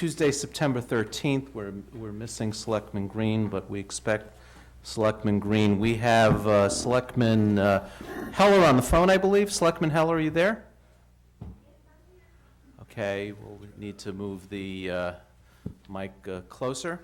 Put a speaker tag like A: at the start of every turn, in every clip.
A: Tuesday, September 13th. We're missing Selectman Green, but we expect Selectman Green. We have Selectman Heller on the phone, I believe. Selectman Heller, are you there? Okay, well, we need to move the mic closer.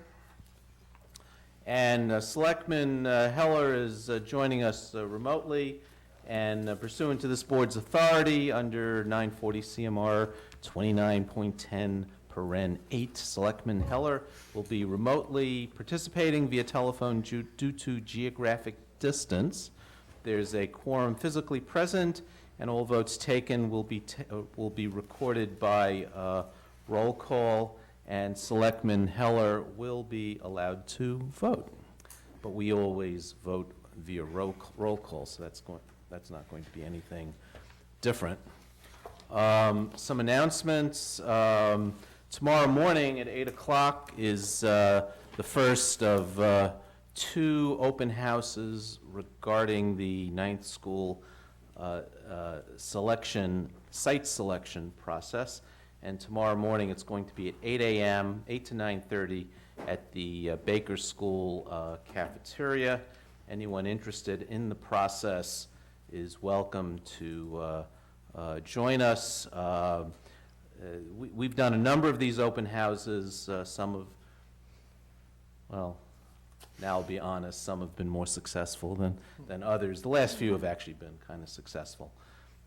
A: And Selectman Heller is joining us remotely, and pursuant to this board's authority under 940 CMR 29.10 paren 8, Selectman Heller will be remotely participating via telephone due to geographic distance. There's a quorum physically present, and all votes taken will be recorded by roll call, and Selectman Heller will be allowed to vote. But we always vote via roll call, so that's not going to be anything different. Some announcements. Tomorrow morning at 8 o'clock is the first of 2 open houses regarding the ninth school site selection process. And tomorrow morning it's going to be at 8 a.m., 8 to 9:30 at the Baker School cafeteria. Anyone interested in the process is welcome to join us. We've done a number of these open houses. Now I'll be honest, some have been more successful than others. The last few have actually been kind of successful,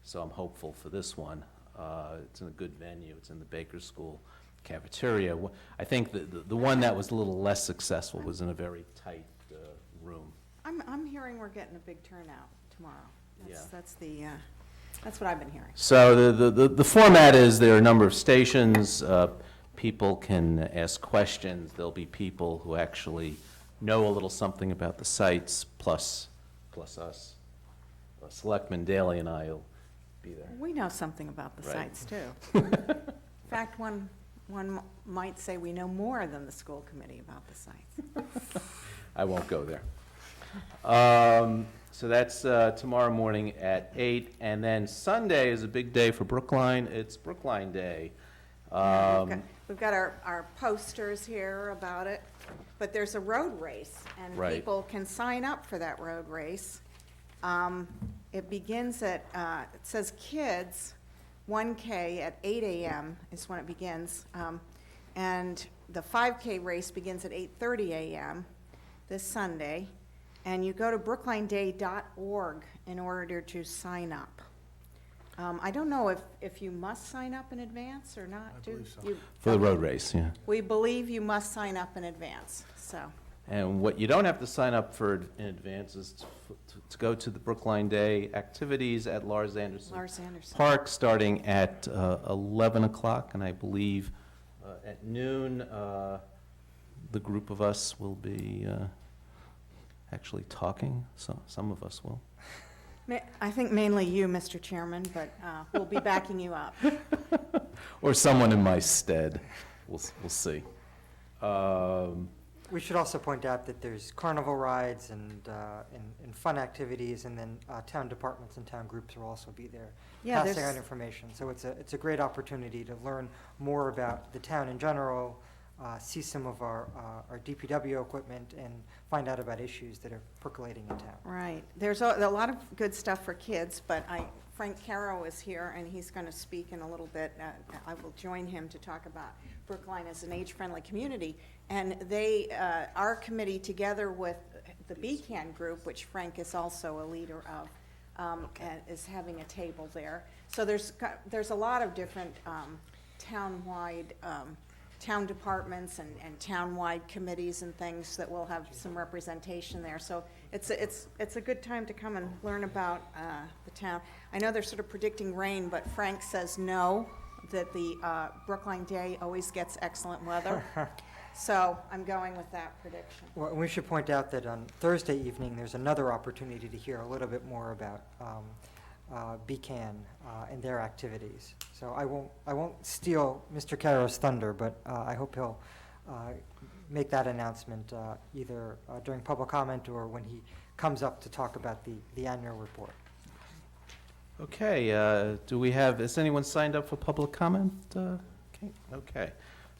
A: so I'm hopeful for this one. It's in a good venue. It's in the Baker School cafeteria. I think the one that was a little less successful was in a very tight room.
B: I'm hearing we're getting a big turnout tomorrow. That's what I've been hearing.
A: So the format is there are a number of stations. People can ask questions. There'll be people who actually know a little something about the sites, plus us. Selectman Daley and I will be there.
B: We know something about the
A: Right.
B: sites, too. In fact, one might say we know more than the school committee about the sites.
A: I won't go there. So that's tomorrow morning at 8, and then Sunday is a big day for Brookline. It's Brookline Day.
B: We've got our posters here about it, but there's a road race, and
A: Right.
B: people can sign up for that road race. It begins at, it says kids, 1K at 8 a.m. is when it begins, and the 5K race begins at 8:30 a.m. this Sunday, and you go to brooklineday.org in order to sign up. I don't know if you must sign up in advance or not.
C: I believe so.
A: For the road race, yeah.
B: We believe you must sign up in advance, so.
A: And what you don't have to sign up for in advance is to go to the Brookline Day activities at Lars Anderson Park, starting at 11 o'clock, and I believe at noon, the group of us will be actually talking. So some of us will.
B: I think mainly you, Mr. Chairman, but we'll be backing you up.
A: Or someone in my stead. We'll see.
D: We should also point out that there's carnival rides and fun activities, and then town departments and town groups will also be there passing out information. So it's a great opportunity to learn more about the town in general, see some of our DPW equipment, and find out about issues that are percolating in town.
B: Right. There's a lot of good stuff for kids, but Frank Caro is here, and he's going to speak in a little bit. I will join him to talk about Brookline as an age-friendly community. And our committee, together with the BCAN group, which Frank is also a leader of, is having a table there. So there's a lot of different town-wide town departments and town-wide committees and things that will have some representation there. So it's a good time to come and learn about the town. I know they're sort of predicting rain, but Frank says no, that the Brookline Day always gets excellent weather. So I'm going with that prediction.
D: Well, we should point out that on Thursday evening, there's another opportunity to hear a little bit more about BCAN and their activities. So I won't steal Mr. Caro's thunder, but I hope he'll make that announcement either during public comment or when he comes up to talk about the annual report.
A: Okay, has anyone signed up for public comment? Okay.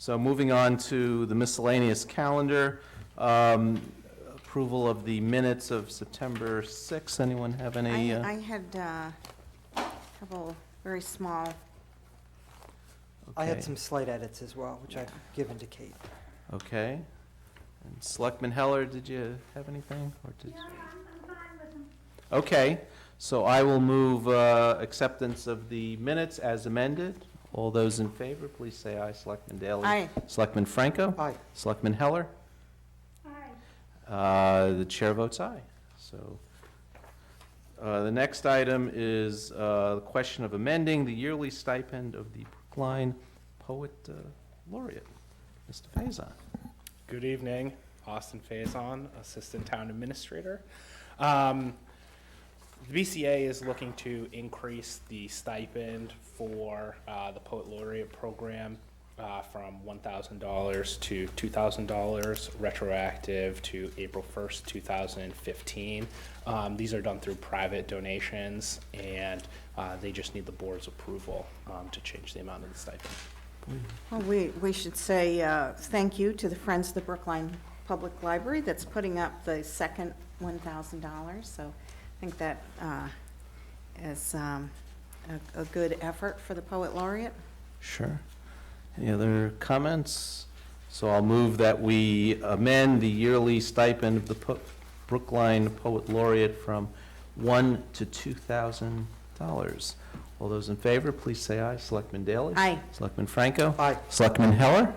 A: So moving on to the miscellaneous calendar, approval of the minutes of September 6th. Anyone have any?
B: I had a couple very small,
D: I had
A: Okay.
D: some slight edits as well, which I've given to Kate.
A: Okay. And Selectman Heller, did you have anything? Or did
C: Yeah, I'm fine with them.
A: Okay, so I will move acceptance of the minutes as amended. All those in favor, please say aye. Selectman Daley?
B: Aye.
A: Selectman Franco?
D: Aye.
A: Selectman Heller?
C: Aye.
A: The chair votes aye. So the next item is the question of amending the yearly stipend of the Brookline Poet Laureate. Mr. Faison.
E: Good evening, Austin Faison, Assistant Town Administrator. The BCA is looking to increase the stipend for the Poet Laureate program from $1,000 to $2,000, retroactive to April 1st, 2015. These are done through private donations, and they just need the board's approval to change the amount of the stipend.
B: well, we should say thank you to the Friends of the Brookline Public Library that's putting up the second $1,000. So I think that is a good effort for the Poet Laureate.
A: Sure. Any other comments? So I'll move that we amend the yearly stipend of the Brookline Poet Laureate from $1,000 to $2,000. All those in favor, please say aye. Selectman Daley?
B: Aye.
A: Selectman Franco?
D: Aye.
A: Selectman Heller?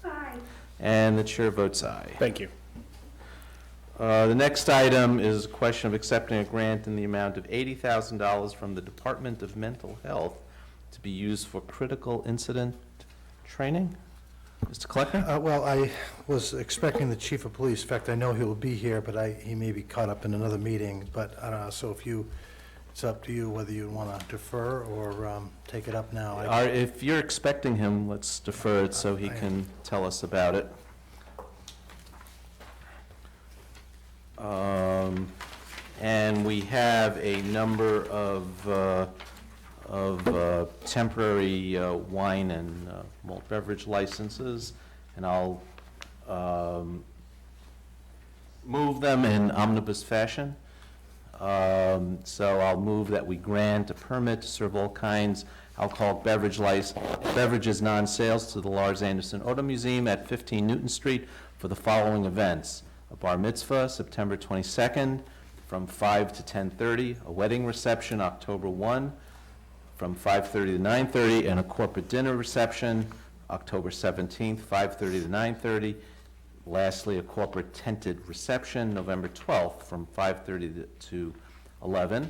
C: Aye.
A: And the chair votes aye.
E: Thank you.
A: The next item is a question of accepting a grant in the amount of $80,000 from the Department of Mental Health to be used for critical incident training. Mr. Kleckner?
F: Well, I was expecting the chief of police. In fact, I know he will be here, but he may be caught up in another meeting. But I don't know, so it's up to you whether you want to defer or take it up now.
A: If you're expecting him, let's defer it so he can tell us about it. And we have a number of temporary wine and malt beverage licenses, and I'll move them in omnibus fashion. So I'll move that we grant a permit to serve all kinds alcoholic beverages non-sales to the Lars Anderson Auto Museum at 15 Newton Street for the following events: a bar mitzvah, September 22nd, from 5 to 10:30, a wedding reception, October 1, from 5:30 to 9:30, and a corporate dinner reception, October 17th, 5:30 to 9:30. Lastly, a corporate tented reception, November 12th, from 5:30 to 11.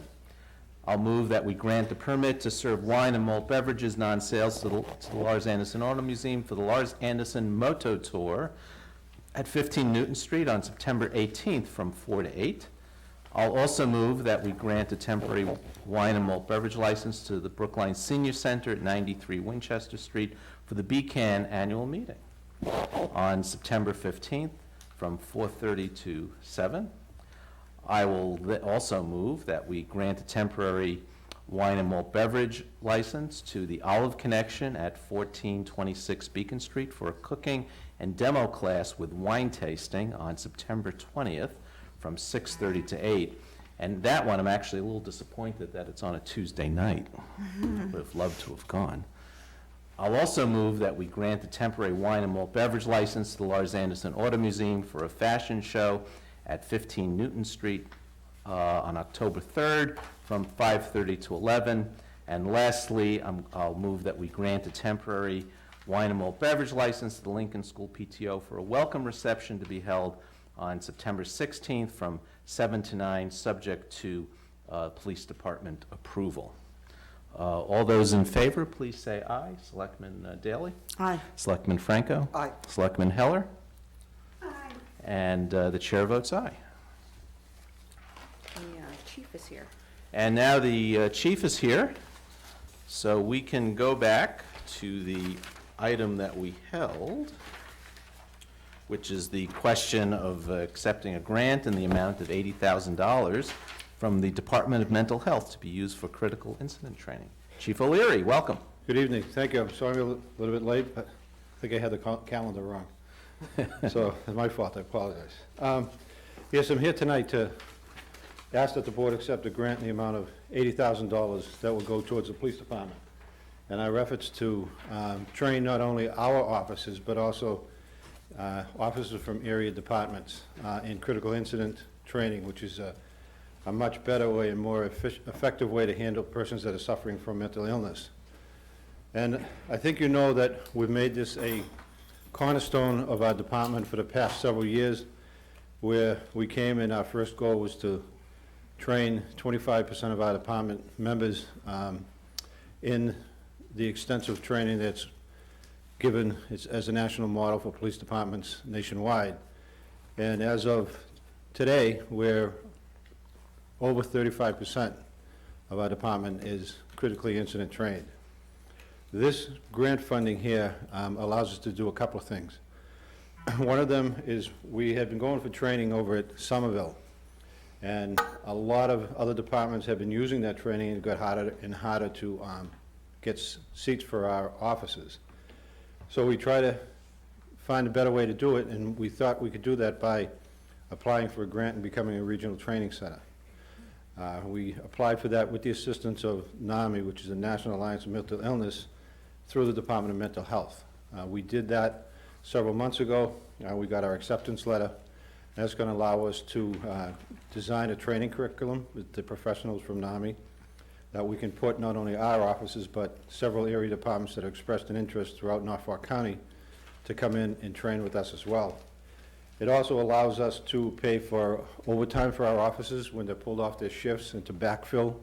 A: I'll move that we grant the permit to serve wine and malt beverages non-sales to the Lars Anderson Auto Museum for the Lars Anderson Moto Tour at 15 Newton Street on September 18th from 4 to 8. I'll also move that we grant a temporary wine and malt beverage license to the Brookline Senior Center at 93 Winchester Street for the BCAN annual meeting on September 15th from 4:30 to 7. I will also move that we grant a temporary wine and malt beverage license to the Olive Connection at 1426 Beacon Street for a cooking and demo class with wine tasting on September 20th from 6:30 to 8. And that one, I'm actually a little disappointed that it's on a Tuesday night. Would have loved to have gone. I'll also move that we grant a temporary wine and malt beverage license to the Lars Anderson Auto Museum for a fashion show at 15 Newton Street on October 3rd from 5:30 to 11. And lastly, I'll move that we grant a temporary wine and malt beverage license to the Lincoln School PTO for a welcome reception to be held on September 16th from 7 to 9, subject to police department approval. All those in favor, please say aye. Selectman Daley?
B: Aye.
A: Selectman Franco?
D: Aye.
A: Selectman Heller?
C: Aye.
A: And the chair votes aye.
B: The chief is here.
A: And now the chief is here, so we can go back to the item that we held, which is the question of accepting a grant in the amount of $80,000 from the Department of Mental Health to be used for critical incident training. Chief O'Leary, welcome.
G: Good evening. Thank you. I'm sorry I'm a little bit late, but think I had the calendar wrong. So it's my fault, I apologize. Yes, I'm here tonight to ask that the board accept a grant in the amount of $80,000 that will go towards the police department. And I reference to train not only our officers, but also officers from area departments in critical incident training, which is a much better way and more effective way to handle persons that are suffering from mental illness. And I think you know that we've made this a cornerstone of our department for the past several years, where we came and our first goal was to train 25% of our department members in the extensive training that's given as a national model for police departments nationwide. And as of today, we're over 35% of our department is critically incident trained. This grant funding here allows us to do a couple of things. One of them is we have been going for training over at Somerville, and a lot of other departments have been using that training, and it got harder and harder to get seats for our officers. So we try to find a better way to do it, and we thought we could do that by applying for a grant and becoming a regional training center. We applied for that with the assistance of NAMI, which is the National Alliance of Mental Illness, through the Department of Mental Health. We did that several months ago. We got our acceptance letter. That's going to allow us to design a training curriculum with the professionals from NAMI that we can put not only our offices, but several area departments that have expressed an interest throughout Norfolk County to come in and train with us as well. It also allows us to pay for overtime for our officers when they're pulled off their shifts and to backfill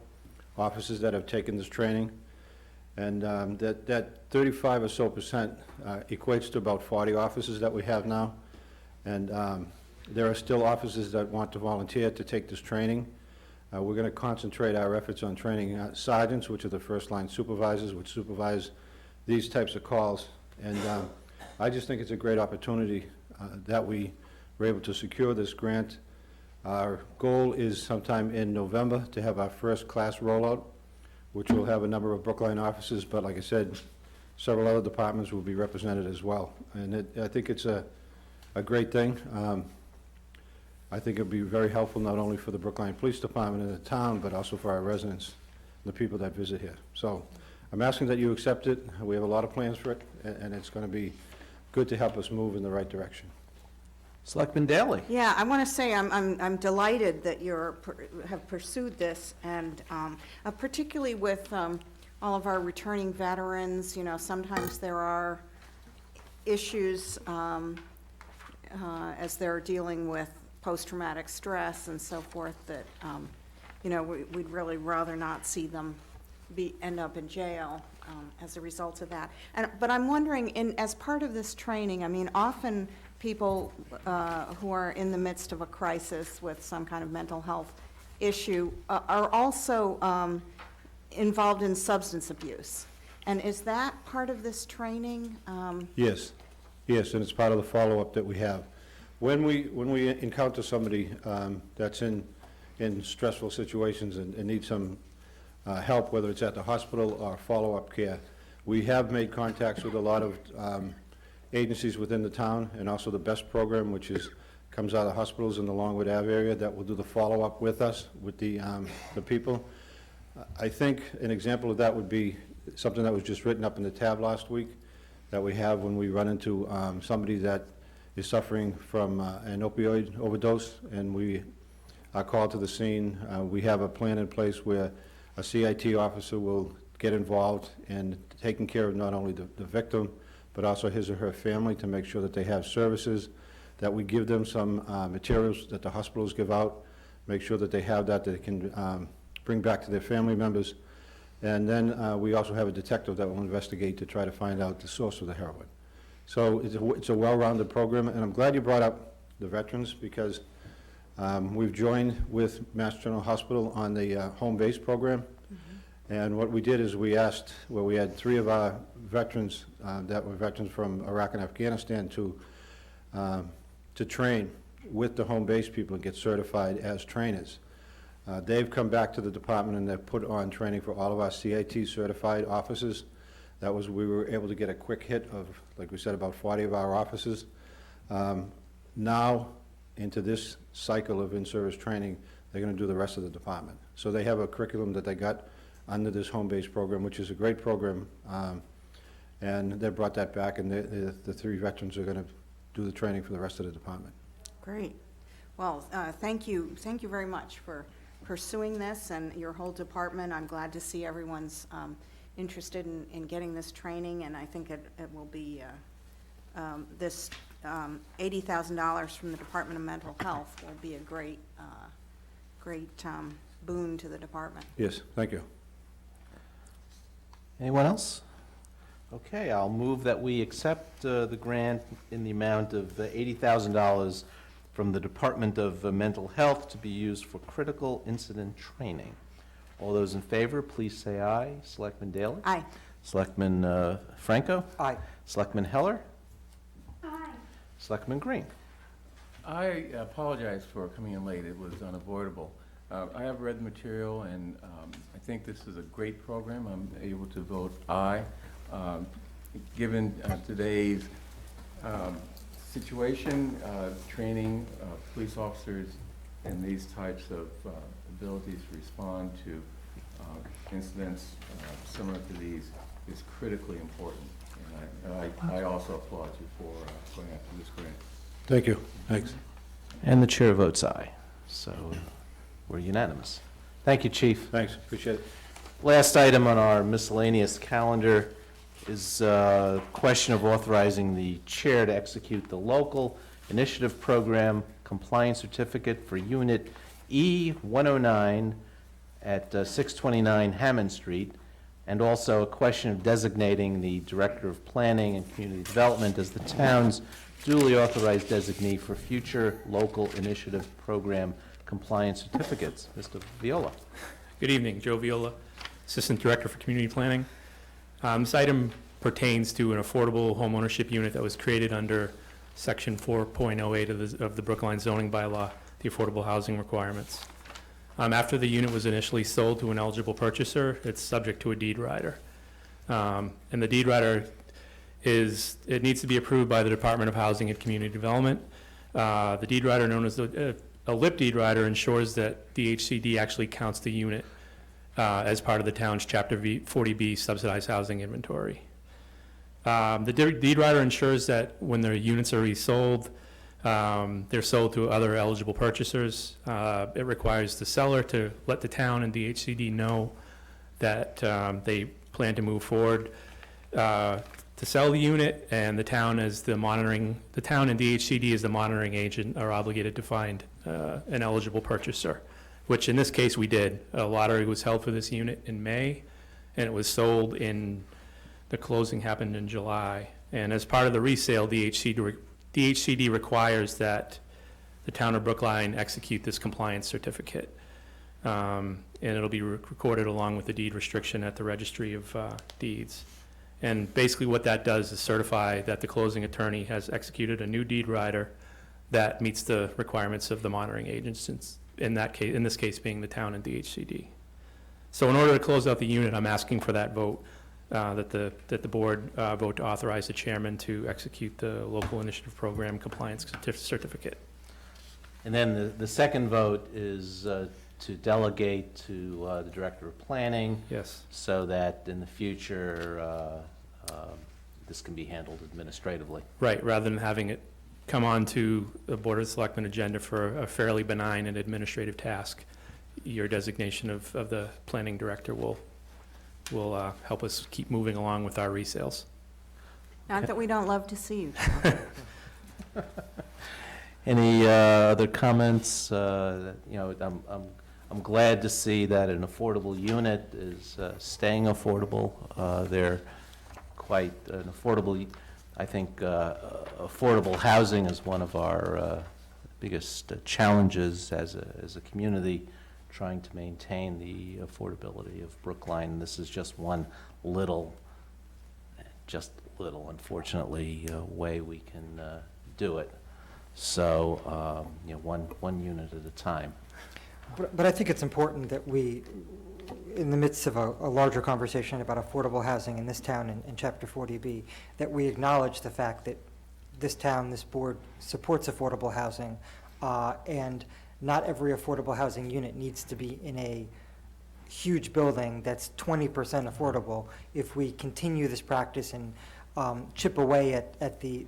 G: officers that have taken this training. And that 35 or so percent equates to about 40 officers that we have now. And there are still officers that want to volunteer to take this training. We're going to concentrate our efforts on training sergeants, which are the first line supervisors, which supervise these types of calls. And I just think it's a great opportunity that we were able to secure this grant. Our goal is sometime in November to have our first class rollout, which will have a number of Brookline officers, but like I said, several other departments will be represented as well. And I think it's a great thing. I think it'll be very helpful not only for the Brookline Police Department and the town, but also for our residents, the people that visit here. So I'm asking that you accept it. We have a lot of plans for it, and it's going to be good to help us move in the right direction.
A: Selectman Daley?
B: Yeah, I want to say I'm delighted that have pursued this, and particularly with all of our returning veterans. You know, sometimes there are issues as they're dealing with post-traumatic stress and so forth that, you know, we'd really rather not see them end up in jail as a result of that. But I'm wondering, as part of this training, I mean, often people who are in the midst of a crisis with some kind of mental health issue are also involved in substance abuse. And is that part of this training?
G: Yes, and it's part of the follow-up that we have. When we encounter somebody that's in stressful situations and need some help, whether it's at the hospital or follow-up care, we have made contacts with a lot of agencies within the town, and also the BEST program, which comes out of hospitals in the Longwood Ave area, that will do the follow-up with us, with the people. I think an example of that would be something that was just written up in the tab last week that we have when we run into somebody that is suffering from an opioid overdose, and we are called to the scene. We have a plan in place where a CIT officer will get involved in taking care of not only the victim, but also his or her family, to make sure that they have services, that we give them some materials that the hospitals give out, make sure that they have that they can bring back to their family members. And then we also have a detective that will investigate to try to find out the source of the heroin. So it's a well-rounded program, and I'm glad you brought up the veterans, because we've joined with Mass General Hospital on the home base program. Mm-hmm. And what we did is we had 3 of our veterans that were veterans from Iraq and Afghanistan to train with the home base people and get certified as trainers. They've come back to the department and they've put on training for all of our CIT certified officers That was, we were able to get a quick hit of, like we said, about 40 of our officers. Now, into this cycle of in-service training, they're going to do the rest of the department. So they have a curriculum that they got under this home-based program, which is a great program, and they brought that back, and the 3 veterans are going to do the training for the rest of the department.
B: Great. Well, thank you very much for pursuing this and your whole department. I'm glad to see everyone's interested in getting this training, and I think it will be, this $80,000 from the Department of Mental Health will be a great boon to the department.
G: Yes, thank you.
A: Anyone else? Okay, I'll move that we accept the grant in the amount of $80,000 from the Department of Mental Health to be used for critical incident training. All those in favor, please say aye. Selectman Daley?
B: Aye.
A: Selectman Franco?
D: Aye.
A: Selectman Heller?
C: Aye.
A: Selectman Green?
H: I apologize for coming in late. It was unavoidable. I have read the material, and I think this is a great program. I'm able to vote aye. Given today's situation, training police officers and these types of abilities to respond to incidents similar to these is critically important. And I also applaud you for going after this grant.
G: Thank you. Thanks.
A: And the chair votes aye. So we're unanimous. Thank you, Chief.
G: Thanks, appreciate it.
A: Last item on our miscellaneous calendar is a question of authorizing the chair to execute the local initiative program compliance certificate for Unit E-109 at 629 Hammond Street, and also a question of designating the Director of Planning and Community Development as the town's duly authorized designee for future local initiative program compliance certificates. Mr. Viola.
I: Good evening, Joe Viola, Assistant Director for Community Planning. This item pertains to an affordable homeownership unit that was created under Section 4.08 of the Brookline zoning bylaw, the affordable housing requirements. After the unit was initially sold to an eligible purchaser, it's subject to a deed rider. And the deed rider it needs to be approved by the Department of Housing and Community Development. The deed rider, known as a LIP deed rider, ensures that the HCD actually counts the unit as part of the town's Chapter 40B subsidized housing inventory. The deed rider ensures that when their units are resold, they're sold to other eligible purchasers. It requires the seller to let the town and the HCD know that they plan to move forward to sell the unit, and the town and the HCD as the monitoring agent are obligated to find an eligible purchaser, which in this case we did. A lottery was held for this unit in May, and it was sold the closing happened in July. And as part of the resale, the HCD requires that the town of Brookline execute this compliance certificate. And it'll be recorded along with the deed restriction at the Registry of Deeds. And basically what that does is certify that the closing attorney has executed a new deed rider that meets the requirements of the monitoring agents, in this case being the town and the HCD. So in order to close out the unit, I'm asking for that vote, that the board vote to authorize the chairman to execute the local initiative program compliance certificate.
A: And then the second vote is to delegate to the Director of Planning.
I: Yes.
A: So that in the future, this can be handled administratively.
I: Right, rather than having it come on to the Board of Selectmen agenda for a fairly benign and administrative task, your designation of the planning director will help us keep moving along with our resales.
B: Not that we don't love to see you.
A: Any other comments? I'm glad to see that an affordable unit is staying affordable. They're quite an affordable, I think affordable housing is one of our biggest challenges as a community, trying to maintain the affordability of Brookline. This is just one little, unfortunately, way we can do it. So, one unit at a time.
D: But I think it's important that we, in the midst of a larger conversation about affordable housing in this town in Chapter 40B, that we acknowledge the fact that this town, this board supports affordable housing, and not every affordable housing unit needs to be in a huge building that's 20% affordable. If we continue this practice and chip away at the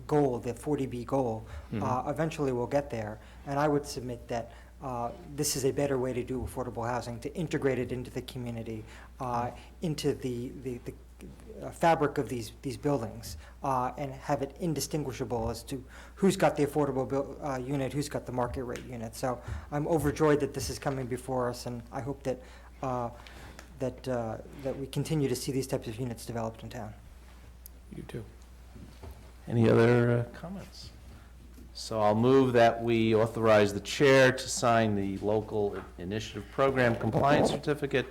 D: goal, the 40B goal, eventually we'll get there. And I would submit that this is a better way to do affordable housing, to integrate it into the community, into the fabric of these buildings, and have it indistinguishable as to who's got the affordable unit, who's got the market rate unit. So I'm overjoyed that this is coming before us, and I hope that that we continue to see these types of units developed in town.
I: You too.
A: Any other comments? So I'll move that we authorize the chair to sign the local initiative program compliance certificate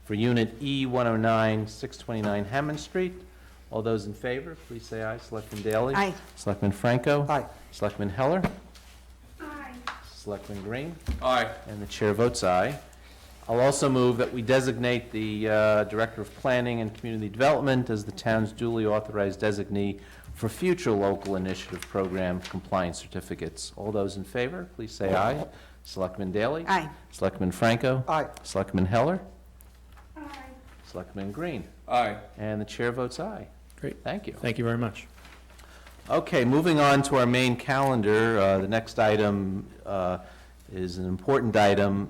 A: for Unit E109, 629 Hammond Street. All those in favor, please say aye. Selectman Daley?
B: Aye.
A: Selectman Franco?
D: Aye.
A: Selectman Heller?
C: Aye.
A: Selectman Green?
H: Aye.
A: And the chair votes aye. I'll also move that we designate the Director of Planning and Community Development as the town's duly authorized designee for future local initiative program compliance certificates. All those in favor, please say aye. Selectman Daley?
B: Aye.
A: Selectman Franco?
D: Aye.
A: Selectman Heller?
C: Aye.
A: Selectman Green?
H: Aye.
A: And the chair votes aye.
I: Great.
A: Thank you.
I: Thank you very much.
A: Okay, moving on to our main calendar, the next item is an important item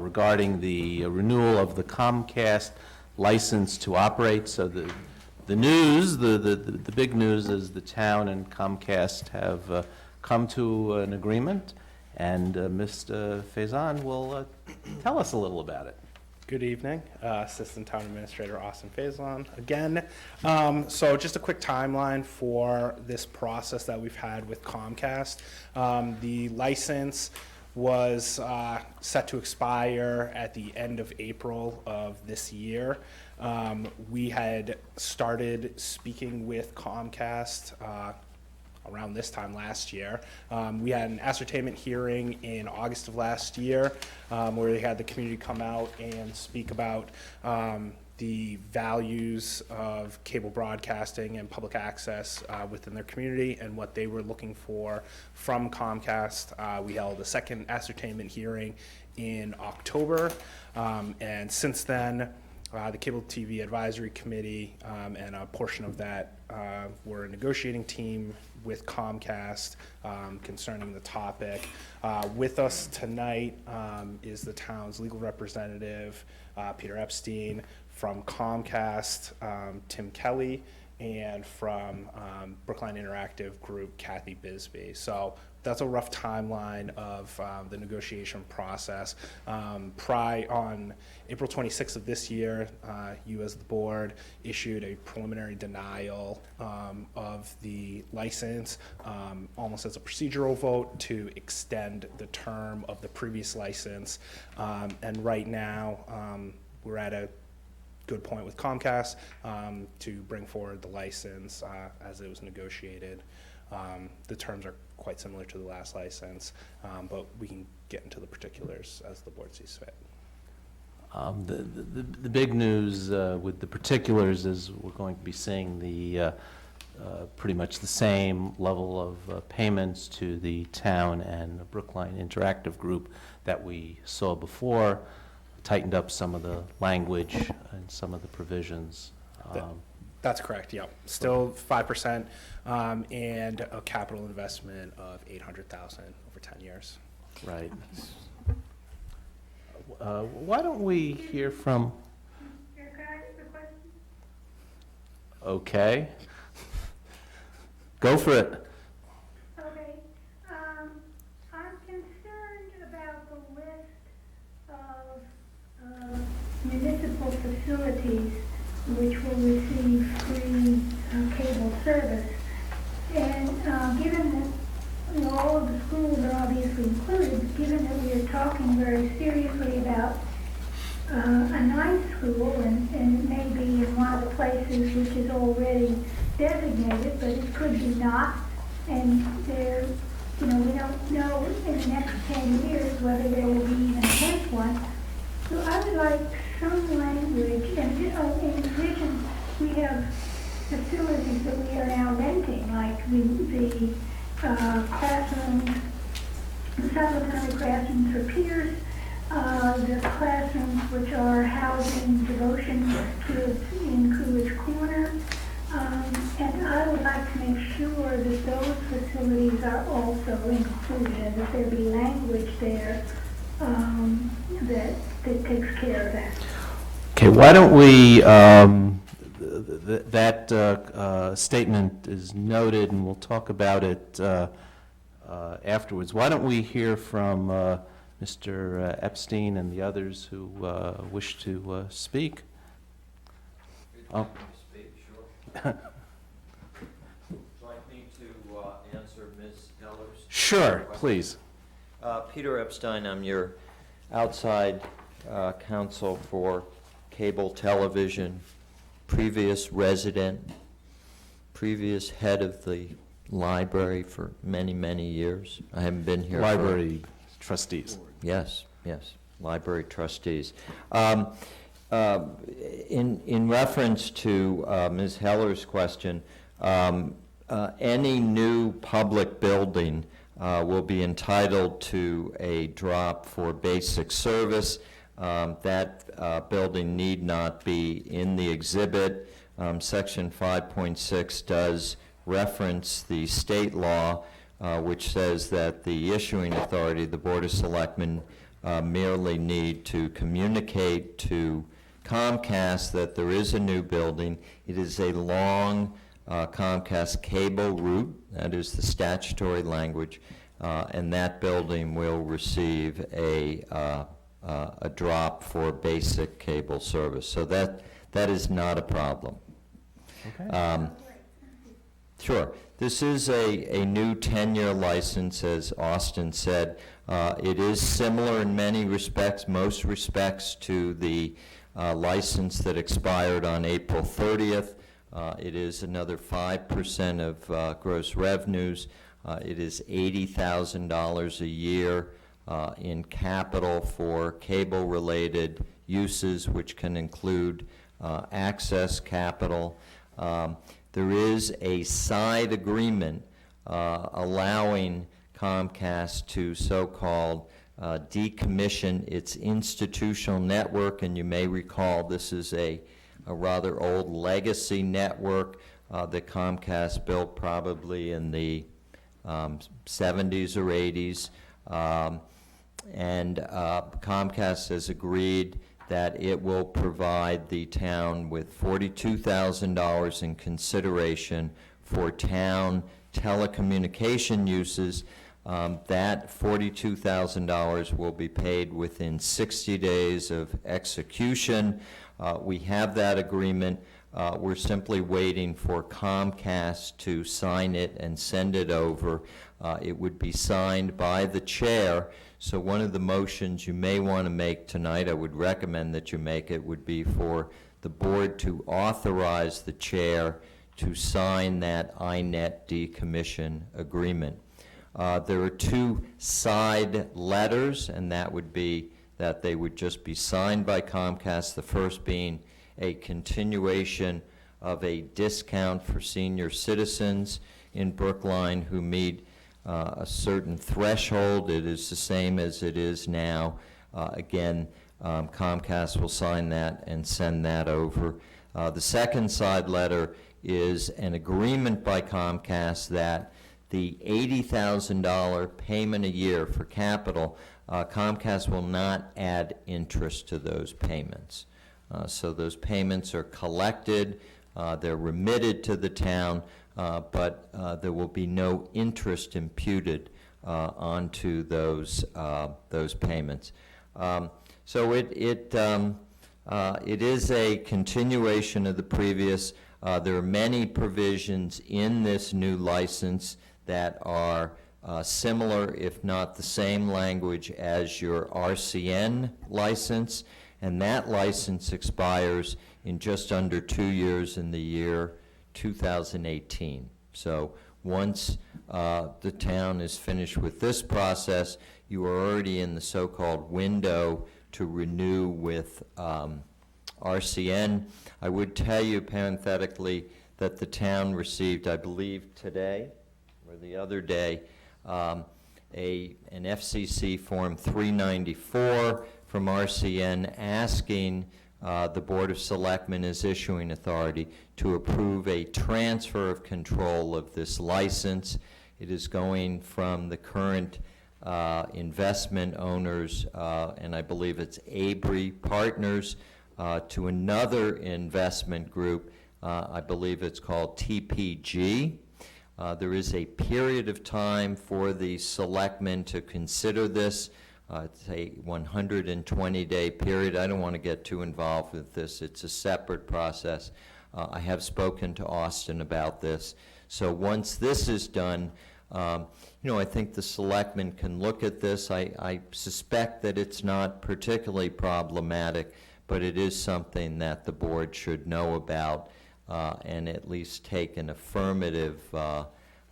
A: regarding the renewal of the Comcast license to operate. So the news, the big news is the town and Comcast have come to an agreement, and Mr. Faison will tell us a little about it.
E: Good evening, Assistant Town Administrator Austin Faison again. So just a quick timeline for this process that we've had with Comcast. The license was set to expire at the end of April of this year. We had started speaking with Comcast around this time last year. We had an ascertainment hearing in August of last year where they had the community come out and speak about the values of cable broadcasting and public access within their community and what they were looking for from Comcast. We held a second ascertainment hearing in October, and since then, the Cable TV Advisory Committee and a portion of that were a negotiating team with Comcast concerning the topic. With us tonight is the town's legal representative, Peter Epstein, from Comcast, Tim Kelly, and from Brookline Interactive Group, Kathy Bisbee. So that's a rough timeline of the negotiation process. On April 26th of this year, you as the board issued a preliminary denial of the license, almost as a procedural vote to extend the term of the previous license. And right now, we're at a good point with Comcast to bring forward the license as it was negotiated. The terms are quite similar to the last license, but we can get into the particulars as the board sees fit.
A: The big news with the particulars is we're going to be seeing the pretty much the same level of payments to the town and the Brookline Interactive Group that we saw before, tightened up some of the language and some of the provisions.
E: That's correct, yeah. Still 5% and a capital investment of $800,000 over 10 years.
A: Right. Why don't we hear from,
C: Can I ask a question?
A: okay. Go for it.
C: Okay. I'm concerned about the list of municipal facilities which will receive free cable service. And given that all of the schools are obviously included, given that we are talking very seriously about a nice school, and it may be in one of the places which is already designated, but it could be not, and there, we don't know in the next 10 years whether there will be even a 10th one. So I would like some language, and in addition, we have facilities that we are now renting, like the classrooms, the supplementary classrooms for peers, the classrooms which are housing devotion kids in Coolidge Corner. And I would like to make sure that those facilities are also included, and that there be language there that takes care of that.
A: Okay, why don't we, that statement is noted, and we'll talk about it afterwards. Why don't we hear from Mr. Epstein and the others who wish to speak? Oh.
J: Would you like me to answer Ms. Heller's?
A: Sure,
J: question?
A: please.
J: Peter Epstein, I'm your outside counsel for cable television, previous resident, previous head of the library for many, many years. I haven't been here.
A: Library trustees.
J: Yes, library trustees. In reference to Ms. Heller's question, any new public building will be entitled to a drop for basic service. That building need not be in the exhibit. Section 5.6 does reference the state law, which says that the issuing authority, the Board of Selectmen, merely need to communicate to Comcast that there is a new building. It is a long Comcast cable route, that is the statutory language, and that building will receive a drop for basic cable service. So that is not a problem.
A: Okay.
J: Sure. This is a new 10-year license, as Austin said. It is similar in many respects, most respects, to the license that expired on April 30th. It is another 5% of gross revenues. It is $80,000 a year in capital for cable-related uses, which can include access capital. There is a side agreement allowing Comcast to so-called decommission its institutional network, and you may recall this is a rather old legacy network that Comcast built probably in the 70s or 80s, and Comcast has agreed that it will provide the town with $42,000 in consideration for town telecommunication uses. That $42,000 will be paid within 60 days of execution. We have that agreement. We're simply waiting for Comcast to sign it and send it over. It would be signed by the chair. So one of the motions you may want to make tonight, I would recommend that you make it, would be for the board to authorize the chair to sign that INET decommission agreement. There are two side letters, and that would be that they would just be signed by Comcast, the first being a continuation of a discount for senior citizens in Brookline who meet a certain threshold. It is the same as it is now. Again, Comcast will sign that and send that over. The second side letter is an agreement by Comcast that the $80,000 payment a year for capital, Comcast will not add interest to those payments. So those payments are collected, they're remitted to the town, but there will be no interest imputed onto those payments. So it is a continuation of the previous. There are many provisions in this new license that are similar, if not the same language as your RCN license, and that license expires in just under 2 years in the year 2018. So once the town is finished with this process, you are already in the so-called window to renew with RCN. I would tell you parenthetically that the town received, I believe today or the other day, an FCC Form 394 from RCN asking the Board of Selectmen as issuing authority to approve a transfer of control of this license. It is going from the current investment owners, and I believe it's Abry Partners, to another investment group. I believe it's called TPG. There is a period of time for the selectmen to consider this. It's a 120-day period. I don't want to get too involved with this. It's a separate process. I have spoken to Austin about this. So once this is done, I think the selectmen can look at this. I suspect that it's not particularly problematic, but it is something that the board should know about and at least take an affirmative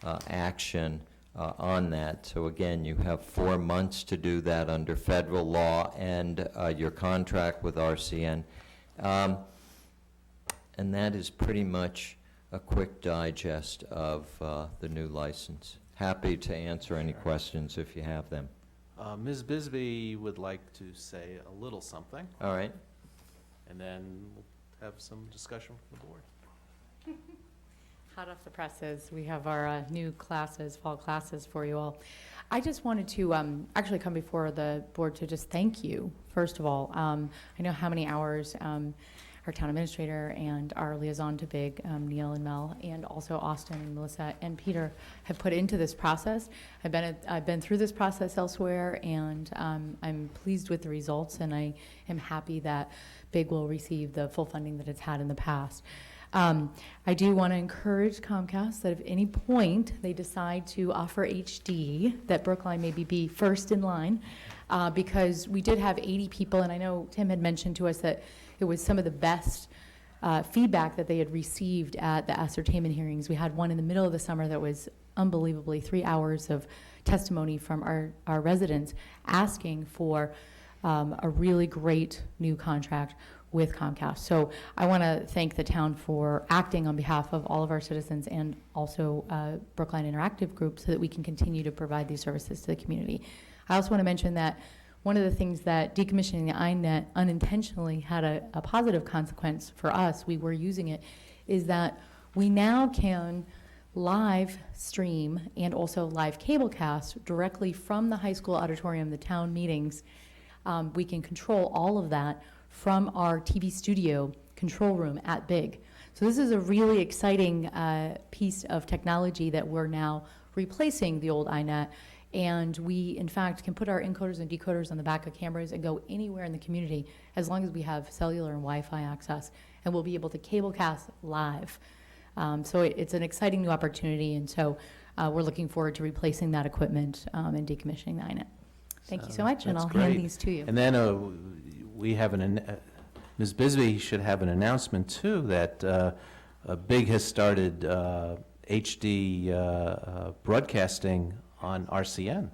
J: action on that. So again, you have 4 months to do that under federal law and your contract with RCN. And that is pretty much a quick digest of the new license. Happy to answer any questions if you have them.
A: Ms. Bisbee would like to say a little something,
J: All right?
A: and then we'll have some discussion from the board.
K: Hot off the presses, we have our new classes, fall classes for you all. I just wanted to actually come before the board to just thank you, first of all. I know how many hours our town administrator and our liaison to BIG, Neil and Mel, and also Austin and Melissa and Peter have put into this process. I've been through this process elsewhere, and I'm pleased with the results, and I am happy that BIG will receive the full funding that it's had in the past. I do want to encourage Comcast that if at any point they decide to offer HD, that Brookline maybe be first in line, because we did have 80 people, and I know Tim had mentioned to us that it was some of the best feedback that they had received at the ascertainment hearings. We had one in the middle of the summer that was unbelievably 3 hours of testimony from our residents asking for a really great new contract with Comcast. So I want to thank the town for acting on behalf of all of our citizens and also Brookline Interactive Group so that we can continue to provide these services to the community. I also want to mention that one of the things that decommissioning the iNet unintentionally had a positive consequence for us, we were using it, is that we now can live stream and also live cablecast directly from the high school auditorium, the town meetings. We can control all of that from our TV studio control room at BIG. So this is a really exciting piece of technology that we're now replacing the old iNet. And we, in fact, can put our encoders and decoders on the back of cameras and go anywhere in the community as long as we have cellular and Wi-Fi access. And we'll be able to cablecast live. So it's an exciting new opportunity. And so we're looking forward to replacing that equipment and decommissioning the iNet. Thank you so much, and
A: That's
K: I'll
A: great.
K: hand these to you.
A: And then we have Ms. Bisbee should have an announcement too, that BIG has started HD broadcasting on RCN,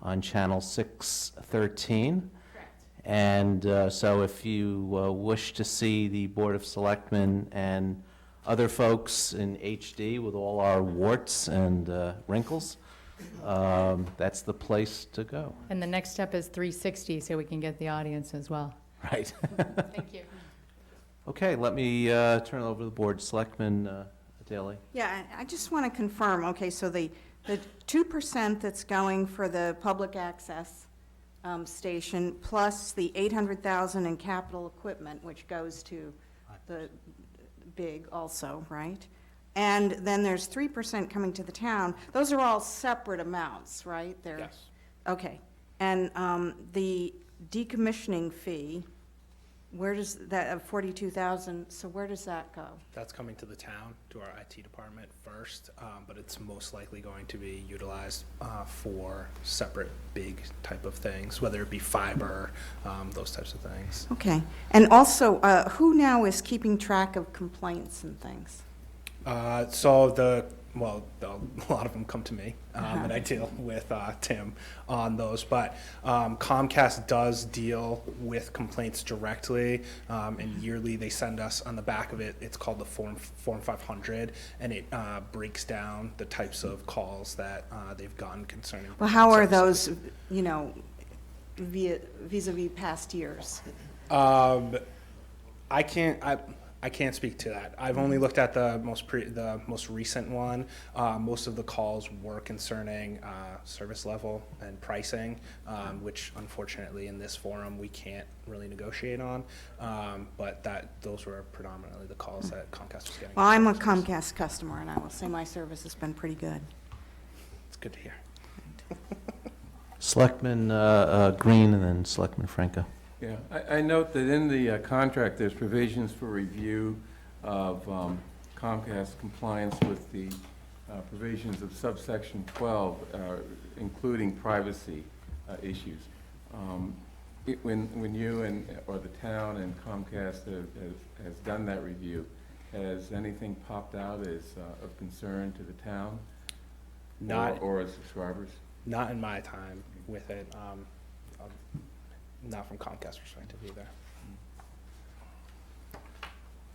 A: on channel 613.
K: Correct.
A: And so if you wish to see the Board of Selectmen and other folks in HD with all our warts and wrinkles, that's the place to go.
K: And the next step is 360, so we can get the audience as well.
A: Right.
K: Thank you.
A: Okay, let me turn it over to the Board. Selectman Daley.
B: Yeah, I just want to confirm, okay, so the 2% that's going for the public access station, plus the 800,000 in capital equipment, which goes to the BIG also, right? And then there's 3% coming to the town. Those are all separate amounts, right?
E: Yes.
B: Okay. And the decommissioning fee, where does that, 42,000, so where does that go?
E: That's coming to the town, to our IT department first, but it's most likely going to be utilized for separate big type of things, whether it be fiber, those types of things.
B: Okay. And also, who now is keeping track of complaints and things?
E: So the well, a lot of them come to me, and I deal with Tim on those. But Comcast does deal with complaints directly, and yearly they send us on the back of it. It's called the Form 500, and it breaks down the types of calls that they've gotten concerning.
B: Well, how are
E: services.
B: those, you know, vis-à-vis past years?
E: I can't speak to that. I've only looked at the most recent one. Most of the calls were concerning service level and pricing, which unfortunately in this forum we can't really negotiate on. But those were predominantly the calls that Comcast was getting.
B: Well, I'm a Comcast customer, and I will say my service has been pretty good.
E: It's good to hear.
A: Selectman Green and then Selectman Franco.
H: Yeah, I note that in the contract, there's provisions for review of Comcast compliance with the provisions of subsection 12, including privacy issues. When you or the town and Comcast has done that review, has anything popped out as of concern to the town or as subscribers?
E: Not in my time with it. Not from Comcast perspective either.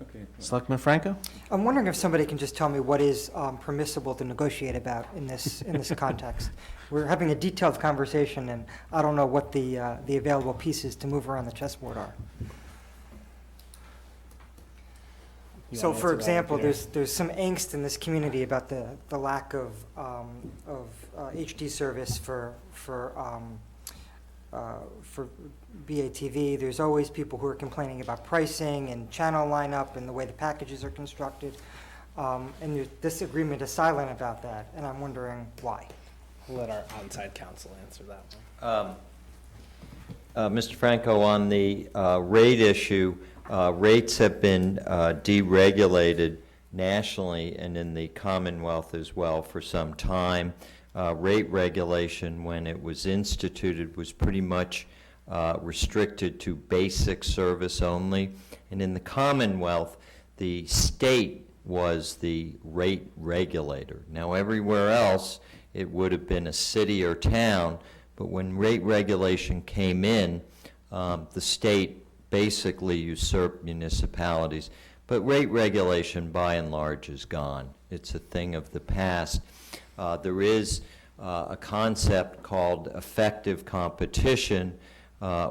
H: Okay.
A: Selectman Franco?
D: I'm wondering if somebody can just tell me what is permissible to negotiate about in this context. We're having a detailed conversation, and I don't know what the available pieces to move around the chessboard are.
E: You
D: So,
E: wanna
D: for
E: answer that,
D: example,
E: Peter?
D: there's some angst in this community about the lack of HD service for BATV. There's always people who are complaining about pricing and channel lineup and the way the packages are constructed. And this agreement is silent about that, and I'm wondering why.
E: We'll let our outside counsel answer that one.
J: Mr. Franco, on the rate issue, rates have been deregulated nationally and in the Commonwealth as well for some time. Rate regulation, when it was instituted, was pretty much restricted to basic service only. And in the Commonwealth, the state was the rate regulator. Now, everywhere else, it would have been a city or town, but when rate regulation came in, the state basically usurped municipalities. But rate regulation, by and large, is gone. It's a thing of the past. There is a concept called effective competition,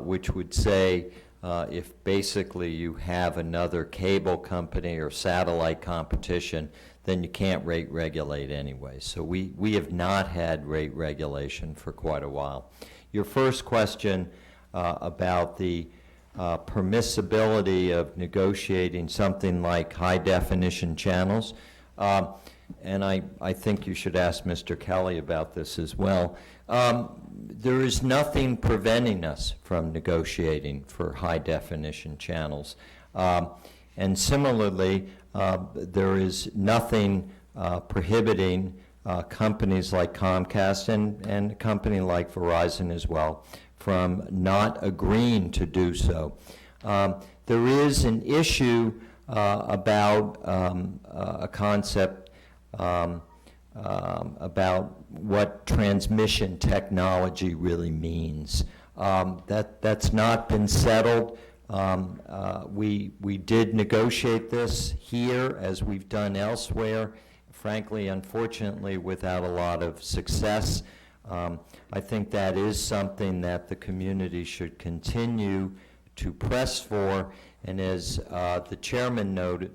J: which would say if basically you have another cable company or satellite competition, then you can't rate regulate anyway. So we have not had rate regulation for quite a while. Your first question about the permissibility of negotiating something like high-definition channels, and I think you should ask Mr. Kelly about this as well. There is nothing preventing us from negotiating for high-definition channels. And similarly, there is nothing prohibiting companies like Comcast and a company like Verizon as well from not agreeing to do so. There is an issue about a concept about what transmission technology really means. That's not been settled. We did negotiate this here as we've done elsewhere, frankly, unfortunately, without a lot of success. I think that is something that the community should continue to press for, and as the chairman noted,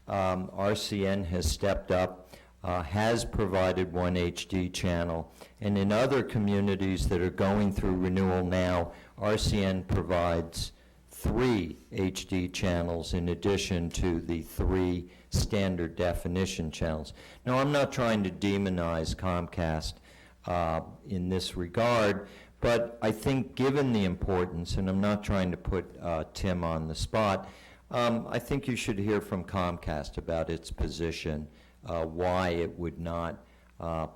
J: RCN has stepped up, has provided one HD channel, and in other communities that are going through renewal now, RCN provides 3 HD channels in addition to the 3 standard definition channels. Now, I'm not trying to demonize Comcast in this regard, but I think given the importance, and I'm not trying to put Tim on the spot, I think you should hear from Comcast about its position, why it would not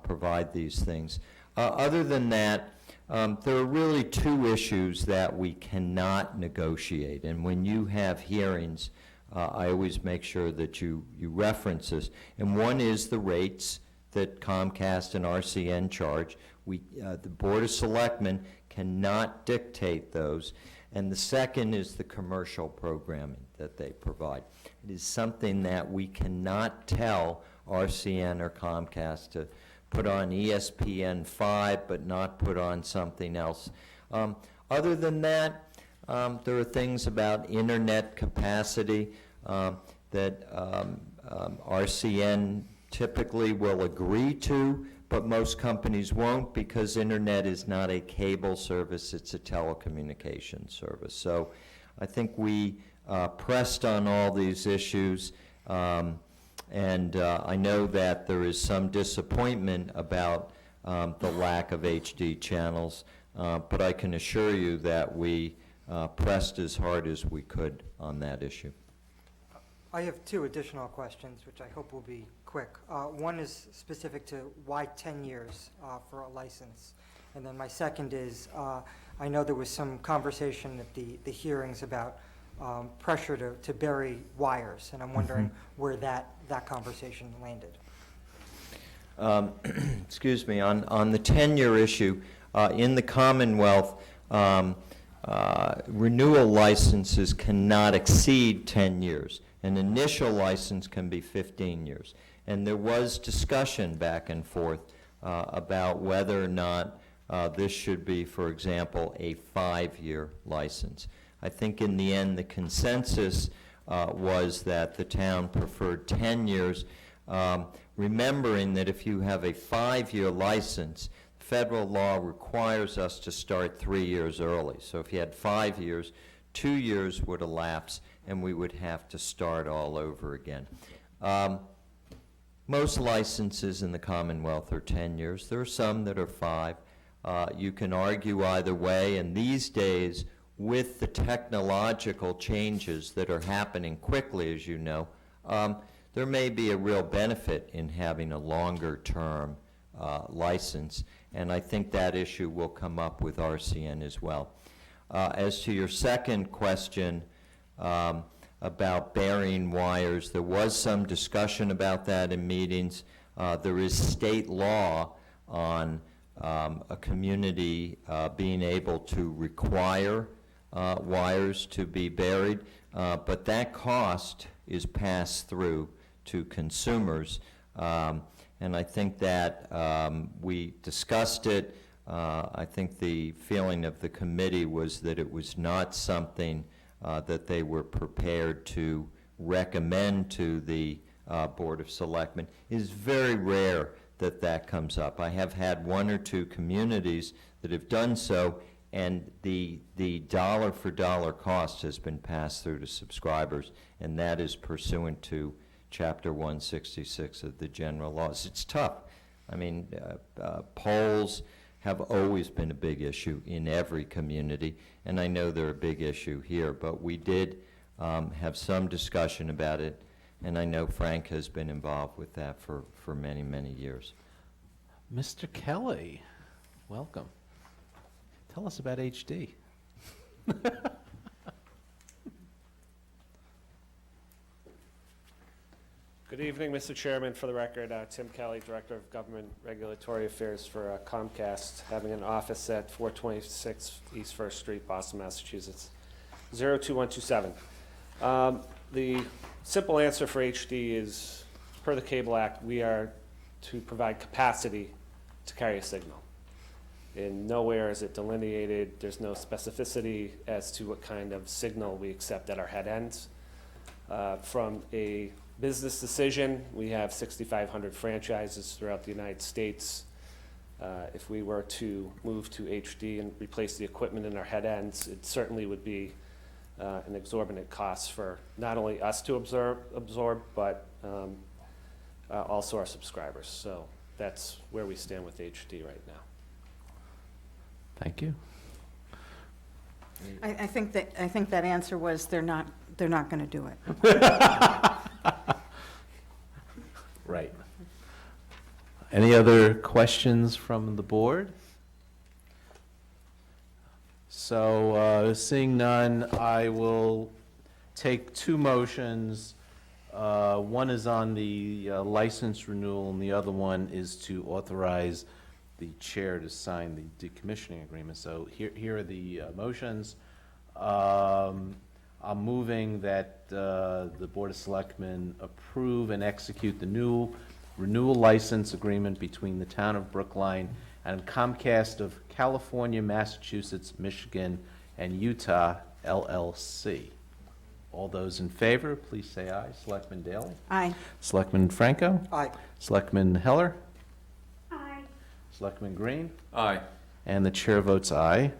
J: provide these things. Other than that, there are really 2 issues that we cannot negotiate, and when you have hearings, I always make sure that you reference this, and one is the rates, that Comcast and RCN charge. The Board of Selectmen cannot dictate those. And the second is the commercial programming that they provide. It is something that we cannot tell RCN or Comcast to put on ESPN5 but not put on something else. Other than that, there are things about internet capacity that RCN typically will agree to, but most companies won't, because internet is not a cable service, it's a telecommunications service. So I think we pressed on all these issues, and I know that there is some disappointment about the lack of HD channels, but I can assure you that we pressed as hard as we could on that issue.
D: I have two additional questions, which I hope will be quick. One is specific to why 10 years for a license? And then my second is, I know there was some conversation at the hearings about pressure to bury wires, and I'm wondering where that conversation landed.
J: Excuse me, on the 10-year issue, in the Commonwealth, renewal licenses cannot exceed 10 years. An initial license can be 15 years. And there was discussion back and forth about whether or not this should be, for example, a 5-year license. I think in the end the consensus was that the town preferred 10 years, remembering that if you have a 5-year license, federal law requires us to start 3 years early. So if you had 5 years, 2 years would elapse, and we would have to start all over again. Most licenses in the Commonwealth are 10 years. There are some that are 5. You can argue either way, and these days, with the technological changes that are happening quickly, as you know, there may be a real benefit in having a longer-term license, and I think that issue will come up with RCN as well. As to your second question about burying wires, there was some discussion about that in meetings. There is state law on a community being able to require wires to be buried, but that cost is passed through to consumers. And I think that we discussed it. I think the feeling of the committee was that it was not something that they were prepared to recommend to the Board of Selectmen. It is very rare that that comes up. I have had 1 or 2 communities that have done so, and the dollar-for-dollar cost has been passed through to subscribers, and that is pursuant to Chapter 166 of the general laws. It's tough. I mean, polls have always been a big issue in every community, and I know they're a big issue here, but we did have some discussion about it, and I know Frank has been involved with that for many, many years.
A: Mr. Kelly, welcome. Tell us about HD.
L: Good evening, Mr. Chairman. For the record, Tim Kelly, Director of Government Regulatory Affairs for Comcast, having an office at 426 East First Street, Boston, Massachusetts, 02127. The simple answer for HD is, per the Cable Act, we are to provide capacity to carry a signal. And nowhere is it delineated. There's no specificity as to what kind of signal we accept at our head ends. From a business decision, we have 6,500 franchises throughout the United States. If we were to move to HD and replace the equipment in our head ends, it certainly would be an exorbitant cost for not only us to absorb, but also our subscribers. So that's where we stand with HD right now.
A: Thank you.
B: I think that answer was they're not going to do it.
A: Right. Any other questions from the board? So, seeing none, I will take 2 motions One is on the license renewal, and the other one is to authorize the chair to sign the decommissioning agreement. So here are the motions. I'm moving that the Board of Selectmen approve and execute the new renewal license agreement between the town of Brookline and Comcast of California, Massachusetts, Michigan, and Utah, LLC. All those in favor, please say aye. Selectman Daley?
B: Aye.
A: Selectman Franco?
D: Aye.
A: Selectman Heller?
C: Aye.
A: Selectman Green?
H: Aye.
A: And the chair votes aye.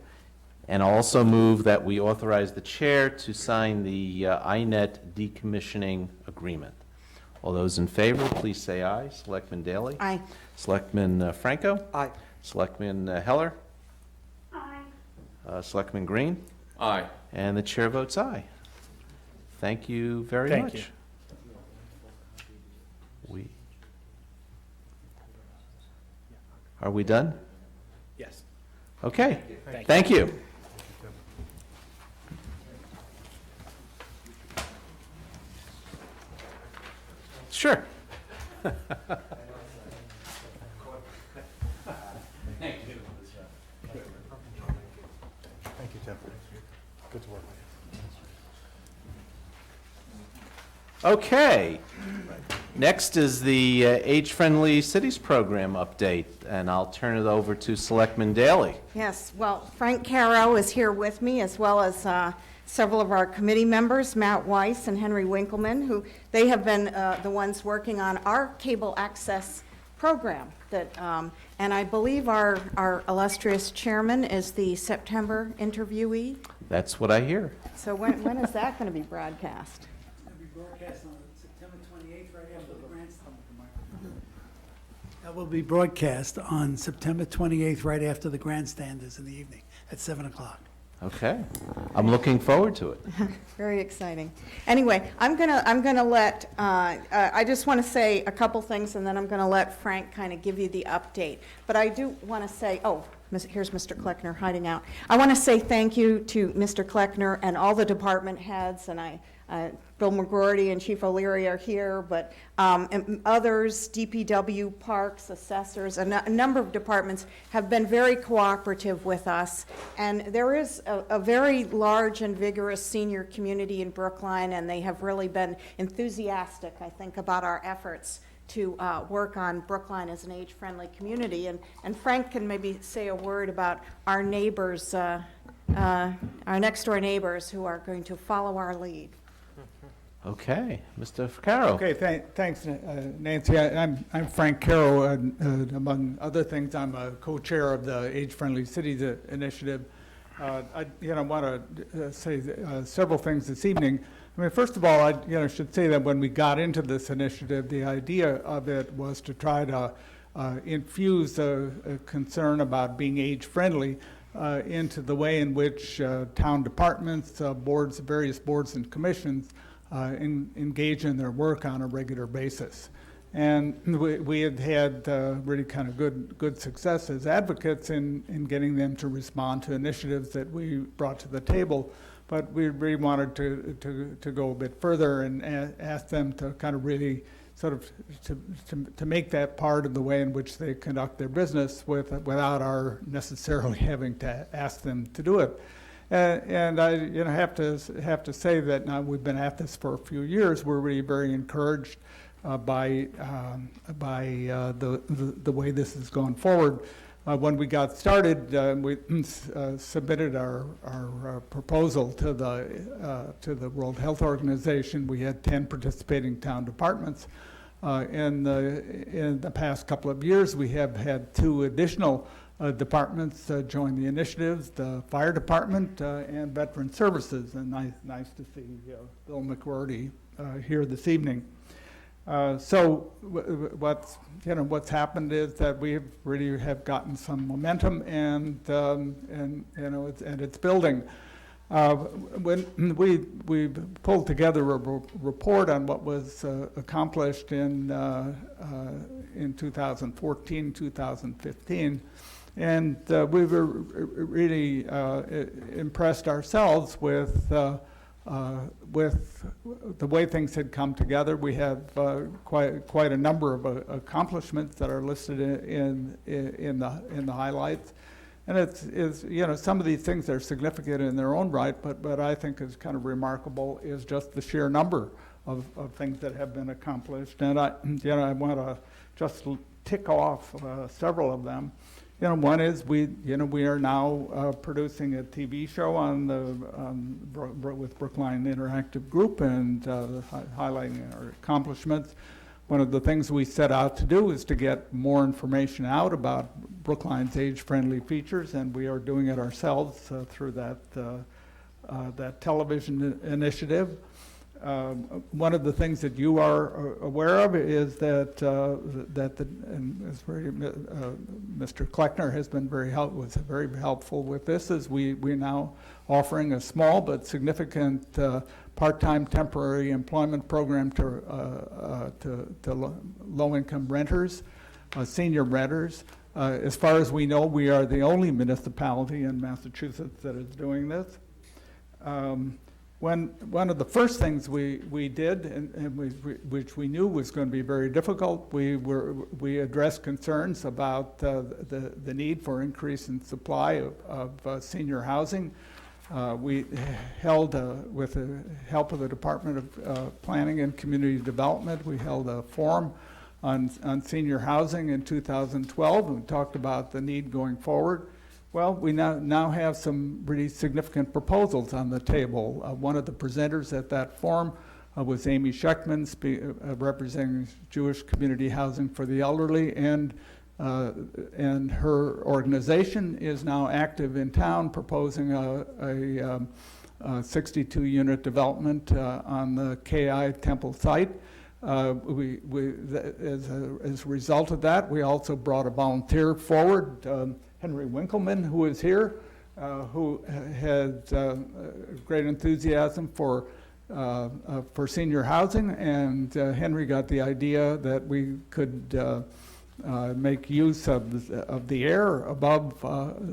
A: And I'll also move that we authorize the chair to sign the INET decommissioning agreement. All those in favor, please say aye. Selectman Daley?
B: Aye.
A: Selectman Franco?
D: Aye.
A: Selectman Heller?
C: Aye.
A: Selectman Green?
H: Aye.
A: And the chair votes aye. Thank you very
E: Thank
A: much.
E: you.
A: Are we done?
E: Yes.
A: Okay.
E: Thank you.
A: Thank you. Sure.
F: Thank you, Tim. Good to work with
A: Okay. Next is the Age-Friendly Cities Program update, and I'll turn it over to Selectman Daley.
B: Yes, well, Frank Caro is here with me, as well as several of our committee members, Matt Weiss and Henry Winkleman, who they have been the ones working on our cable access program. And I believe our illustrious chairman is the September interviewee.
A: That's what I hear.
B: So when is that going to be broadcast?
M: It'll be broadcast on September 28th, right after the grandstand. That will be broadcast on September 28th, right after the grandstanders in the evening, at 7 o'clock.
A: Okay. I'm looking forward to it.
B: Very exciting. Anyway, I'm gonna let, I just want to say a couple things, and then I'm going to let Frank kind of give you the update. But I do want to say, here's Mr. Kleckner hiding out. I want to say thank you to Mr. Kleckner and all the department heads, and Bill McGroarty and Chief O'Leary are here, but and others, DPW, parks, assessors, a number of departments have been very cooperative with us. And there is a very large and vigorous senior community in Brookline, and they have really been enthusiastic, I think, about our efforts to work on Brookline as an age-friendly community. And Frank can maybe say a word about our neighbors, our next-door neighbors who are going to follow our lead.
A: Okay. Mr. Caro.
M: Okay, thanks, Nancy. I'm Frank Caro, and among other things, I'm a co-chair of the Age-Friendly Cities Initiative. I want to say several things this evening. I mean, first of all, I should say that when we got into this initiative, the idea of it was to try to infuse a concern about being age-friendly into the way in which town departments, various boards and commissions engage in their work on a regular basis. And we had really kind of good success as advocates in getting them to respond to initiatives that we brought to the table. But we really wanted to go a bit further and ask them to kind of really sort of to make that part of the way in which they conduct their business without our necessarily having to ask them to do it. And I have to say that now we've been at this for a few years. We're really very encouraged by the way this has gone forward. When we got started, we submitted our proposal to the World Health Organization. We had 10 participating town departments. In the past couple of years, we have had 2 additional departments join the initiatives, the fire department and veteran services. And nice to see Bill McGroarty here this evening. So what's happened is that we really have gotten some momentum, and it's building. When we pulled together a report on what was accomplished in 2014, 2015. And we were really impressed ourselves with with the way things had come together, we have quite a number of accomplishments that are listed in the highlights. And it's, you know, some of these things are significant in their own right, but I think is kind of remarkable is just the sheer number of things that have been accomplished. And I want to just tick off several of them. You know, one is we are now producing a TV show with Brookline Interactive Group and highlighting our accomplishments. One of the things we set out to do is to get more information out about Brookline's age-friendly features, and we are doing it ourselves through that television initiative. One of the things that you are aware of is that Mr. Kleckner has been was very helpful with this. Is we're now offering a small but significant part-time temporary employment program to low-income renters, senior renters. As far as we know, we are the only municipality in Massachusetts that is doing this. One of the first things we did, which we knew was going to be very difficult, we addressed concerns about the need for increase in supply of senior housing. We held, with the help of the Department of Planning and Community Development, we held a forum on senior housing in 2012 and talked about the need going forward. Well, we now have some really significant proposals on the table. One of the presenters at that forum was Amy Schechtman, representing Jewish Community Housing for the Elderly, and her organization is now active in town proposing a 62-unit development on the KI Temple site. As a result of that, we also brought a volunteer forward, Henry Winkleman, who is here, who had great enthusiasm for senior housing, and Henry got the idea that we could make use of the air above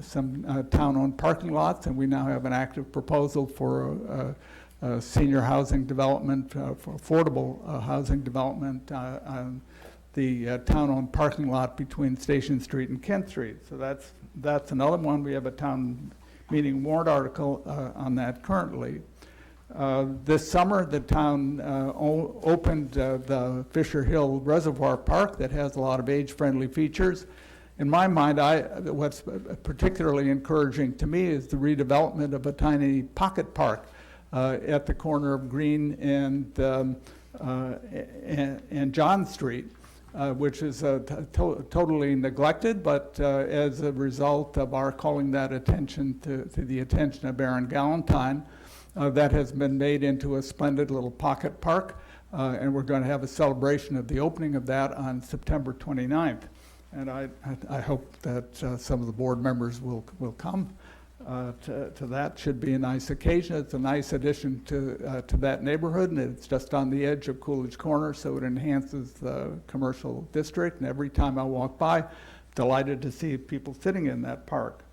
M: some town-owned parking lots, and we now have an active proposal for senior housing development, for affordable housing development on the town-owned parking lot between Station Street and Kent Street. So that's another one. We have a town meeting warrant article on that currently. This summer, the town opened the Fisher Hill Reservoir Park that has a lot of age-friendly features. In my mind, what's particularly encouraging to me is the redevelopment of a tiny pocket park at the corner of Green and John Street. Which is totally neglected, but as a result of our calling that attention to the attention of Baron Galentine, that has been made into a splendid little pocket park, and we're going to have a celebration of the opening of that on September 29th. And I hope that some of the board members will come to that. Should be a nice occasion. It's a nice addition to that neighborhood, and it's just on the edge of Coolidge Corner, so it enhances the commercial district. And every time I walk by, delighted to see people sitting in that park.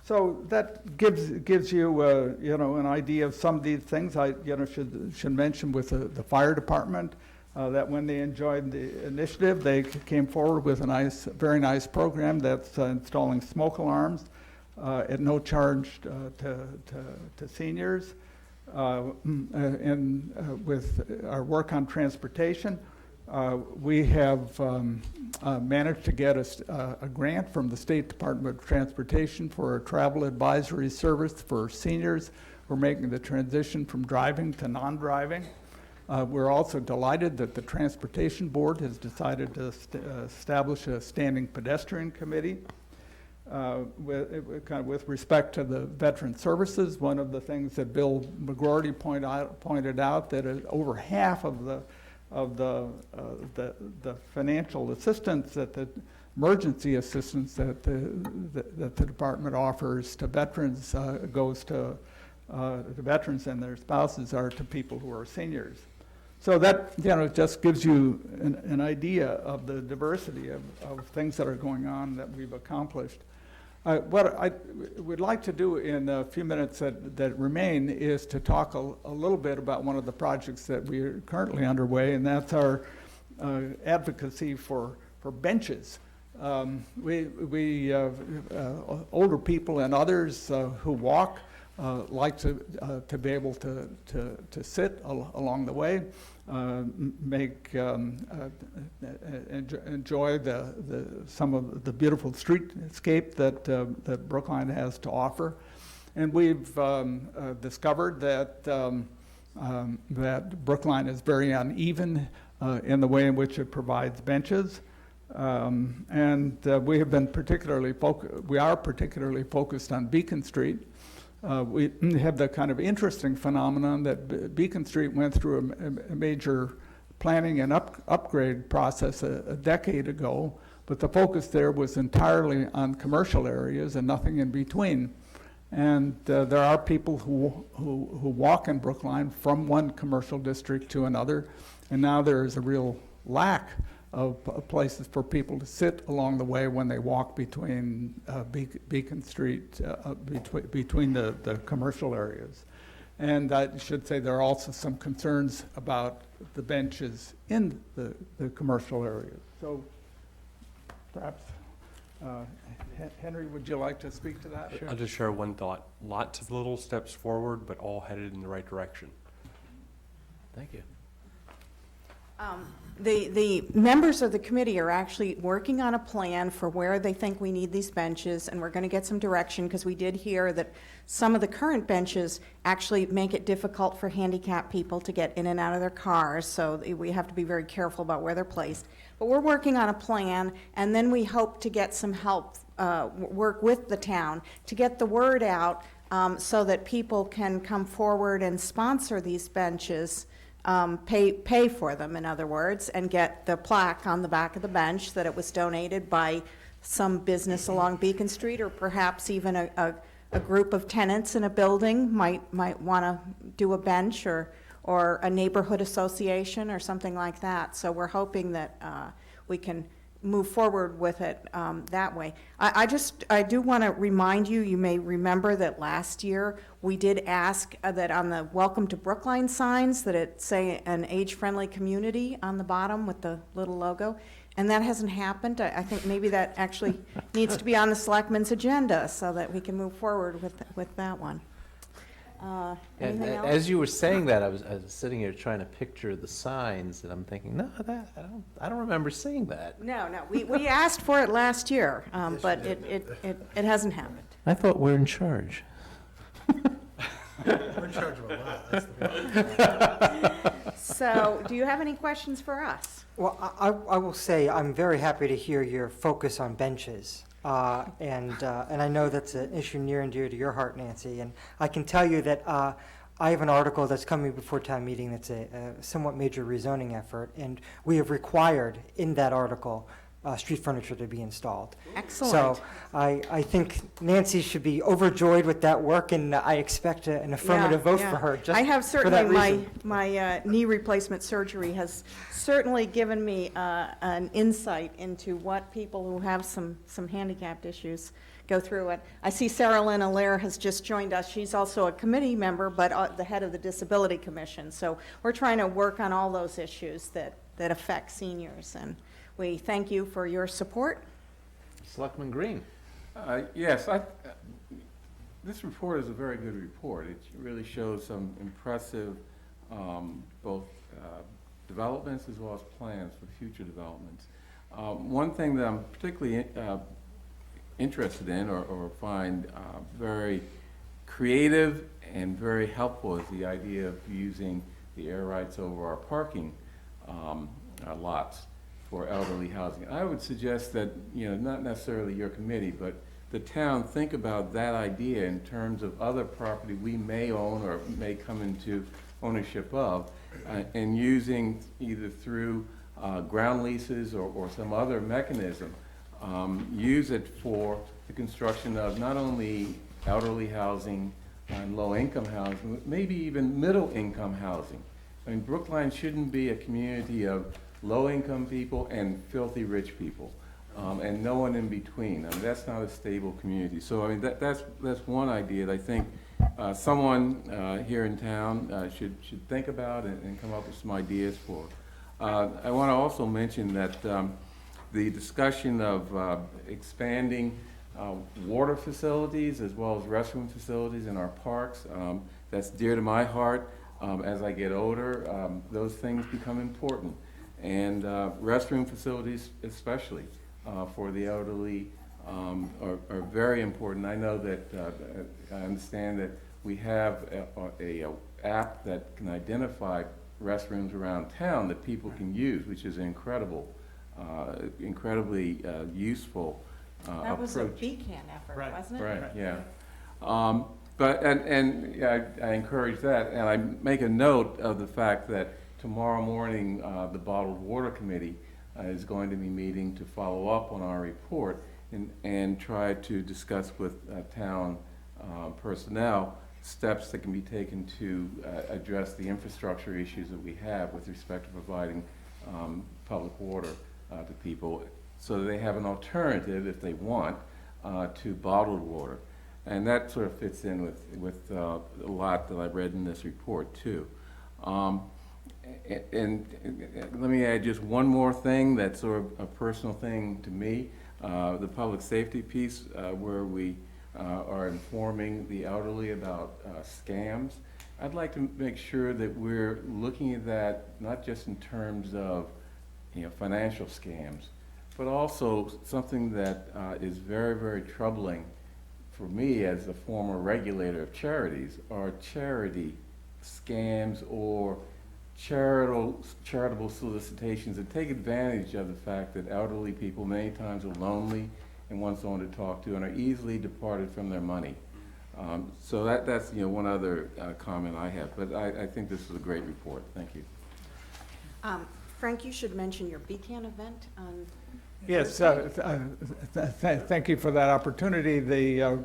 M: So that gives you an idea of some of these things. I should mention with the fire department. That when they enjoyed the initiative, they came forward with a very nice program that's installing smoke alarms at no charge to seniors. And with our work on transportation, we have managed to get a grant from the State Department of Transportation for a travel advisory service for seniors who are making the transition from driving to non-driving. We're also delighted that the Transportation Board has decided to establish a standing pedestrian committee. With respect to the veteran services, one of the things that Bill McGroarty pointed out that over half of the financial assistance, that the emergency assistance that the department offers to veterans goes to veterans and their spouses are to people who are seniors. So that just gives you an idea of the diversity of things that are going on that we've accomplished. What I would like to do in a few minutes that remain is to talk a little bit about one of the projects that we are currently underway, and that's our advocacy for benches. Older people and others who walk like to be able to sit along the way, enjoy some of the beautiful streetscape that Brookline has to offer. And we've discovered that that Brookline is very uneven in the way in which it provides benches. We have been we are particularly focused on Beacon Street. We have the kind of interesting phenomenon that Beacon Street went through a major planning and upgrade process a decade ago, but the focus there was entirely on commercial areas and nothing in between. And there are people who walk in Brookline from one commercial district to another, and now there is a real lack of places for people to sit along the way when they walk between Beacon Street, between the commercial areas. And I should say there are also some concerns about the benches in the commercial areas. So perhaps, Henry, would you like to speak to that?
N: I'll just share one thought. Lots of little steps forward, but all headed in the right direction.
A: Thank you.
B: The members of the committee are actually working on a plan for where they think we need these benches, and we're going to get some direction, because we did hear that some of the current benches actually make it difficult for handicapped people to get in and out of their cars, so we have to be very careful about where they're placed. But we're working on a plan, and then we hope to get some help, work with the town to get the word out so that people can come forward and sponsor these benches. Pay for them, in other words, and get the plaque on the back of the bench that it was donated by some business along Beacon Street, or perhaps even a group of tenants in a building might want to do a bench, or a neighborhood association or something like that. So we're hoping that we can move forward with it that way. I do want to remind you, you may remember that last year we did ask that on the Welcome to Brookline signs that it say an age-friendly community on the bottom with the little logo, and that hasn't happened. I think maybe that actually needs to be on the Selectmen's agenda so that we can move forward with that one. Anything else?
A: As you were saying that, I was sitting here trying to picture the signs, and I'm thinking, no, I don't remember seeing that.
B: No, we asked for it last year, but it hasn't happened.
A: I thought we're in charge.
F: We're in charge of a lot. That's the problem.
B: So, do you have any questions for us?
D: Well, I will say I'm very happy to hear your focus on benches. And I know that's an issue near and dear to your heart, Nancy. And I can tell you that I have an article that's coming before town meeting that's a somewhat major rezoning effort. And we have required in that article street furniture to be installed.
B: Excellent.
D: So I think Nancy should be overjoyed with that work, and I expect an affirmative vote for her just
B: I have
D: for that
B: certainly,
D: reason.
B: my knee replacement surgery has certainly given me an insight into what people who have some handicapped issues go through. It. I see Sarah Lynn Allaire has just joined us. She's also a committee member, but the head of the Disability Commission. So we're trying to work on all those issues that affect seniors, and we thank you for your support.
A: Selectman Green.
H: Yes, this report is a very good report. It really shows some impressive both developments as well as plans for future developments. One thing that I'm particularly interested in or find very creative and very helpful is the idea of using the air rights over our parking lots for elderly housing. I would suggest that, not necessarily your committee, but the town think about that idea in terms of other property we may own or may come into ownership of, and using either through ground leases or some other mechanism, use it for the construction of not only elderly housing and low-income housing, but maybe even middle-income housing. I mean, Brookline shouldn't be a community of low-income people and filthy rich people. and no one in between. I mean, that's not a stable community. So, I mean, that's one idea that I think someone here in town should think about and come up with some ideas for. I want to also mention that the discussion of expanding water facilities as well as restroom facilities in our parks, that's dear to my heart. As I get older, those things become important. And restroom facilities especially for the elderly are very important. I know that, I understand that we have a app that can identify restrooms around town that people can use, which is incredibly useful approach.
B: That was a BCAN effort, wasn't it?
H: Right, yeah. But I encourage that, and I make a note of the fact that tomorrow morning the Bottled Water Committee is going to be meeting to follow up on our report and try to discuss with town personnel steps that can be taken to address the infrastructure issues that we have with respect to providing public water to people, so that they have an alternative, if they want, to bottled water. And that sort of fits in with a lot that I read in this report, too. And let me add just one more thing that's sort of a personal thing to me, the public safety piece, where we are informing the elderly about scams. I'd like to make sure that we're looking at that not just in terms of financial scams, but also something that is very, very troubling for me as a former regulator of charities, are charity scams or charitable solicitations that take advantage of the fact that elderly people many times are lonely and want someone to talk to and are easily departed from their money. So that's one other comment I have, but I think this is a great report. Thank you.
B: Frank, you should mention your BCAN event on
M: Yes, thank you for that opportunity. The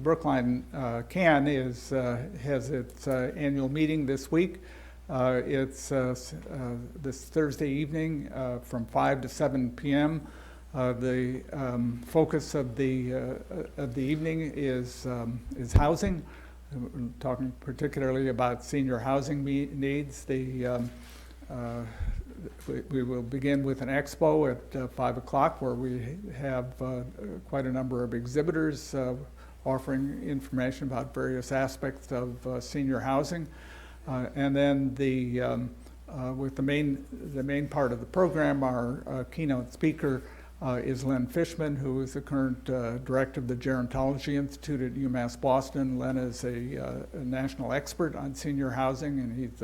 M: Brookline CAN has its annual meeting this week. It's this Thursday evening from 5 to 7 p.m. The focus of the evening is housing. We're talking particularly about senior housing needs. We will begin with an expo at 5 o'clock where we have quite a number of exhibitors offering information about various aspects of senior housing. And then with the main part of the program, our keynote speaker is Len Fishman, who is the current director of the Gerontology Institute at UMass Boston. Len is a national expert on senior housing, and he's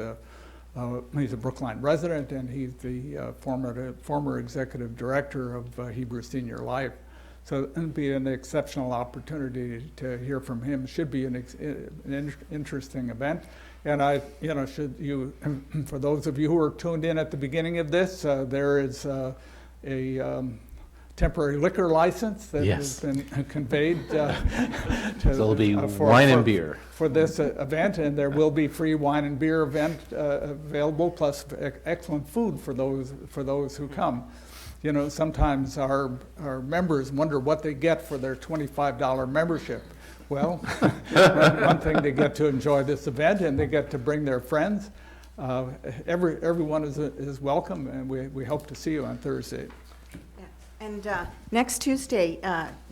M: a Brookline resident, and he's the former executive director of Hebrew Senior Life. So it'll be an exceptional opportunity to hear from him. Should be an interesting event. And for those of you who are tuned in at the beginning of this, there is a temporary liquor license that has been conveyed
A: So there'll be wine and beer
M: for this event, and there will be free wine and beer event available, plus excellent food for those who come. Sometimes our members wonder what they get for their $25 membership. Well, one thing, they get to enjoy this event, and they get to bring their friends. Everyone is welcome, and we hope to see you on Thursday.
B: And next Tuesday,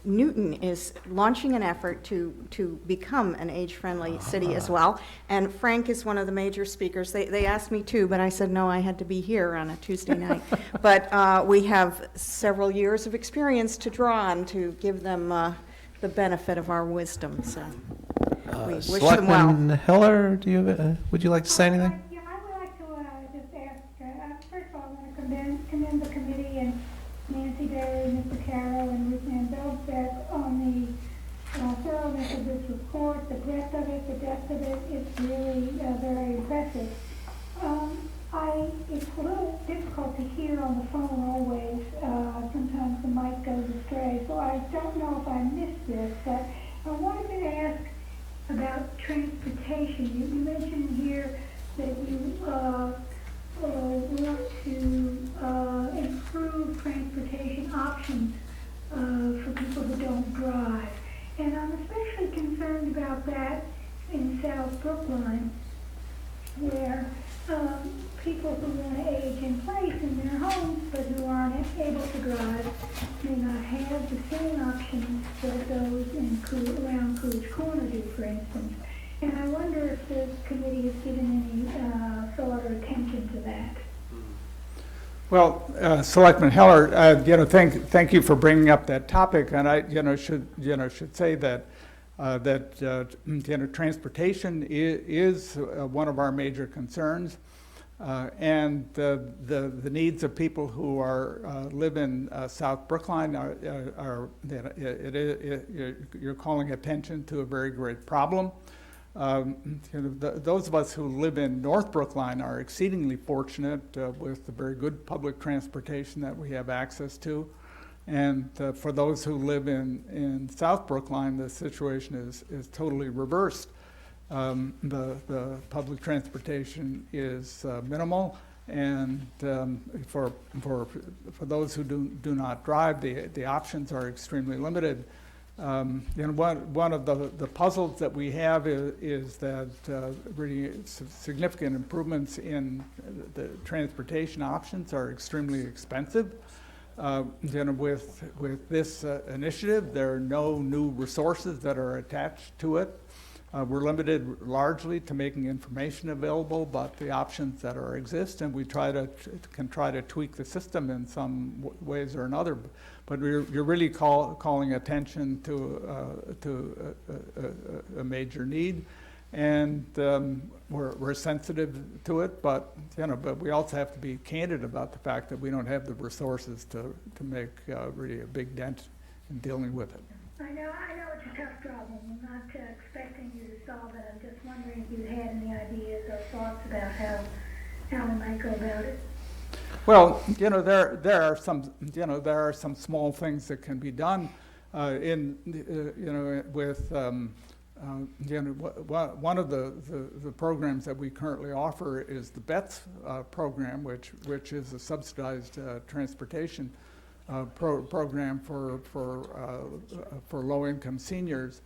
B: Newton is launching an effort to become an age-friendly city as well. And Frank is one of the major speakers. They asked me too, but I said no, I had to be here on a Tuesday night. But we have several years of experience to draw on to give them the benefit of our wisdom. So we wish them well.
A: Selectman Heller, would you like to say anything?
C: Yeah, I would like to just ask, first of all, I want to commend the committee and Nancy Berry, Mr. Carroll, and Ruth Ann Belzbeck on the thoroughness of this report, the breadth of it, the depth of it. It's really very impressive. It's a little difficult to hear on the phone always. Sometimes the mic goes astray, so I don't know if I missed this, but I wanted to ask about transportation. You mentioned here that you want to improve transportation options South Brookline, where people who want to age in place in their homes but who aren't able to drive may not have the same options that those around Coos Corner do, for instance. And I wonder if the committee has given any thought or attention to that.
M: Well, Selectman Heller, thank you for bringing up that topic, and I, should say that transportation is one of our major concerns, and the needs of people who live in South Brookline you're calling attention to a very great problem. Those of us who live in North Brookline are exceedingly fortunate with the very good public transportation that we have access to. And for those who live in South Brookline, the situation is totally reversed. The public transportation is minimal, and for those who do not drive, the options are extremely limited. One of the puzzles that we have is that really significant improvements in the transportation options are extremely expensive. With this initiative, there are no new resources that are attached to it. We're limited largely to making information available about the options that exist, and we can try to tweak the system in some ways or another. But you're really calling attention to a major need, and we're sensitive to it. But we also have to be candid about the fact that we don't have the resources to make really a big dent in dealing with it.
C: I know it's a tough problem. I'm not expecting you to solve it. I'm just wondering if you had any ideas or thoughts about how we might go about it.
M: Well, there are some small things that can be done with one of the programs that we currently offer is the BETS program, which is a subsidized transportation program for low-income seniors.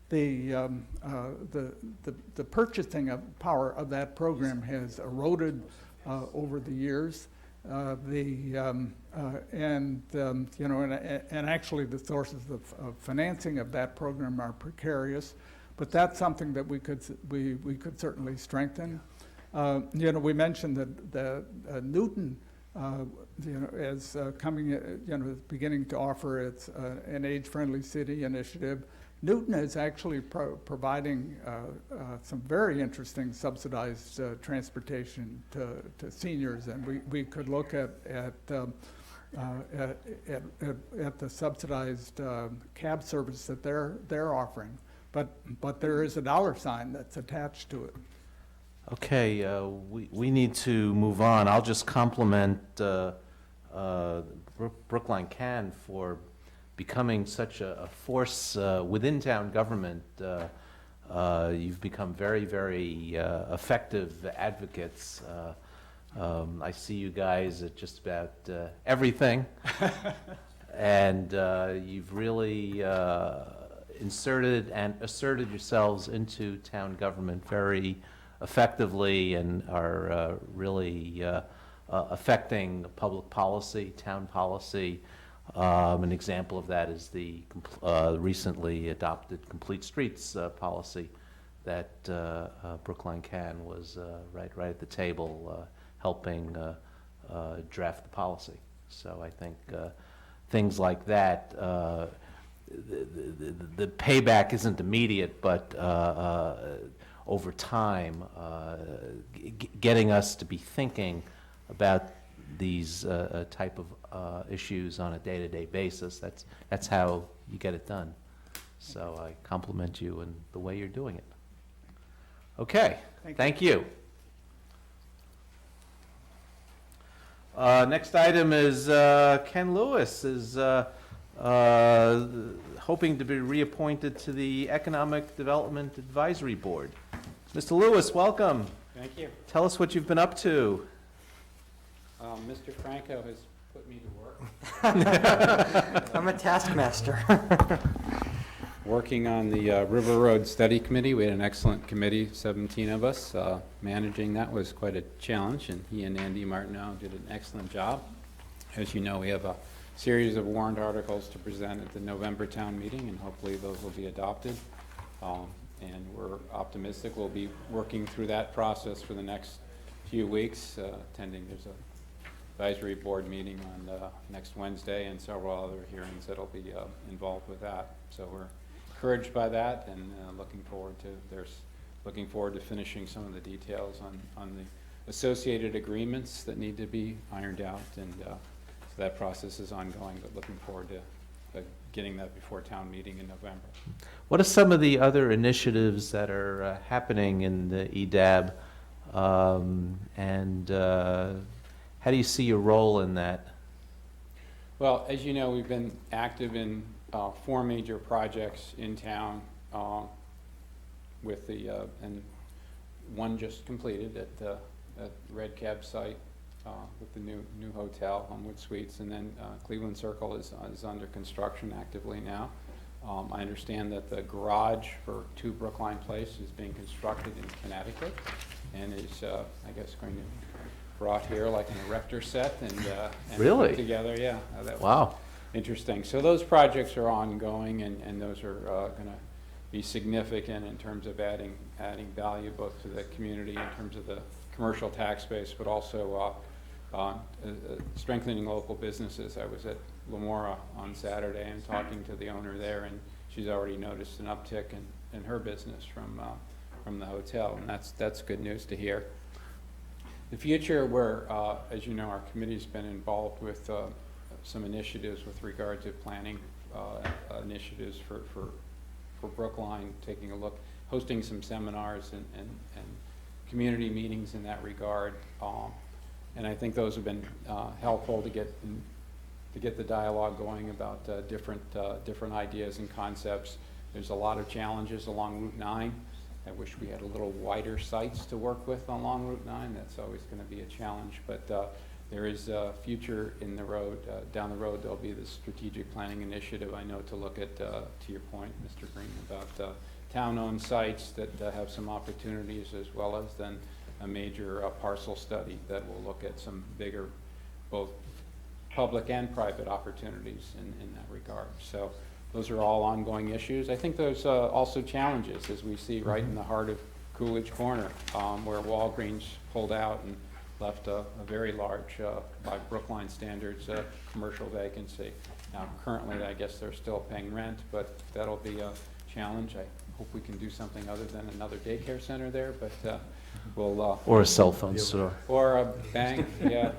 M: The purchasing power of that program has eroded over the years. And actually the sources of financing of that program are precarious, but that's something that we could certainly strengthen. We mentioned that Newton is beginning to offer an age-friendly city initiative. Newton is actually providing some very interesting subsidized transportation to seniors, and we could look at the subsidized cab service that they're offering, but there is a dollar sign that's attached to it.
A: Okay, we need to move on. I'll just compliment Brookline Can for becoming such a force within town government. You've become very, very effective advocates. I see you guys at just about everything. And you've really inserted and asserted yourselves into town government very effectively, and are really affecting public policy, town policy. An example of that is the recently adopted Complete Streets policy that Brookline Can was right at the table helping draft the policy. So I think things like that, the payback isn't immediate, but over time, getting us to be thinking about these type of issues on a day-to-day basis, that's how you get it done. So I compliment you in the way you're doing it. Okay, thank you. Next item is Ken Lewis is hoping to be reappointed to the Economic Development Advisory Board. Mr. Lewis, welcome.
O: Thank you.
A: Tell us what you've been up to.
O: Mr. Franco has put me to work.
D: I'm a taskmaster.
O: working on the River Road Study Committee. We had an excellent committee, 17 of us. Managing that was quite a challenge, and he and Andy Martineau did an excellent job. As you know, we have a series of warrant articles to present at the November town meeting, and hopefully those will be adopted. And we're optimistic we'll be working through that process for the next few weeks, attending. There's a advisory board meeting on next Wednesday and several other hearings that'll be involved with that. So we're encouraged by that, and looking forward to finishing some of the details on the associated agreements that need to be ironed out, and so that process is ongoing, but looking forward to getting that before town meeting in November.
A: What are some of the other initiatives that are happening in the EDAB, and how do you see your role in that?
O: Well, as you know, we've been active in 4 major projects in town, with the and one just completed at the Red Cab site with the new hotel, Homewood Suites, and then Cleveland Circle is under construction actively now. I understand that the garage for 2 Brookline Place is being constructed in Connecticut, and is I guess going to brought here like an erector set and
A: Really?
O: put together. Yeah, that was
A: Wow.
O: interesting. So those projects are ongoing, and those are going to be significant in terms of adding value both to the community in terms of the commercial tax base, but also strengthening local businesses. I was at Lamora on Saturday and talking to the owner there, and she's already noticed an uptick in her business from the hotel, and that's good news to hear. The future, where, as you know, our committee's been involved with some initiatives with regard to planning initiatives for Brookline, taking a look, hosting some seminars and community meetings in that regard. And I think those have been helpful to get the dialogue going about different ideas and concepts. There's a lot of challenges along Route 9. I wish we had a little wider sites to work with along Route 9. That's always going to be a challenge, but there is a future in the road. Down the road, there'll be this strategic planning initiative, I know, to look at, to your point, Mr. Green, about town-owned sites that have some opportunities, as well as then a major parcel study that will look at some bigger, both public and private opportunities in that regard. So those are all ongoing issues. I think there's also challenges, as we see right in the heart of Coolidge Corner, where Walgreens pulled out and left a very large, by Brookline standards, commercial vacancy. Now, currently, I guess they're still paying rent, but that'll be a challenge. I hope we can do something other than another daycare center there, but we'll...
A: Or a cell phone store.
O: Or a bank, yeah.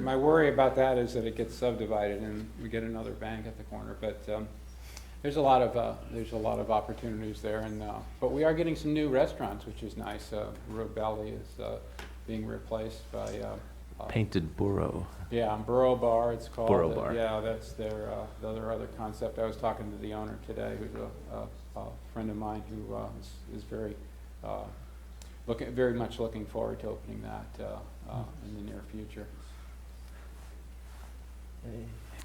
O: My worry about that is that it gets subdivided and we get another bank at the corner, but there's a lot of opportunities there, and but we are getting some new restaurants, which is nice. Robelli is being replaced by
A: Painted Burro.
O: yeah, Burro Bar. It's called.
A: Burro Bar.
O: Yeah, that's their other concept. I was talking to the owner today, who's a friend of mine who is very much looking forward to opening that in the near future.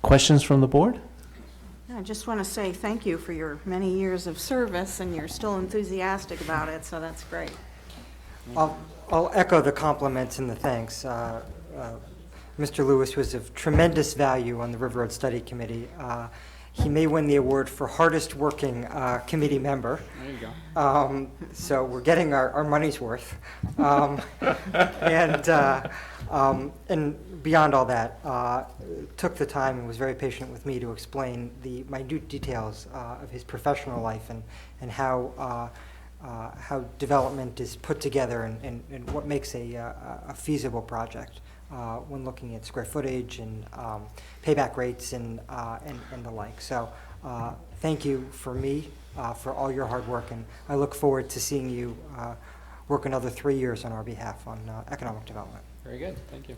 A: Questions from the board?
B: I just want to say thank you for your many years of service, and you're still enthusiastic about it, so that's great.
D: I'll echo the compliments and the thanks. Mr. Lewis was of tremendous value on the River Road Study Committee. He may win the award for hardest working committee member.
O: There you go.
D: So we're getting our money's worth. And beyond all that, took the time and was very patient with me to explain the minute details of his professional life and how development is put together and what makes a feasible project when looking at square footage and payback rates and the like. So thank you for me for all your hard work, and I look forward to seeing you work another 3 years on our behalf on economic development.
O: Very good. Thank you.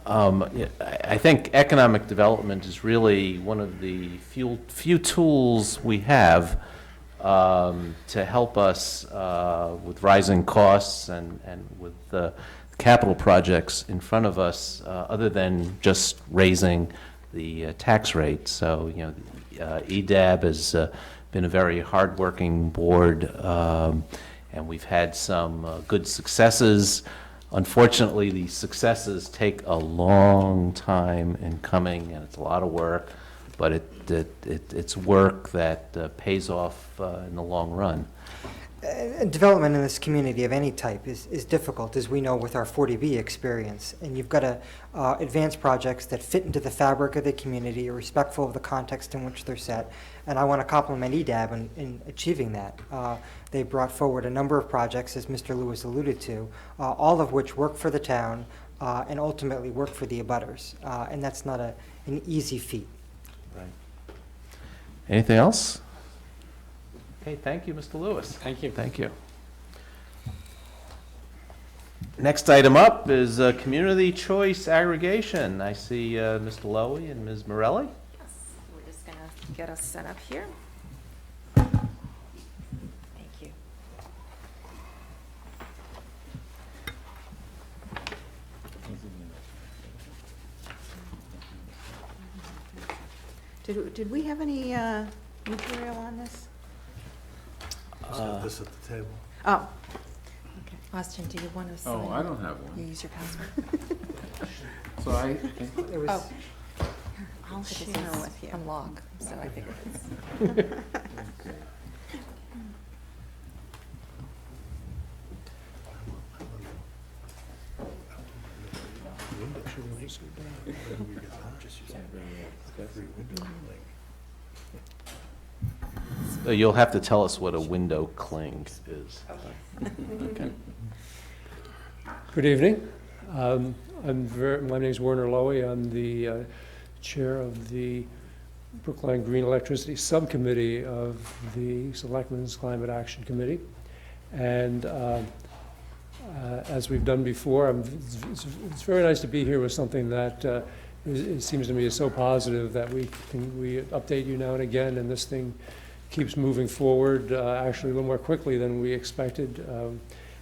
A: Yeah, I think economic development is really one of the few tools we have to help us with rising costs and with the capital projects in front of us, other than just raising the tax rate. So, you know, EDAB has been a very hardworking board, and we've had some good successes. Unfortunately, the successes take a long time in coming, and it's a lot of work, but it's work that pays off in the long run.
D: And development in this community of any type is difficult, as we know with our 40B experience. And you've got to advance projects that fit into the fabric of the community, are respectful of the context in which they're set. And I want to compliment EDAB in achieving that. They brought forward a number of projects, as Mr. Lewis alluded to, all of which work for the town and ultimately work for the abutters. And that's not an easy feat.
A: Right. Anything else? Okay, thank you, Mr. Lewis.
O: Thank you.
A: Thank you. Next item up is community choice aggregation. I see Mr. Lowy and Ms. Morelli.
P: Yes, we're just gonna get us set up here. Thank you.
B: Did we have any material on this?
F: Just have this at the table.
B: Oh,
P: Austin, do you want to sign?
H: Oh, I don't have
P: You
H: one.
P: use your password?
H: So I,
D: It was,
B: oh. I'll
P: It
B: share
P: says
B: with you.
P: Unlock, so I think it's.
A: You'll have to tell us what a window cling is. Okay.
Q: Good evening. My name is Werner Lowy. I'm the chair of the Brookline Green Electricity Subcommittee of the Selectmen's Climate Action Committee. And as we've done before, it's very nice to be here with something that it seems to me is so positive that we update you now and again, and this thing keeps moving forward, actually a little more quickly than we expected.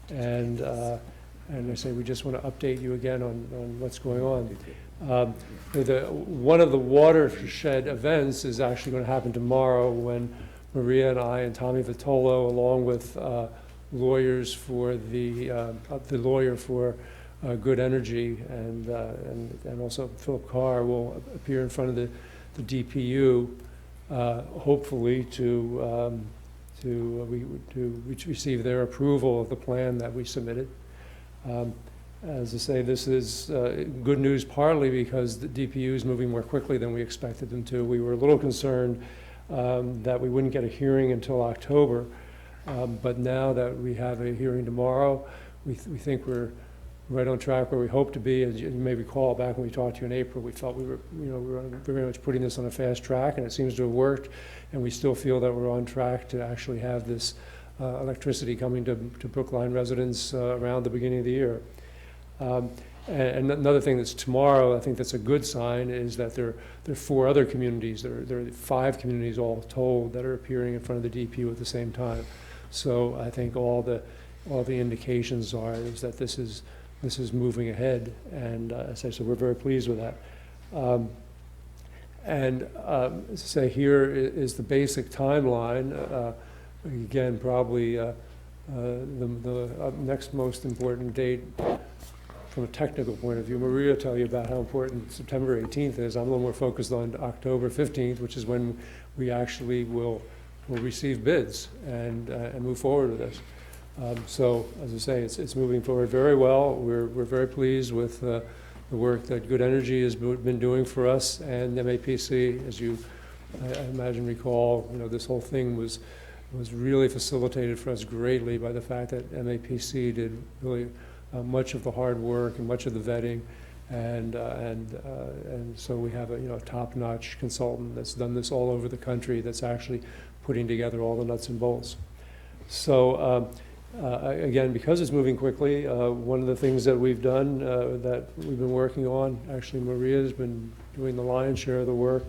Q: And I say we just want to update you again on what's going on. One of the watershed events is actually going to happen tomorrow when Maria and I and Tommy Vitolo, along with lawyers for the lawyer for Good Energy and also Philip Carr will appear in front of the DPU. Hopefully to receive their approval of the plan that we submitted. As I say, this is good news partly because the DPU is moving more quickly than we expected them to. We were a little concerned that we wouldn't get a hearing until October, but now that we have a hearing tomorrow, we think we're right on track where we hope to be. As you may recall, back when we talked to you in April, we felt we were very much putting this on a fast track, and it seems to have worked. And we still feel that we're on track to actually have this electricity coming to Brookline residents around the beginning of the year. And another thing that's tomorrow, I think that's a good sign, is that there are 4 other communities. There are 5 communities all told that are appearing in front of the DPU at the same time. So I think all the indications are is that this is moving ahead, and as I said, we're very pleased with that. As I say, here is the basic timeline. Again, probably the next most important date from a technical point of view. Maria will tell you about how important September 18th is. I'm a little more focused on October 15th, which is when we actually will receive bids and move forward with this. So, as I say, it's moving forward very well. We're very pleased with the work that Good Energy has been doing for us, and MAPC, as you, I imagine, recall. This whole thing was really facilitated for us greatly by the fact that MAPC did really much of the hard work and much of the vetting, and so we have a top-notch consultant that's done this all over the country, that's actually putting together all the nuts and bolts. So. Again, because it's moving quickly, one of the things that we've done that we've been working on, actually Maria's been doing the lion's share of the work,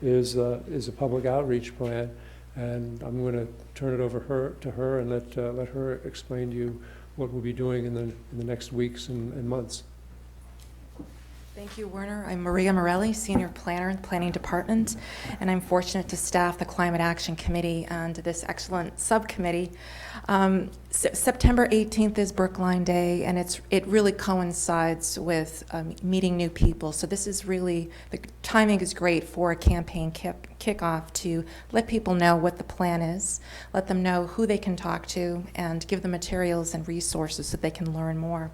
Q: is a public outreach plan, and I'm going to turn it over to her and let her explain to you what we'll be doing in the next weeks and months.
P: Thank you, Werner. I'm Maria Morelli, Senior Planner in the Planning Department, and I'm fortunate to staff the Climate Action Committee and this excellent subcommittee. September 18th is Brookline Day, and it really coincides with meeting new people. So this is really, the timing is great for a campaign kickoff to let people know what the plan is, let them know who they can talk to, and give them materials and resources so they can learn more.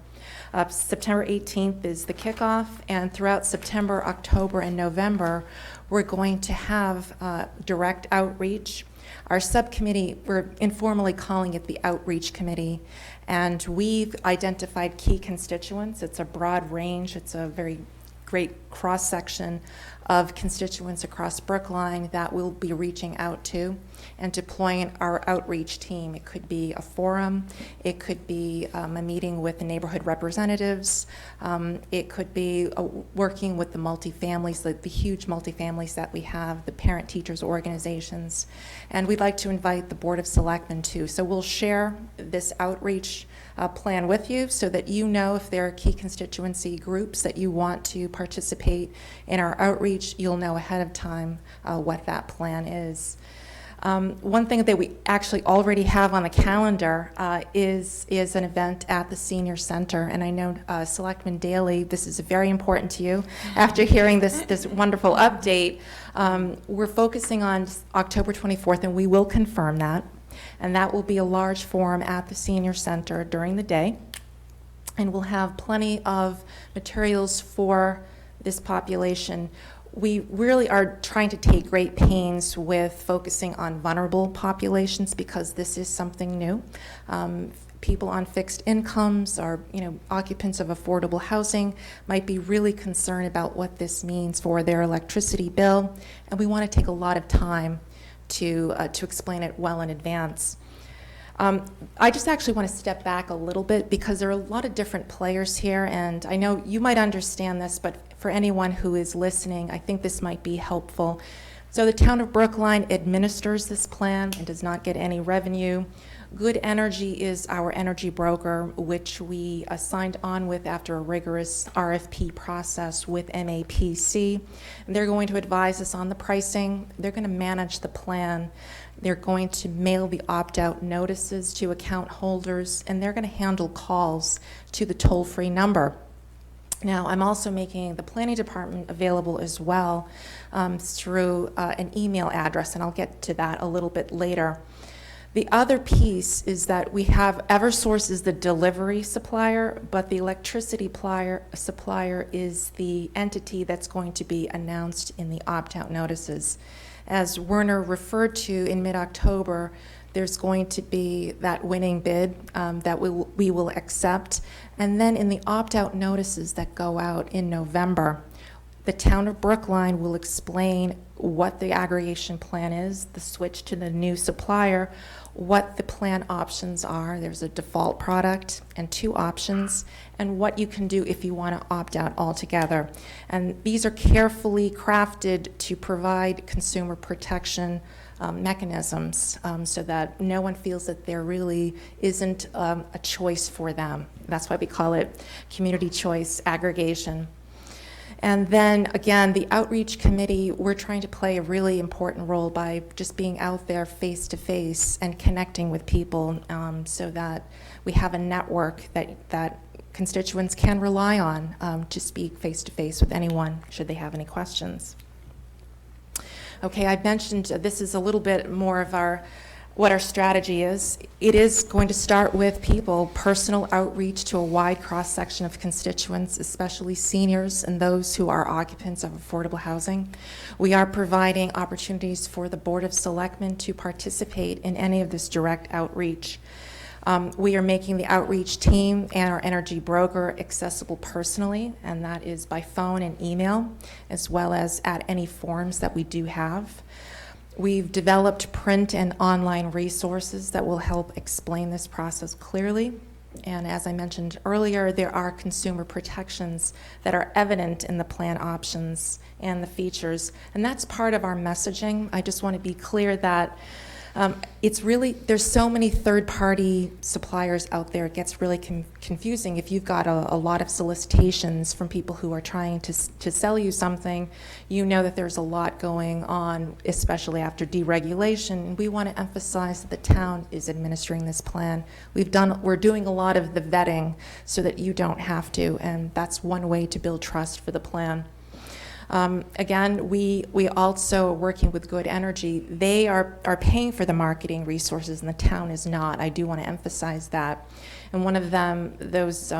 P: September 18th is the kickoff, and throughout September, October, and November, we're going to have direct outreach. Our subcommittee, we're informally calling it the Outreach Committee, and we've identified key constituents. It's a broad range. It's a very great cross-section of constituents across Brookline that we'll be reaching out to and deploying our outreach team. It could be a forum, it could be a meeting with the neighborhood representatives, it could be working with the multifamilies, the huge multifamilies that we have, the parent-teachers organizations, and we'd like to invite the Board of Selectmen too. So we'll share this outreach plan with you so that you know if there are key constituency groups that you want to participate in our outreach. You'll know ahead of time what that plan is. One thing that we actually already have on the calendar is an event at the Senior Center, and I know Selectman Daley, this is very important to you. After hearing this wonderful update, we're focusing on October 24th, and we will confirm that. And that will be a large forum at the Senior Center during the day. And we'll have plenty of materials for this population. We really are trying to take great pains with focusing on vulnerable populations because this is something new. People on fixed incomes or occupants of affordable housing might be really concerned about what this means for their electricity bill. And we want to take a lot of time to explain it well in advance. I just actually want to step back a little bit because there are a lot of different players here, and I know you might understand this, but for anyone who is listening, I think this might be helpful. So the town of Brookline administers this plan and does not get any revenue. Good Energy is our energy broker, which we signed on with after a rigorous RFP process with MAPC. And they're going to advise us on the pricing. They're going to manage the plan. They're going to mail the opt-out notices to account holders, and they're going to handle calls to the toll-free number. Now, I'm also making the planning department available as well through an email address, and I'll get to that a little bit later. The other piece is that we have Eversource is the delivery supplier, but the electricity supplier is the entity that's going to be announced in the opt-out notices. As Werner referred to in mid-October, there's going to be that winning bid that we will accept. And then in the opt-out notices that go out in November, the town of Brookline will explain what the aggregation plan is, the switch to the new supplier, what the plan options are. There's a default product and 2 options, and what you can do if you want to opt out altogether. And these are carefully crafted to provide consumer protection mechanisms so that no one feels that there really isn't a choice for them. That's why we call it community choice aggregation. And then, again, the outreach committee, we're trying to play a really important role by just being out there face-to-face and connecting with people so that we have a network that constituents can rely on to speak face-to-face with anyone should they have any questions. Okay, I've mentioned this is a little bit more of what our strategy is. It is going to start with people, personal outreach to a wide cross-section of constituents, especially seniors and those who are occupants of affordable housing. We are providing opportunities for the Board of Selectmen to participate in any of this direct outreach. We are making the outreach team and our energy broker accessible personally, and that is by phone and email, as well as at any forums that we do have. We've developed print and online resources that will help explain this process clearly. And as I mentioned earlier, there are consumer protections that are evident in the plan options and the features. And that's part of our messaging. I just want to be clear that It's really, there's so many third-party suppliers out there, it gets really confusing. If you've got a lot of solicitations from people who are trying to sell you something, you know that there's a lot going on, especially after deregulation. And we want to emphasize that the town is administering this plan. We're doing a lot of the vetting so that you don't have to, and that's one way to build trust for the plan. Again, we also are working with Good Energy. They are paying for the marketing resources, and the town is not. I do want to emphasize that. And one of them, those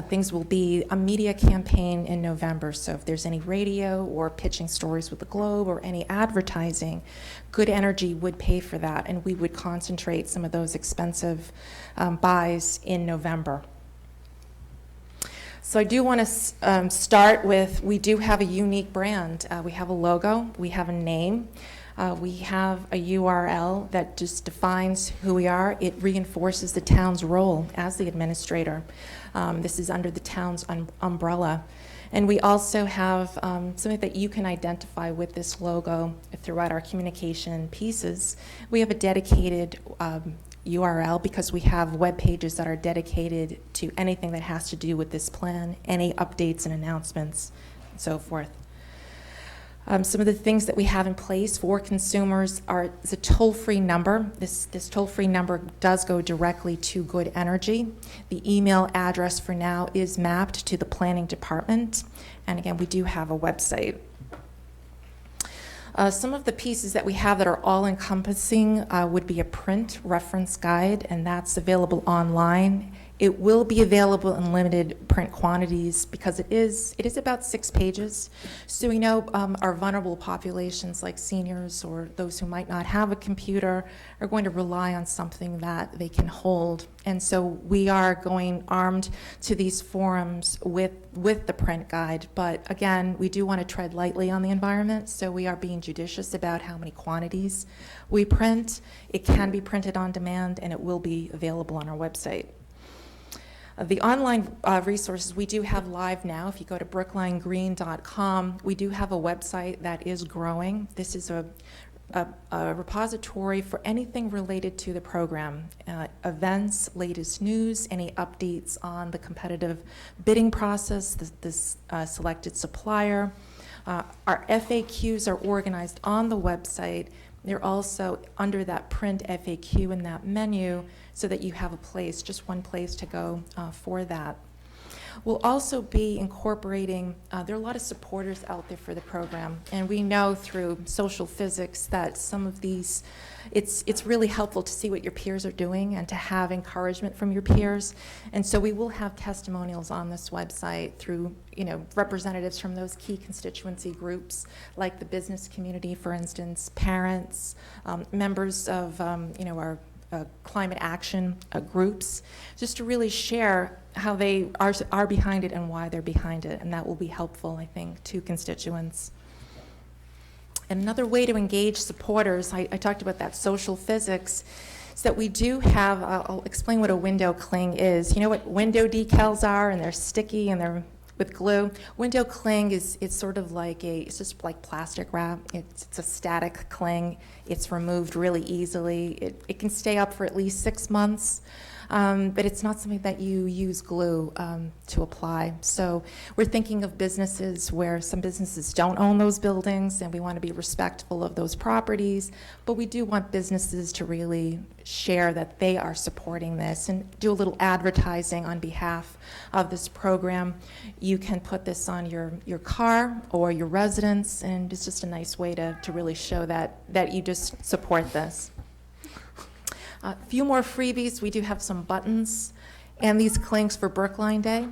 P: things will be a media campaign in November. So if there's any radio or pitching stories with the Globe or any advertising, Good Energy would pay for that, and we would concentrate some of those expensive buys in November. So I do want to start with, we do have a unique brand. We have a logo, we have a name, we have a URL that just defines who we are. It reinforces the town's role as the administrator. This is under the town's umbrella. And we also have something that you can identify with this logo throughout our communication pieces. We have a dedicated URL because we have web pages that are dedicated to anything that has to do with this plan, any updates and announcements, and so forth. Some of the things that we have in place for consumers is a toll-free number. This toll-free number does go directly to Good Energy. The email address for now is mapped to the planning department. And again, we do have a website. Some of the pieces that we have that are all-encompassing would be a print reference guide, and that's available online. It will be available in limited print quantities because it is about 6 pages. So we know our vulnerable populations like seniors or those who might not have a computer are going to rely on something that they can hold. And so we are going armed to these forums with the print guide. But again, we do want to tread lightly on the environment, so we are being judicious about how many quantities we print. It can be printed on demand, and it will be available on our website. The online resources we do have live now. If you go to brooklinegreen.com, we do have a website that is growing. This is a repository for anything related to the program, events, latest news, any updates on the competitive bidding process, this selected supplier. Our FAQs are organized on the website. They're also under that print FAQ in that menu so that you have a place, just one place to go for that. We'll also be incorporating, there are a lot of supporters out there for the program, and we know through social physics that some of these, it's really helpful to see what your peers are doing and to have encouragement from your peers. And so we will have testimonials on this website through, representatives from those key constituency groups, like the business community, for instance, parents, members of, our climate action groups, just to really share how they are behind it and why they're behind it, and that will be helpful, I think, to constituents. And another way to engage supporters, I talked about that social physics, is that we do have, I'll explain what a window cling is. You know what window decals are, and they're sticky and they're with glue? Window cling it's sort of like it's just like plastic wrap. It's a static cling. It's removed really easily. It can stay up for at least 6 months. But it's not something that you use glue to apply. So we're thinking of businesses where some businesses don't own those buildings, and we want to be respectful of those properties, but we do want businesses to really share that they are supporting this and do a little advertising on behalf of this program. You can put this on your car or your residence, and it's just a nice way to really show that you just support this. A few more freebies. We do have some buttons and these clings for Brookline Day.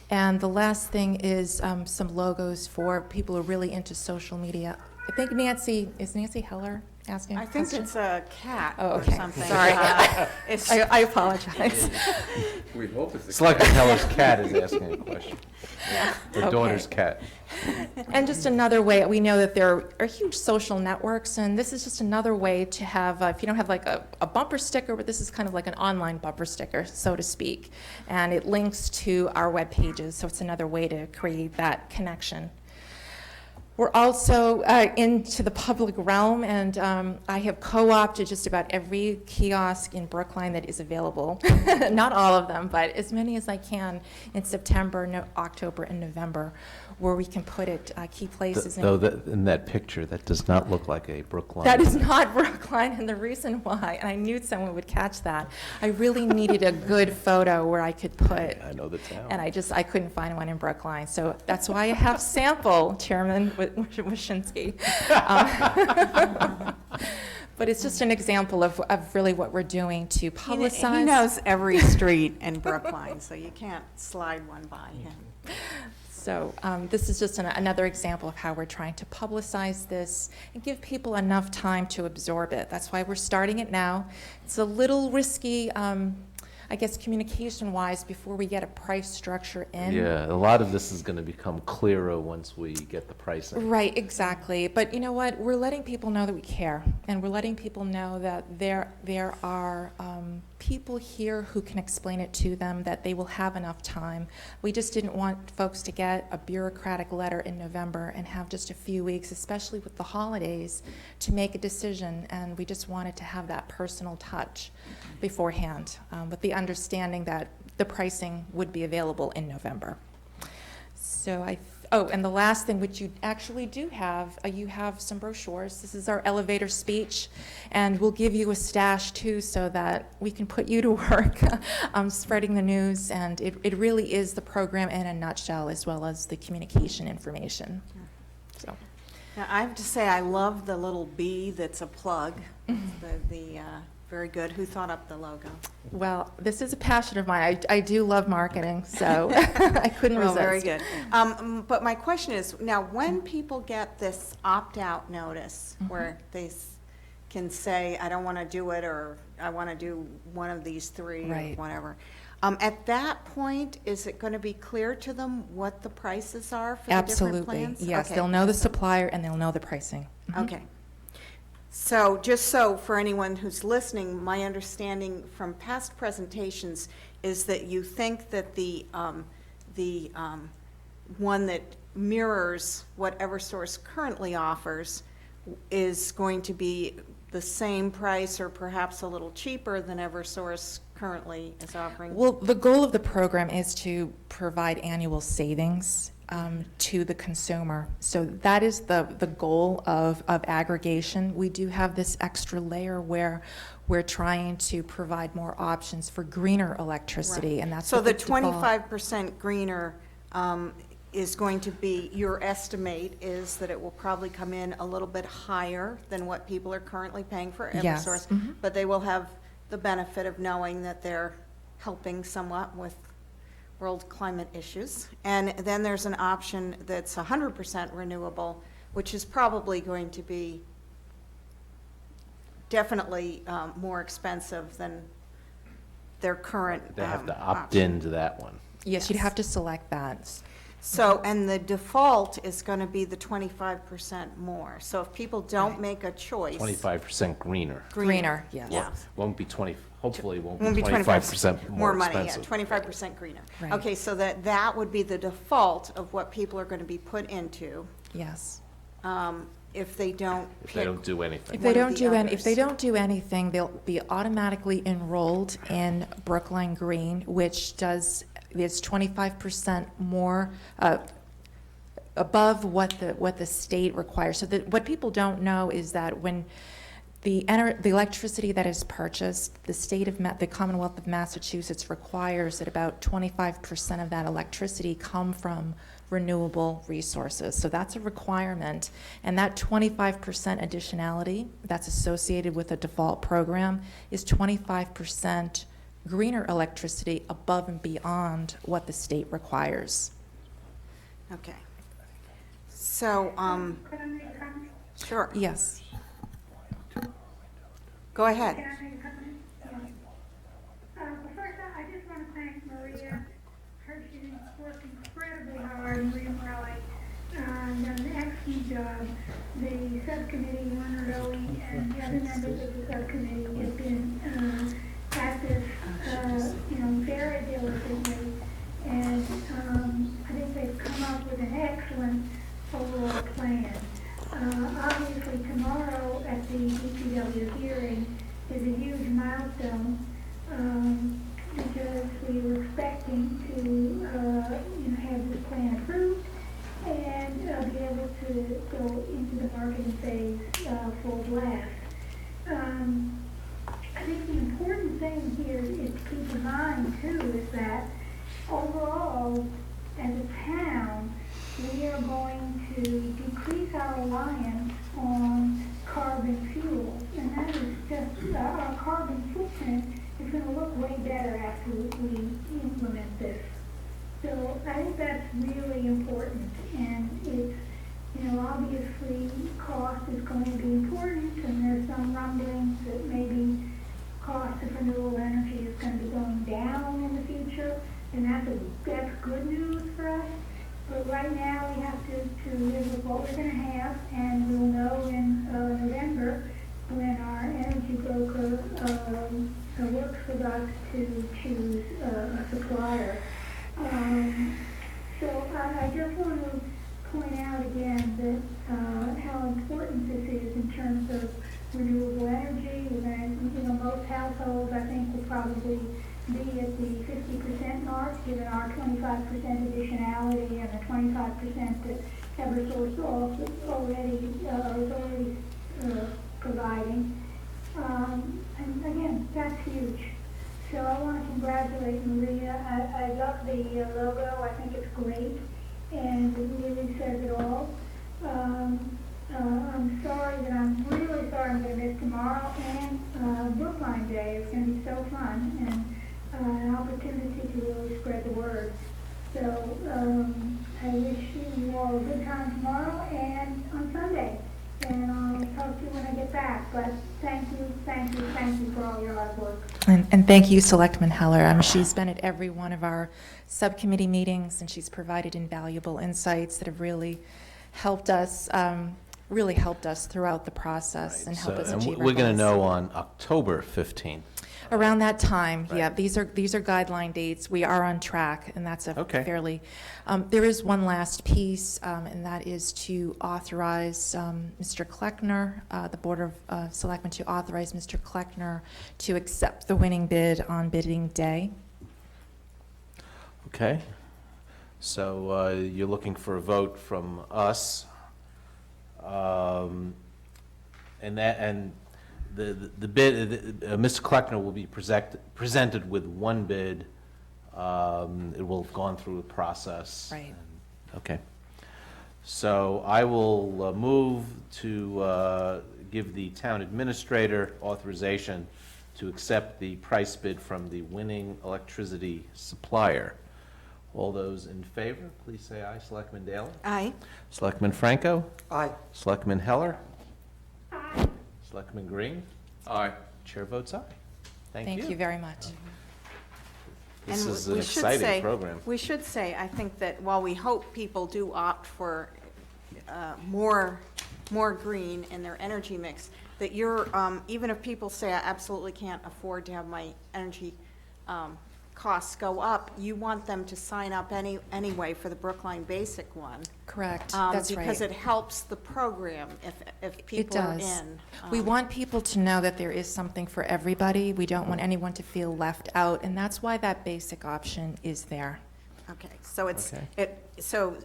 P: And the last thing is some logos for people who are really into social media. I think is Nancy Heller asking a
B: I think
P: question?
B: it's a cat
P: Oh,
B: or
P: okay.
B: something.
P: Sorry.
B: It's
P: I apologize.
H: We hope it's the
A: Selectman Heller's cat is asking a question. Her
P: Okay.
A: daughter's cat.
P: And just another way, we know that there are huge social networks, and this is just another way to have, if you don't have like a bumper sticker, but this is kind of like an online bumper sticker, so to speak. And it links to our web pages, so it's another way to create that connection. We're also into the public realm, and I have co-opted just about every kiosk in Brookline that is available. Not all of them, but as many as I can in September, October, and November, where we can put it key places.
A: Though in that picture, that does not look like a Brookline.
P: That is not Brookline, and the reason why, and I knew someone would catch that, I really needed a good photo where I could put.
A: I know the town.
P: And I couldn't find one in Brookline, so that's why I have sample, Chairman Wyszynski. But it's just an example of really what we're doing to publicize.
B: He knows every street in Brookline, so you can't slide one by him.
P: So this is just another example of how we're trying to publicize this and give people enough time to absorb it. That's why we're starting it now. It's a little risky, I guess, communication-wise, before we get a price structure in.
A: Yeah, a lot of this is going to become clearer once we get the pricing.
P: Right, exactly. But you know what? We're letting people know that we care, and we're letting people know that there are people here who can explain it to them, that they will have enough time. We just didn't want folks to get a bureaucratic letter in November and have just a few weeks, especially with the holidays, to make a decision, and we just wanted to have that personal touch beforehand, with the understanding that the pricing would be available in November. So and the last thing, which you actually do have, you have some brochures. This is our elevator speech, and we'll give you a stash too, so that we can put you to work spreading the news, and it really is the program in a nutshell, as well as the communication information. So.
B: Now, I have to say, I love the little bee that's a plug. Very good. Who thought up the logo?
P: Well, this is a passion of mine. I do love marketing, so I couldn't resist.
B: Very good. But my question is, now, when people get this opt-out notice, where they can say, I don't want to do it, or I want to do one of these three, or whatever, at that point, is it going to be clear to them what the prices are for the different plans?
P: Absolutely, yes. Okay. They'll know the supplier, and they'll know the pricing.
B: Okay. So just so for anyone who's listening, my understanding from past presentations is that you think that the one that mirrors what Eversource currently offers is going to be the same price or perhaps a little cheaper than Eversource currently is offering?
P: Well, the goal of the program is to provide annual savings to the consumer. So that is the goal of aggregation. We do have this extra layer where we're trying to provide more options for greener electricity,
B: right.
P: And that's
B: so
P: what
B: the 25% greener is going to be, your estimate is that it will probably come in a little bit higher than what people are currently paying for Eversource,
P: yes. Mm-hmm.
B: But they will have the benefit of knowing that they're helping somewhat with world climate issues. And then there's an option that's 100% renewable, which is probably going to be definitely more expensive than their current
A: They have to opt
B: option.
A: into that one.
P: Yes, you'd have to select that.
B: So, and the default is going to be the 25% more. So if people don't make a choice.
A: 25% greener.
P: Greener, yes.
B: Yeah.
A: Won't be 20, hopefully it won't
B: Won't
A: be
B: be
A: 25% more
B: money, yeah,
A: expensive.
B: 25% greener.
P: Right.
B: Okay, so that would be the default of what people are going to be put into
P: Yes.
B: if they don't
A: If they don't do anything.
P: If they
B: one of
P: don't
B: the
P: do
B: others.
P: if they don't do anything, they'll be automatically enrolled in Brookline Green, which is 25% more above what the state requires. So what people don't know is that when the electricity that is purchased, the Commonwealth of Massachusetts requires that about 25% of that electricity come from renewable resources. So that's a requirement, and that 25% additionality that's associated with a default program is 25% greener electricity above and beyond what the state requires.
B: Okay. So,
C: Can I make a comment?
B: sure.
P: Yes.
B: Go ahead.
C: Can I make a comment? Well, first, I just want to thank Maria. She's worked incredibly hard, Maria Morelli, and done an excellent job. The subcommittee, Leonard Owen, and the other members of the subcommittee have been at this, very diligently, and I think they've come up with an excellent overall plan. the DPW hearing is a huge milestone, because we were expecting to, have this plan approved and be able to go into the marketing phase full blast. I think the important thing here is to keep in mind too is that overall, as a town, we are going to decrease our reliance on carbon fuels, and that is just, our carbon footprint is going to look way better after we implement this. So I think that's really important, and it's, obviously cost is going to be important, and there's some rumblings that maybe cost of renewable energy is going to be going down in the future, and that's good news for us. But right now, we have to live with what we're going to have, and we'll know in November when our energy broker works with us to choose a supplier. So I just want to point out again that how important this is in terms of renewable energy. Most households, I think, will probably be at the 50% mark, given our 25% additionality and the 25% that Eversource is already providing. And again, that's huge. So I want to congratulate Maria. I love the logo. I think it's great, and it really says it all. I'm sorry that I'm really sorry I'm going to miss tomorrow, and Brookline Day is going to be so fun, and an opportunity to really spread the word. So I wish you all a good time tomorrow and on Sunday. And I'll talk to you when I get back. But thank you for all your hard work.
P: And thank you, Selectman Heller. She's been at every one of our subcommittee meetings, and she's provided invaluable insights that have really helped us throughout the process and helped us achieve our
A: We're going to
P: goals.
A: know on October 15th.
P: Around that time,
A: Right.
P: yeah. These are guideline dates. We are on track, and that's a
A: Okay.
P: fairly. There is one last piece, and that is to authorize Mr. Kleckner, the Board of Selectmen, to authorize Mr. Kleckner to accept the winning bid on bidding day.
A: Okay. So you're looking for a vote from us. And the bid, Mr. Kleckner will be presented with one bid. It will have gone through a process.
P: Right.
A: Okay. So I will move to give the town administrator authorization to accept the price bid from the winning electricity supplier. All those in favor, please say aye. Selectman Daley?
B: Aye.
A: Selectman Franco?
D: Aye.
A: Selectman Heller?
C: Aye.
A: Selectman Green?
H: Aye.
A: Chair votes aye. Thank you.
P: Thank you very much.
A: This
B: And
A: is an
B: we should
A: exciting
B: say-
A: program.
B: We should say, I think that while we hope people do opt for more green in their energy mix, that you're, even if people say, I absolutely can't afford to have my energy costs go up, you want them to sign up anyway for the Brookline Basic one.
P: Correct. That's right.
B: Because it helps the program if people are in.
P: It does. We want people to know that there is something for everybody. We don't want anyone to feel left out, and that's why that basic option is there.
B: Okay, so
A: Okay.
B: so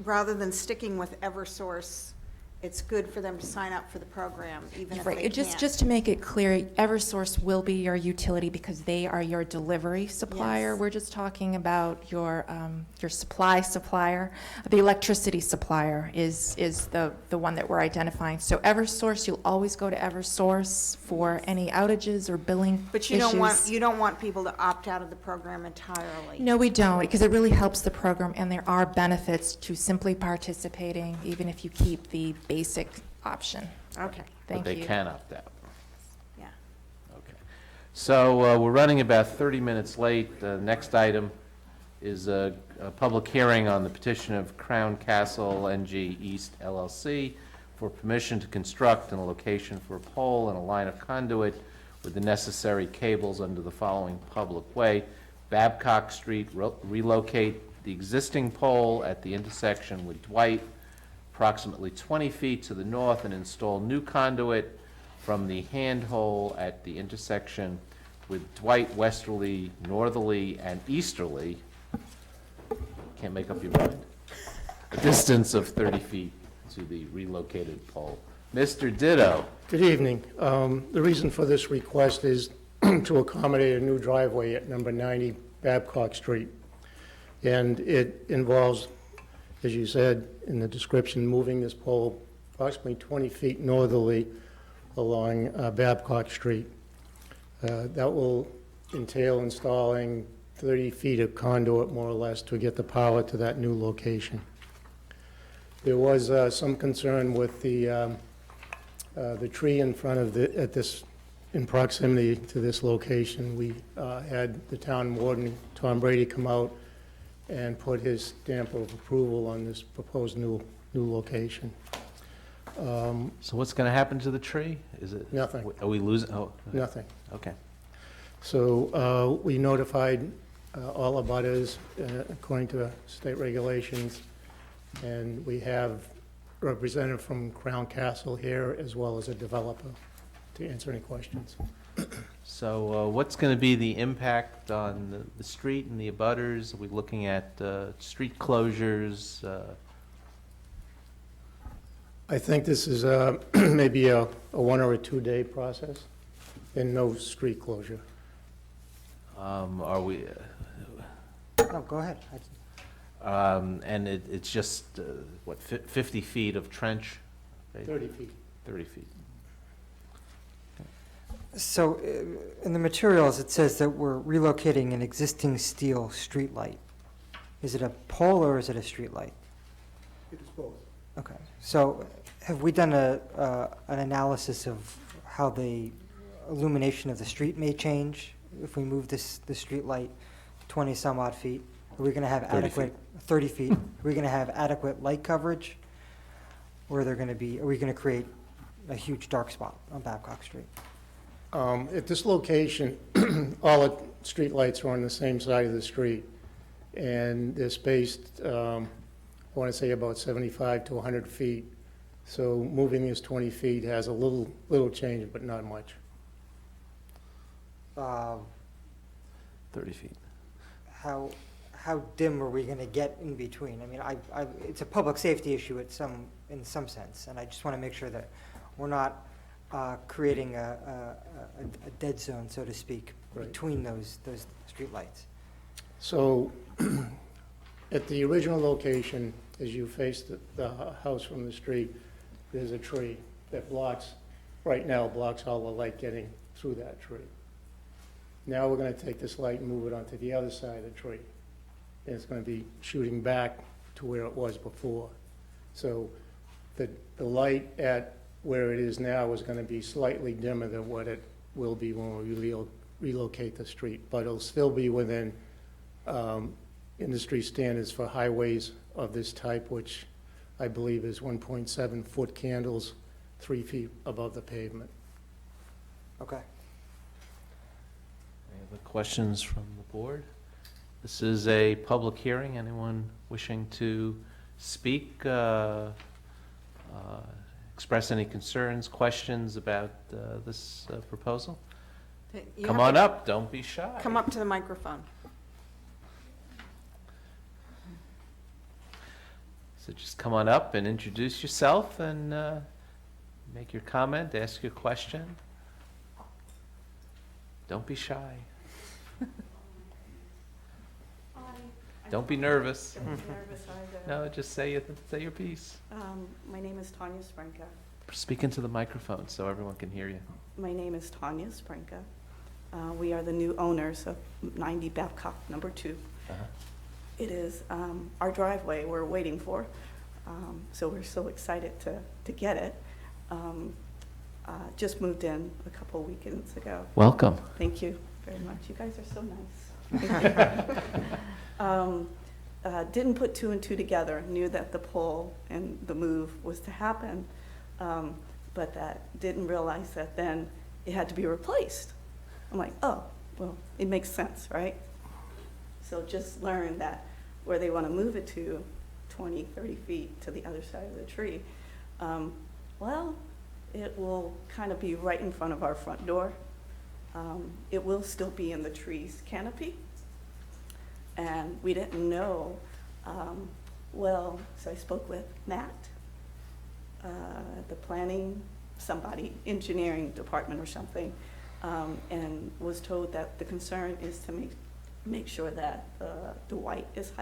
B: rather than sticking with Eversource, it's good for them to sign up for the program, even if they
P: Right.
B: can't.
P: Just to make it clear, Eversource will be your utility because they are your delivery supplier.
B: Yes.
P: We're just talking about your supply supplier. The electricity supplier is the one that we're identifying. So Eversource, you'll always go to Eversource for any outages or billing issues.
B: But you don't want people to opt out of the program entirely.
P: No, we don't, because it really helps the program, and there are benefits to simply participating, even if you keep the basic option.
B: Okay,
P: Thank
A: But
P: you.
A: they can opt out.
B: yeah.
A: Okay. So we're running about 30 minutes late. The next item is a public hearing on the petition of Crown Castle NG East LLC for permission to construct and a location for a pole and a line of conduit with the necessary cables under the following public way. Babcock Street, relocate the existing pole at the intersection with Dwight approximately 20 feet to the north and install new conduit from the handhole at the intersection with Dwight westerly, northerly, and easterly. Can't make up your mind. A distance of 30 feet to the relocated pole. Mr. Ditto.
R: Good evening. The reason for this request is to accommodate a new driveway at number 90 Babcock Street. And it involves, as you said in the description, moving this pole approximately 20 feet northerly along Babcock Street. That will entail installing 30 feet of conduit, more or less, to get the power to that new location. There was some concern with the tree in front of in proximity to this location. We had the town warden, Tom Brady, come out and put his stamp of approval on this proposed new location.
A: So what's going to happen to the tree? Is it?
R: Nothing.
A: Are we losing? Oh.
R: Nothing.
A: Okay.
R: So we notified all abutters according to state regulations, and we have a representative from Crown Castle here as well as a developer to answer any questions.
A: So what's going to be the impact on the street and the abutters? Are we looking at street closures?
R: I think this is maybe a 1 or a 2 day process and no street closure.
A: Are we?
D: No, go ahead.
A: And it's just, what, 50 feet of trench? Right?
R: 30 feet.
A: 30 feet.
D: So in the materials, it says that we're relocating an existing steel street light. Is it a pole or is it a street light?
R: It is both.
D: Okay, so have we done an analysis of how the illumination of the street may change if we move the street light 20 some odd feet? Are we going to have 30 feet? Are we going to have adequate light coverage? Or are we going to create a huge dark spot on Babcock Street?
R: At this location, all the street lights are on the same side of the street, and they're spaced, I want to say about 75 to 100 feet. So moving this 20 feet has a little change, but not much.
A: 30 feet.
D: How dim are we going to get in between? I mean, it's a public safety issue in some sense, and I just want to make sure that we're not creating a dead zone, so to speak, between those streetlights.
R: So at the original location, as you face the house from the street, there's a tree that right now blocks all the light getting through that tree. Now we're going to take this light and move it onto the other side of the tree. And it's going to be shooting back to where it was before. So the light at where it is now is going to be slightly dimmer than what it will be when we relocate the street. But it'll still be within industry standards for highways of this type, which I believe is 1.7 foot candles, 3 feet above the pavement.
D: Okay.
A: Any other questions from the board? This is a public hearing. Anyone wishing to speak, express any concerns, questions about this proposal?
B: You
A: Come
B: have
A: on
B: to
A: up, don't be shy.
B: Come up to the microphone.
A: So just come on up and introduce yourself and make your comment, ask your question. Don't be shy. Don't be nervous.
S: Don't be nervous either.
A: No, just say your piece.
S: My name is Tanya Sprenka.
A: Speak into the microphone so everyone can hear you.
S: My name is Tanya Sprenka. We are the new owners of 90 Babcock number 2. It is our driveway we're waiting for, so we're so excited to get it. Just moved in a couple weekends ago.
A: Welcome.
S: Thank you very much. You guys are so nice. Didn't put 2 and 2 together, knew that the pull and the move was to happen, but didn't realize that then it had to be replaced. I'm like, oh, well, it makes sense, right? So just learned that where they want to move it to 20, 30 feet to the other side of the tree. Well, it will kind of be right in front of our front door. It will still be in the tree's canopy. And we didn't know, well, so I spoke with Matt, the planning, somebody, engineering department or something, and was told that the concern is to make sure that the white is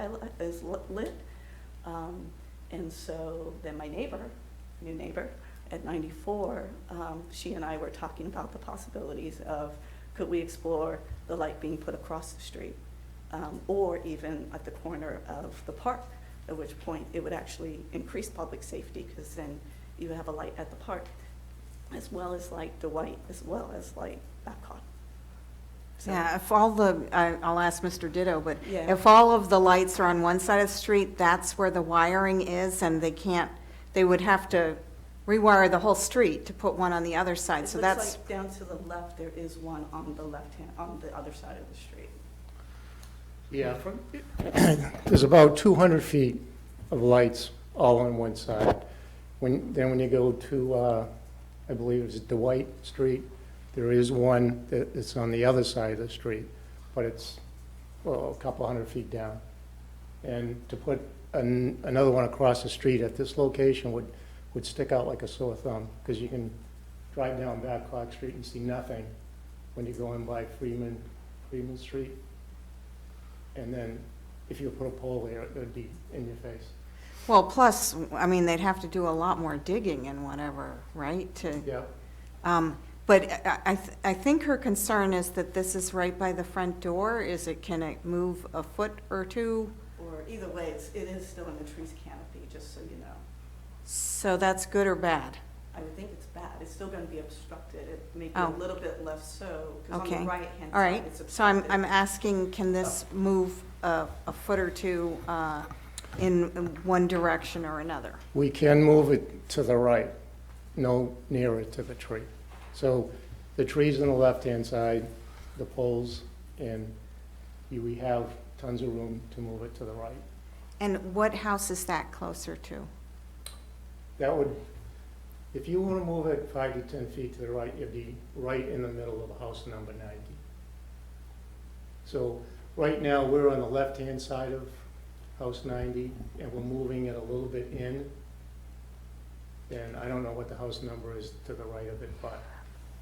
S: lit. And so then my neighbor, new neighbor at 94, she and I were talking about the possibilities of, could we explore the light being put across the street, or even at the corner of the park, at which point it would actually increase public safety, because then you have a light at the park, as well as light the white, as well as light Babcock. So,
B: Yeah, if all the, I'll ask Mr. Ditto, but
S: Yeah.
B: if all of the lights are on one side of the street, that's where the wiring is, and they can't, they would have to rewire the whole street to put one on the other side,
S: it
B: so
S: looks
B: that's,
S: like down to the left, there is one on the left hand, on the other side of the street.
R: Yeah, there's about 200 feet of lights all on one side. Then when you go to, I believe it's Dwight Street, there is one that's on the other side of the street, but it's, well, a couple hundred feet down. And to put another one across the street at this location would stick out like a sore thumb, because you can drive down Babcock Street and see nothing when you go in by Freeman Street. And then if you put a pole there, it would be in your face.
B: well, plus, I mean, they'd have to do a lot more digging and whatever, right, to,
R: Yeah.
B: but I think her concern is that this is right by the front door. Can it move a foot or two?
S: Or either way, it is still in the tree's canopy, just so you know.
B: So that's good or bad?
S: I would think it's bad. It's still going to be obstructed. It may be
B: Oh.
S: a little bit less so, because on
B: Okay.
S: the right-hand
B: All
S: side,
B: right,
S: it's
B: so I'm
S: obstructed.
B: asking, can this move a foot or two in one direction or another?
R: We can move it to the right, no nearer to the tree. So the tree's on the left-hand side, the poles, and we have tons of room to move it to the right.
B: And what house is that closer to?
R: That would, if you want to move it 5 to 10 feet to the right, you'd be right in the middle of house number 90. So right now, we're on the left-hand side of house 90, and we're moving it a little bit in. And I don't know what the house number is to the right of it, but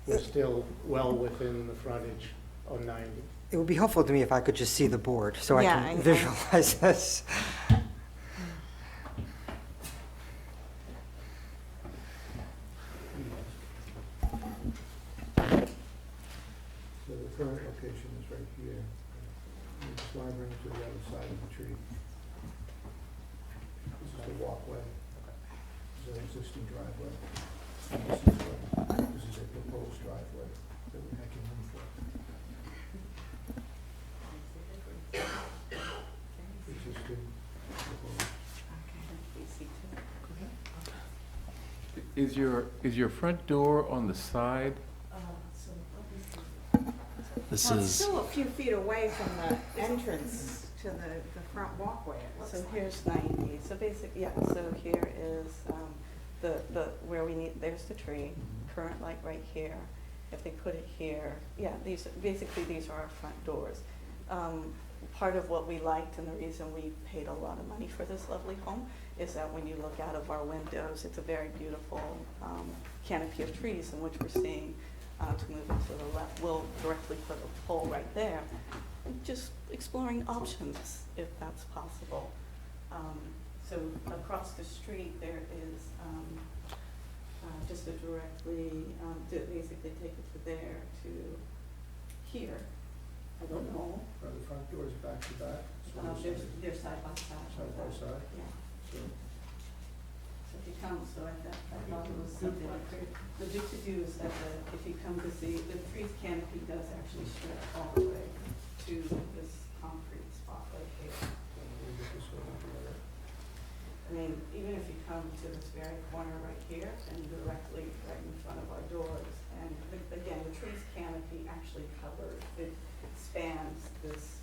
R: we're still well within the frontage of 90.
D: It would be helpful to me if I could just see the board, so
B: Yeah,
D: I can visualize this.
F: So the current location is right here. You just want to bring it to the other side of the tree. This is the walkway. This is an existing driveway. This is a proposed driveway that we're making room for. Existing, proposed.
H: Is your front door on the side?
A: This
B: Well, it's
A: is,
B: still a few feet away from the entrance to the front walkway, it looks
S: So
B: like.
S: here's 90. So basically, yeah, so here is where we need, there's the tree, current light right here. If they put it here, yeah, these are our front doors. Part of what we liked and the reason we paid a lot of money for this lovely home is that when you look out of our windows, it's a very beautiful canopy of trees in which we're seeing. To move it to the left, we'll directly put a pole right there. Just exploring options if that's possible. So across the street there is just to directly, to basically take it to there to here. I don't know.
F: Are the front doors back to back? So
S: They're side by side.
F: Side by side?
S: Yeah.
F: So
S: So if you come, so I thought it was something the big to do is that if you come to see, the tree's canopy does actually stretch all the way to this concrete spot right here.
F: we'll get this over together.
S: I mean, even if you come to this very corner right here and directly right in front of our doors, and again, the tree's canopy actually covers, it spans this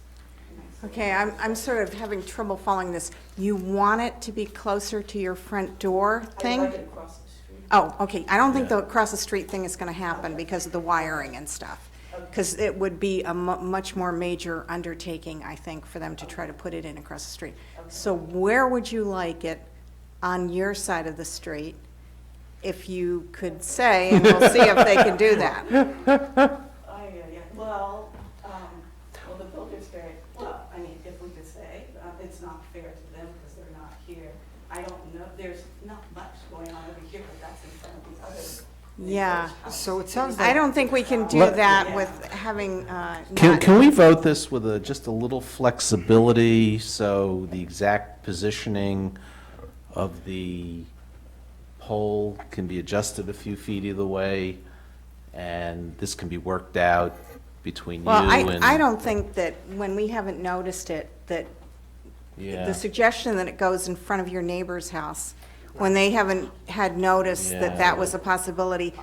B: Okay, I'm sort of having trouble following this. You want it to be closer to your front door thing?
S: I'd like it across the street.
B: Oh, okay. I don't think the across the street thing is going to happen because of the wiring and stuff. Because it would be a much more major undertaking, I think, for them to try to put it in across the street. So where would you like it on your side of the street? If you could say, and we'll see if they can do that.
S: Well, the builder's very, well, I mean, if we could say, it's not fair to them because they're not here. I don't know, there's not much going on over here, but that's in front of the other.
B: Yeah.
D: So it sounds like.
B: I don't think we can do that with having,
A: Can we vote this with just a little flexibility, so the exact positioning of the pole can be adjusted a few feet either way, and this can be worked out between you
B: well,
A: and...
B: I don't think that when we haven't noticed it, that
A: Yeah.
B: the suggestion that it goes in front of your neighbor's house, when they haven't had noticed that that was a possibility,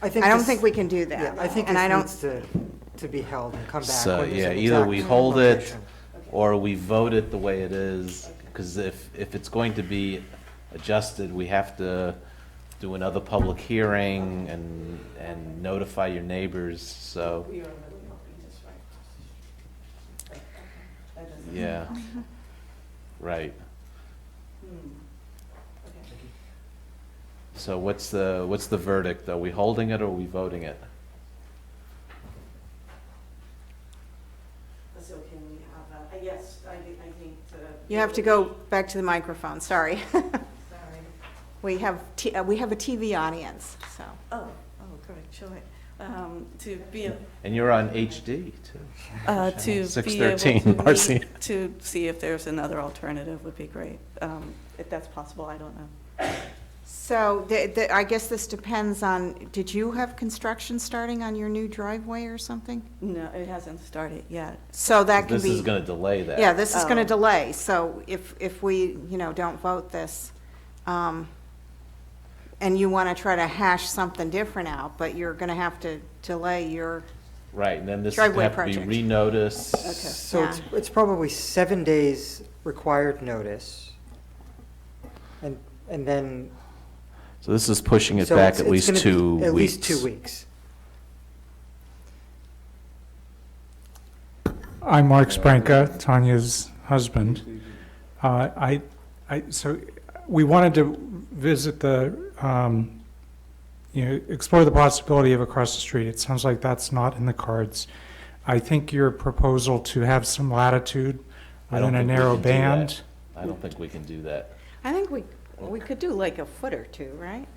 B: I don't
D: this-
B: think we can do that.
D: Yeah, I think
B: And
D: this
B: I don't,
D: needs to be held and come back.
A: So,
D: when there's
A: yeah,
D: an
A: either
D: exact
A: we hold it,
D: location.
A: or we vote it the way it is, because if it's going to be adjusted, we have to do another public hearing and notify your neighbors, so,
S: We are really hoping just right across the street. That doesn't.
A: yeah, right.
S: Okay.
A: So what's the verdict? Are we holding it or are we voting it?
S: So can we have, yes, I think.
B: you have to go back to the microphone, sorry.
S: Sorry.
B: We have a TV audience, so.
S: Oh, good, sure. To be a.
A: And you're on HD, too.
S: To be able
A: 613,
S: to
A: Marcy.
S: meet- to see if there's another alternative would be great. If that's possible, I don't know.
B: So, I guess this depends on, did you have construction starting on your new driveway or something?
S: No, it hasn't started yet.
B: So that can
A: This
B: be.
A: is gonna delay that.
B: Yeah, this is gonna
S: Oh.
B: delay, so if we, don't vote this, and you wanna try to hash something different out, but you're gonna have to delay your,
A: Right, and then this is gonna
B: Driveway
A: have to be
B: project.
A: renoticed.
D: So it's probably 7 days required notice. And then.
A: So this is pushing it
D: so
A: back
D: it's-
A: at
D: it's
A: least
D: gonna be
A: 2 weeks.
D: At least 2 weeks.
M: I'm Mark Spranka, Tanya's husband. So we wanted to visit explore the possibility of across the street. It sounds like that's not in the cards. I think your proposal to have some latitude
A: I don't
M: within a
A: think we
M: narrow
A: can do that.
M: band.
A: I don't think we can do that.
B: I think we could do like a foot or two, right?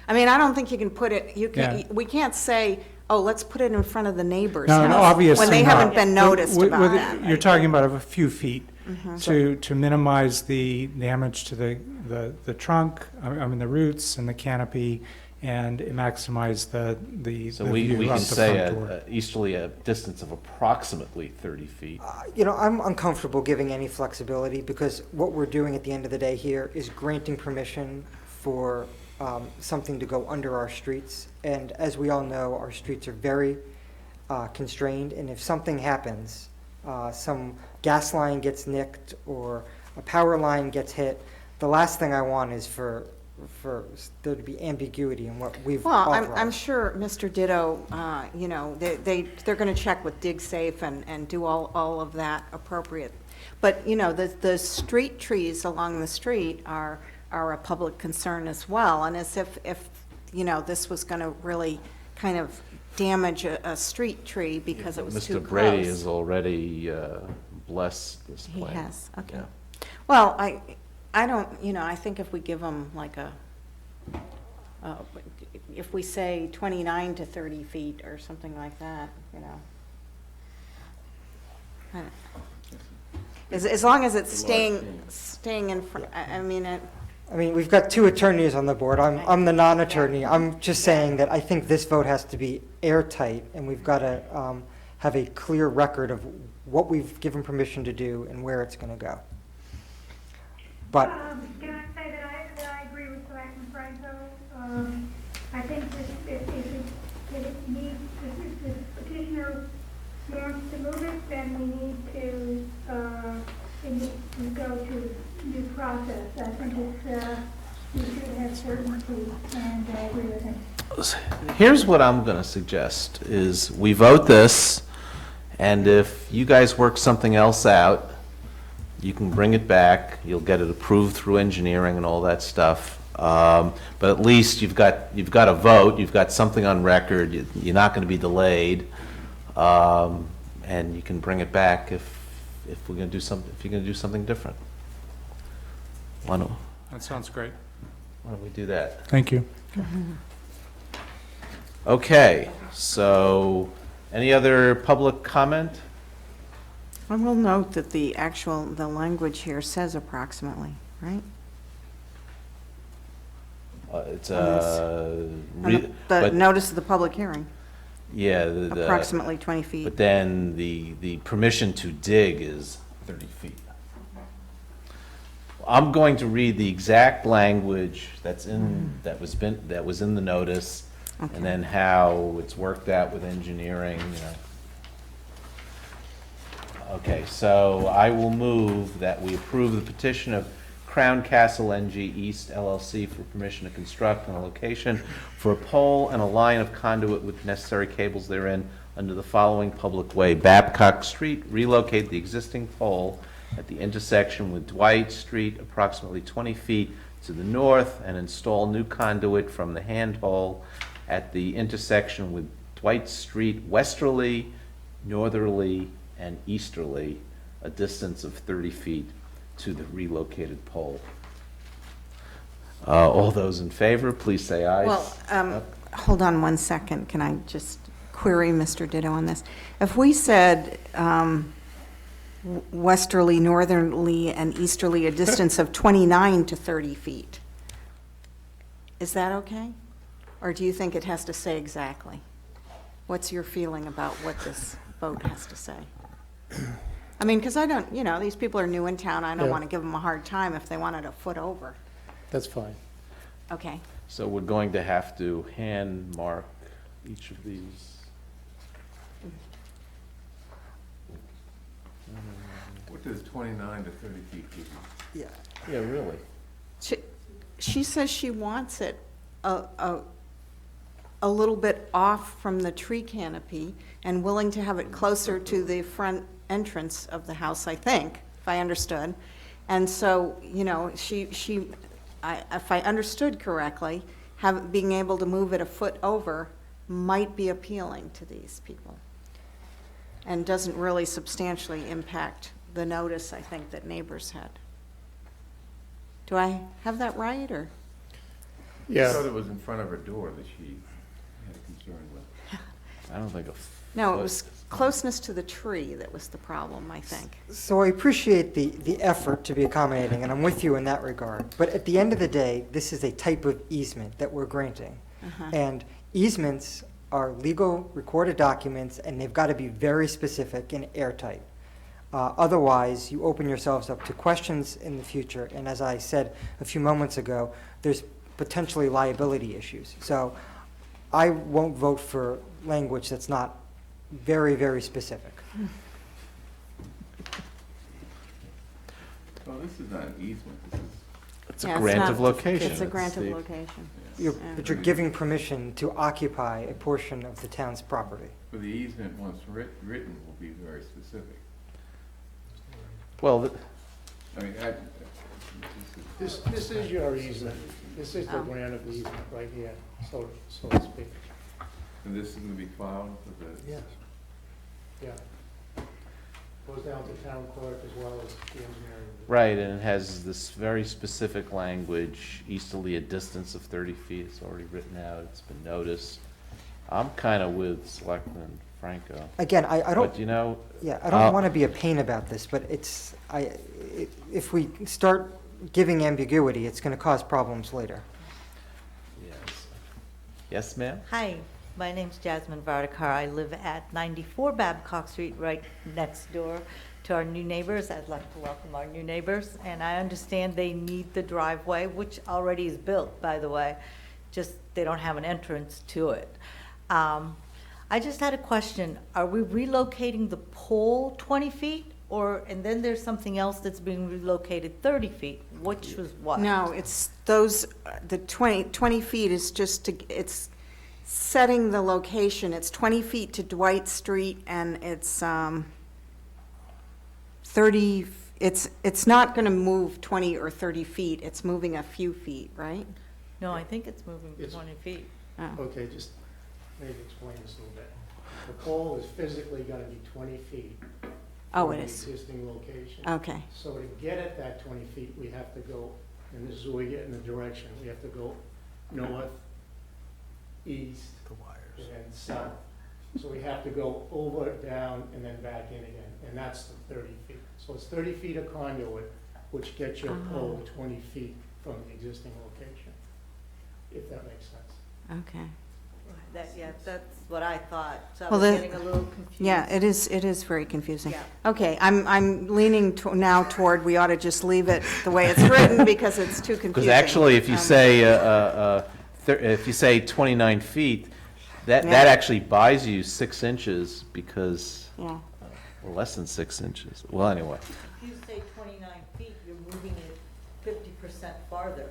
B: I mean, I don't think you can put it,
M: Yeah.
B: we can't say, oh, let's put it in front of the neighbor's
M: No,
B: house.
M: no, obviously
B: When they
M: not.
B: haven't been noticed
M: With-
B: about
M: with-
B: that.
M: You're talking about a few feet
B: Mhm.
M: to minimize the damage to the trunk, I mean, the roots and the canopy, and maximize the
A: So
M: the
A: we
M: view
A: can
M: out the
A: say
M: front door.
A: easterly a distance of approximately 30 feet.
D: I'm uncomfortable giving any flexibility because what we're doing at the end of the day here is granting permission for something to go under our streets. And as we all know, our streets are very constrained, and if something happens, some gas line gets nicked or a power line gets hit, the last thing I want is for there to be ambiguity in what we've
B: Well,
D: authorized.
B: I'm sure Mr. Ditto, they're gonna check with DigSafe and do all of that appropriate. But, the street trees along the street are a public concern as well. And as if this was gonna really kind of damage a street tree because it was too
A: Mr.
B: close.
A: Brady has already blessed this
B: He
A: plan.
B: has, okay.
A: Yeah.
B: Well, I don't, I think if we give them like if we say 29 to 30 feet or something like that, I don't- As long as it's staying in front, I mean,
D: I mean, we've got 2 attorneys on the board. I'm the non-attorney. I'm just saying that I think this vote has to be airtight, and we've got to have a clear record of what we've given permission to do and where it's going to go. But
C: Can I say that I agree with Selectman Franco? I think if the petitioner wants to move it, then we need to agree with him.
A: Here's what I'm gonna suggest, is we vote this, and if you guys work something else out, you can bring it back, you'll get it approved through engineering and all that stuff. But at least you've got a vote, you've got something on record, you're not gonna be delayed. And you can bring it back if we're gonna do something, if you're gonna do something different. Why don't
N: That sounds great.
A: we do that?
M: Thank you.
A: Okay, so, any other public comment?
B: I will note that the language here says approximately, right?
A: It's
B: On the
A: but,
B: notice of the public hearing,
A: yeah,
B: approximately 20 feet.
A: but then the permission to dig is 30 feet. I'm going to read the exact language that was in the notice,
B: Okay.
A: and then how it's worked out with engineering, you know. Okay, so I will move that we approve the petition of Crown Castle NG East LLC for permission to construct on a location for a pole and a line of conduit with necessary cables therein under the following public way: Babcock Street, relocate the existing pole at the intersection with Dwight Street approximately 20 feet to the north, and install new conduit from the handhole at the intersection with Dwight Street westerly, northerly, and easterly, a distance of 30 feet to the relocated pole. All those in favor, please say aye.
B: Well, hold on one second. Can I just query Mr. Ditto on this? If we said westerly, northerly, and easterly, a distance of 29 to 30 feet, is that okay? Or do you think it has to say exactly? What's your feeling about what this vote has to say? I mean, because I don't, these people are new in town. I don't
R: Yeah.
B: want to give them a hard time if they wanted a foot over.
R: That's fine.
B: Okay.
A: So we're going to have to hand mark each of these.
H: What does 29 to 30 feet give you?
A: Yeah, really.
B: She says she wants it a little bit off from the tree canopy and willing to have it closer to the front entrance of the house, I think, if I understood. And so, if I understood correctly, being able to move it a foot over might be appealing to these people, and doesn't really substantially impact the notice, I think, that neighbors had. Do I have that right, or?
H: I thought it was in front of her door that she had a concern with.
A: I don't think
B: No, it was closeness to the tree that was the problem, I think.
D: So I appreciate the effort to be accommodating, and I'm with you in that regard. But at the end of the day, this is a type of easement that we're granting. And easements are legal, recorded documents, and they've got to be very specific and airtight. Otherwise, you open yourselves up to questions in the future, and as I said a few moments ago, there's potentially liability issues. So I won't vote for language that's not very, very specific.
H: Well, this is not an easement, this is.
A: It's a grant of location.
B: It's a grant of
A: Steve.
B: location.
D: But you're giving permission to occupy a portion of the town's property.
H: But the easement, once written, will be very specific.
A: Well,
H: I mean,
R: This is your easement. This is the grant of the easement right here, so to speak.
H: and this is gonna be filed with the.
R: Yes. Yeah. Goes down to town clerk as well as the engineering.
A: right, and it has this very specific language, easterly a distance of 30 feet. It's already written out, it's been noticed. I'm kind of with Selectman Franco.
D: Again, I don't.
A: But, you know.
D: Yeah, I don't want to be a pain about this, but if we start giving ambiguity, it's going to cause problems later.
A: Yes. Yes, ma'am?
T: Hi, my name's Jasmine Vardakar. I live at 94 Babcock Street, right next door to our new neighbors. I'd like to welcome our new neighbors, and I understand they need the driveway, which already is built, by the way, just they don't have an entrance to it. I just had a question. Are we relocating the pole 20 feet Or, and then there's something else that's being relocated 30 feet, which was what?
B: No, it's those, the 20 feet is just to, it's setting the location. It's 20 feet to Dwight Street, and it's 30, it's not going to move 20 or 30 feet. It's moving a few feet, right?
T: No, I think it's moving 20 feet.
B: Oh.
R: Okay, just maybe explain this a little bit. The pole is physically gonna be 20 feet.
B: Oh,
R: from
B: it
R: the
B: is.
R: existing location.
B: Okay.
R: So to get at that 20 feet, we have to go, and this is where we get in the direction, we have to go north, east, and then south. So we have to go over, down, and then back in again, and that's the 30 feet. So it's 30 feet of conduit, which gets your pole 20 feet from the existing location, if that makes sense.
B: Okay.
T: Yeah, that's what I thought, so I
B: Well,
T: was
B: the-
T: getting a little confused.
B: Yeah, it is very confusing.
T: Yeah.
B: Okay, I'm leaning now toward, we ought to just leave it the way it's written, because it's too confusing.
A: Because actually, if you say 29 feet, that
B: Yeah.
A: actually buys you 6 inches because,
B: Yeah.
A: or less than 6 inches. Well, anyway.
T: If you say 29 feet, you're moving it 50% farther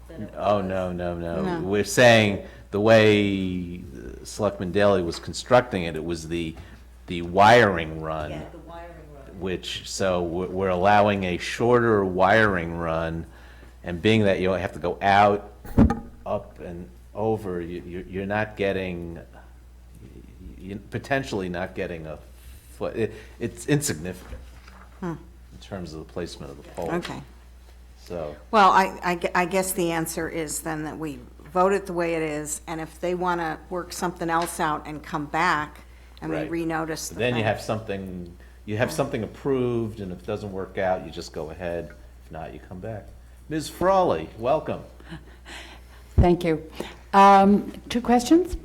T: than it was.
A: Oh, no.
B: No.
A: We're saying the way Selectman Daley was constructing it, it was the wiring run.
T: Yeah, the wiring run.
A: Which, so we're allowing a shorter wiring run, and being that you have to go out, up, and over, you're not getting, you're potentially not getting a foot. It's insignificant in terms of the placement of the pole.
B: Okay.
A: So,
B: Well, I guess the answer is then that we vote it the way it is, and if they want to work something else out and come back, and we
A: Right.
B: renotice the
A: then you
B: thing.
A: have something approved, and if it doesn't work out, you just go ahead. If not, you come back. Ms. Frawley, welcome.
U: Thank you. 2 questions.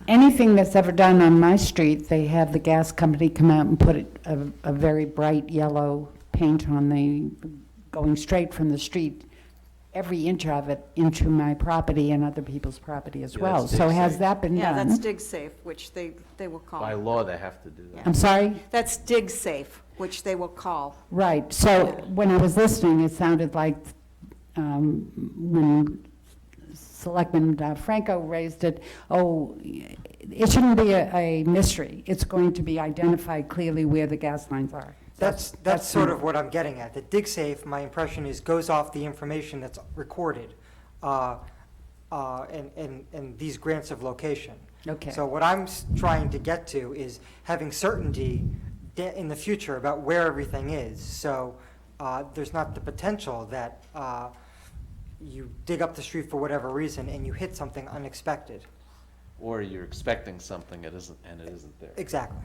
U: Anything that's ever done on my street, they have the gas company come out and put a very bright yellow paint on going straight from the street, every inch of it into my property and other people's property as
A: Yeah,
U: well.
A: that's
U: So
A: dig
U: has
A: safe.
U: that been
B: Yeah,
U: done?
B: that's dig safe, which they will call.
A: By law, they have to do that.
U: I'm sorry?
B: That's dig safe, which they will call.
U: Right, so when I was listening, it sounded like when Selectman Franco raised it, it shouldn't be a mystery. It's going to be identified clearly where the gas lines are.
D: That's sort of what I'm getting at. The DigSafe, my impression is, goes off the information that's recorded in these grants of location.
U: Okay.
D: So what I'm trying to get to is having certainty in the future about where everything is. So there's not the potential that you dig up the street for whatever reason and you hit something unexpected.
A: Or you're expecting something and it isn't there.
D: Exactly.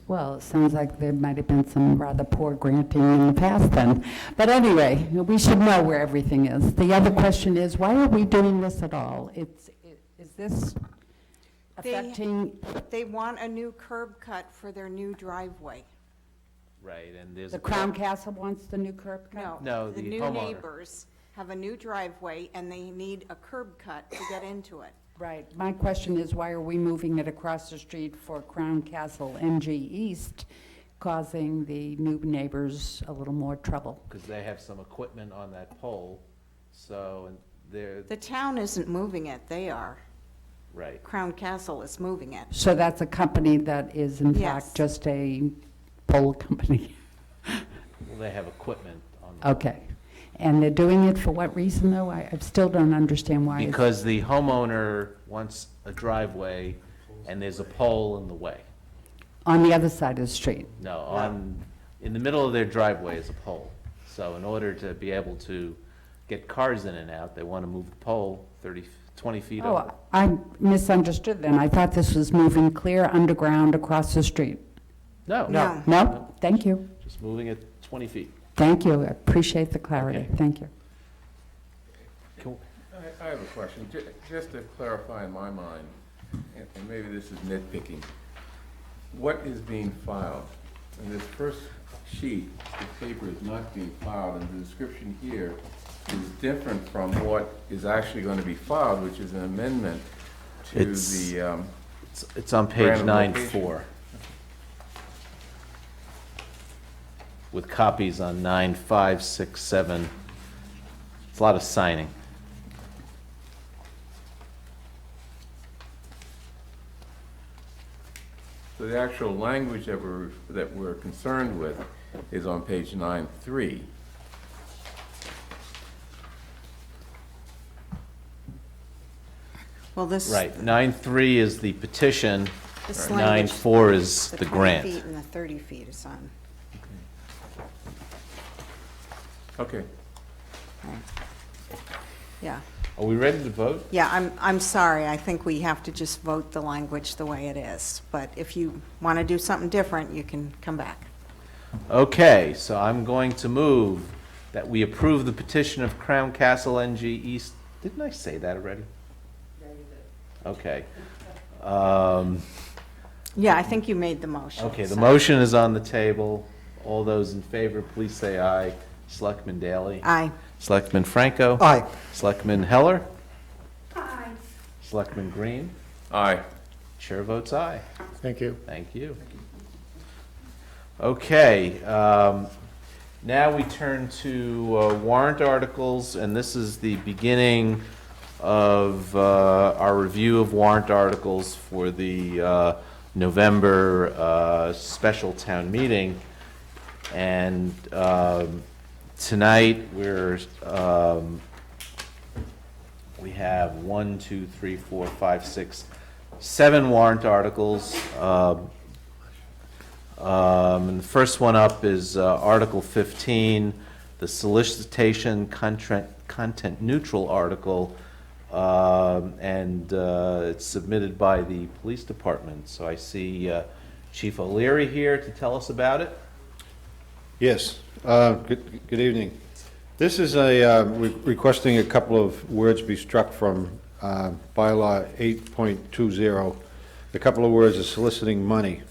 U: Well, it sounds like there might have been some rather poor granting in the past then. But anyway, we should know where everything is. The other question is, why are we doing this at all? Is this affecting?
B: They want a new curb cut for their new driveway.
A: Right, and there's.
U: The Crown Castle wants the new curb cut?
A: No,
B: The
A: the
B: new
A: homeowner.
B: neighbors have a new driveway, and they need a curb cut to get into it.
U: Right. My question is, why are we moving it across the street for Crown Castle MG East, causing the new neighbors a little more trouble?
A: Because they have some equipment on that pole, so they're,
B: The town isn't moving it, they are.
A: right.
B: Crown Castle is moving it.
U: So that's a company that is in
B: Yes.
U: fact just a pole company?
A: Well, they have equipment on.
U: Okay. And they're doing it for what reason, though? I still don't understand why.
A: Because the homeowner wants a driveway, and there's a pole in the way.
U: On the other side of the street?
A: No, in the middle of their driveway is a pole. So in order to be able to get cars in and out, they want to move the pole 20 feet over.
U: Oh, I misunderstood then. I thought this was moving clear underground across the street.
A: No.
B: No.
U: No? Thank you.
A: Just moving it 20 feet.
U: Thank you. I appreciate the clarity.
A: Okay.
U: Thank you.
H: I have a question, just to clarify in my mind, and maybe this is nitpicking. What is being filed? And this first sheet, the paper is not being filed, and the description here is different from what is actually going to be filed, which is an amendment to
A: It's-
H: the.
A: It's on page
H: grant of location.
A: 9-4. with copies on 9, 5, 6, 7. It's a lot of signing.
H: So the actual language that we're concerned with is on page 9.3.
B: Well, this.
A: Right, 9.3 is the petition,
B: This
A: 9.4 is the
B: 20
A: grant.
B: feet and the 30 feet is on.
H: Okay.
B: Yeah.
A: Are we ready to vote?
B: Yeah, I'm sorry. I think we have to just vote the language the way it is. But if you want to do something different, you can come back.
A: Okay, so I'm going to move that we approve the petition of Crown Castle NG East. Didn't I say that already? Okay.
B: Yeah, I think you made the motion.
A: Okay, the
B: so-
A: motion is on the table. All those in favor, please say aye. Selectman Daley?
B: Aye.
A: Selectman Franco?
D: Aye.
A: Selectman Heller?
C: Aye.
A: Selectman Green?
H: Aye.
A: Chair votes aye.
R: Thank you.
A: Thank you. Okay, now we turn to warrant articles, and this is the beginning of our review of warrant articles for the November special town meeting. And tonight, we have 1, 2, 3, 4, 5, 6, 7 warrant articles. And the first one up is Article 15, the solicitation content neutral article, and it's submitted by the police department. So I see Chief O'Leary here to tell us about it.
G: Yes, good evening. This is requesting a couple of words be struck from bylaw 8.20. A couple of words is soliciting money.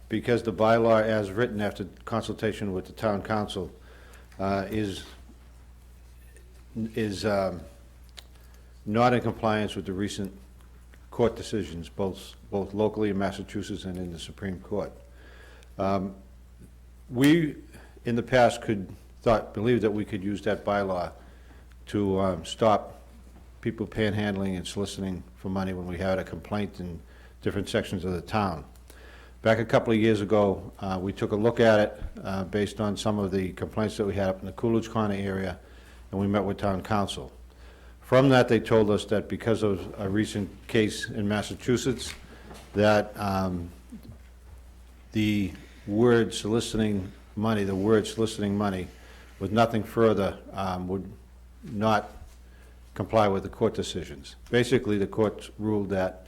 G: Because the bylaw as written after consultation with the town council is not in compliance with the recent court decisions, both locally in Massachusetts and in the Supreme Court. We, in the past, believed that we could use that bylaw to stop people panhandling and soliciting for money when we had a complaint in different sections of the town. Back a couple of years ago, we took a look at it based on some of the complaints that we had up in the Coolidge Corner area, and we met with town council. From that, they told us that because of a recent case in Massachusetts, that the word soliciting money, with nothing further, would not comply with the court decisions. Basically, the court ruled that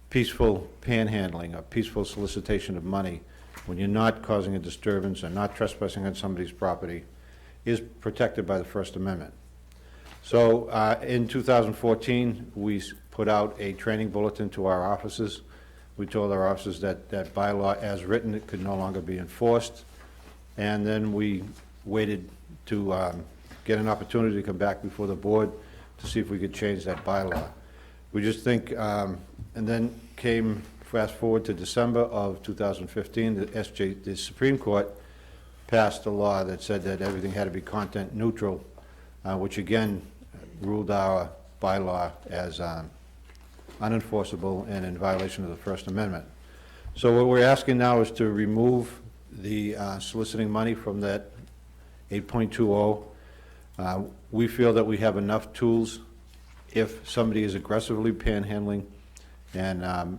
G: peaceful panhandling, or peaceful solicitation of money, when you're not causing a disturbance or not trespassing on somebody's property, is protected by the First Amendment. So in 2014, we put out a training bulletin to our officers. We told our officers that that bylaw as written, it could no longer be enforced. And then we waited to get an opportunity to come back before the board to see if we could change that bylaw. We just think, and then came, fast forward to December of 2015, the Supreme Court passed a law that said that everything had to be content neutral, which again ruled our bylaw as unenforceable and in violation of the First Amendment. So what we're asking now is to remove the soliciting money from that 8.20. We feel that we have enough tools if somebody is aggressively panhandling and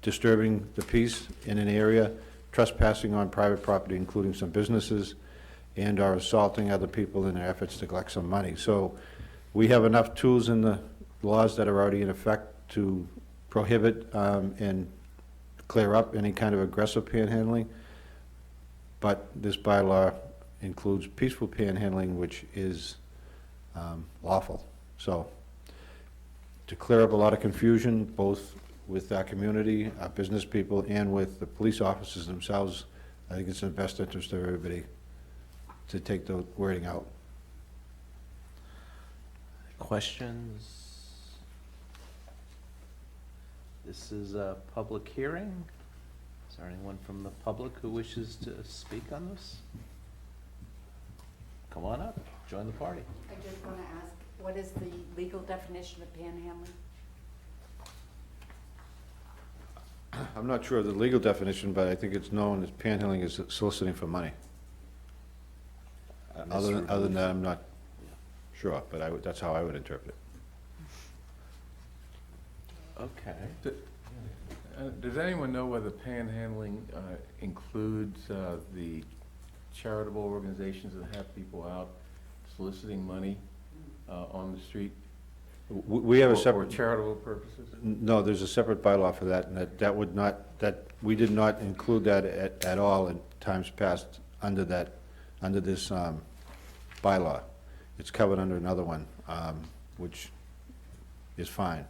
G: disturbing the peace in an area, trespassing on private property, including some businesses, and are assaulting other people in their efforts to collect some money. So we have enough tools in the laws that are already in effect to prohibit and clear up any kind of aggressive panhandling. But this bylaw includes peaceful panhandling, which is lawful. So to clear up a lot of confusion, both with our community, our business people, and with the police officers themselves, I think it's in the best interest of everybody to take the wording out.
A: Questions? This is a public hearing, Is there anyone from the public who wishes to speak on this? Come on up, join the party.
U: I just want to ask, what is the legal definition of panhandling?
G: I'm not sure of the legal definition, but I think it's known as panhandling is soliciting for money. Other than that, I'm not sure, but that's how I would interpret it.
A: Okay.
H: Does anyone know whether panhandling includes the charitable organizations that have people out soliciting money on the street?
G: We have a separate...
H: For charitable purposes?
G: No, there's a separate bylaw for that, and that would not, we did not include that at all in times past under this bylaw. It's covered under another one, which is fine.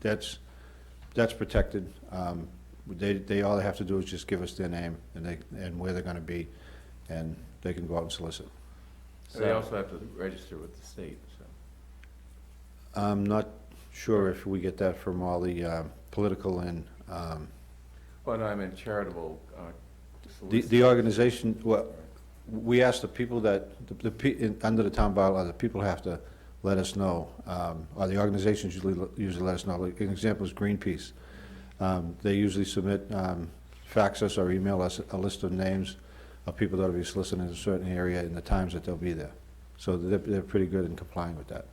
G: That's protected. They all they have to do is just give us their name and where they're going to be, and they can go out and solicit.
H: They also have to register with the state, so.
G: I'm not sure if we get that from all the political and...
H: Well, no, I mean charitable
G: The organization, well, we asked the people that, under the town bylaw, the people have to let us know, or the organizations usually let us know. Like, an example is Greenpeace. They usually submit, fax us or email us a list of names of people that will be solicited in a certain area and the times that they'll be there. So they're pretty good in complying with that.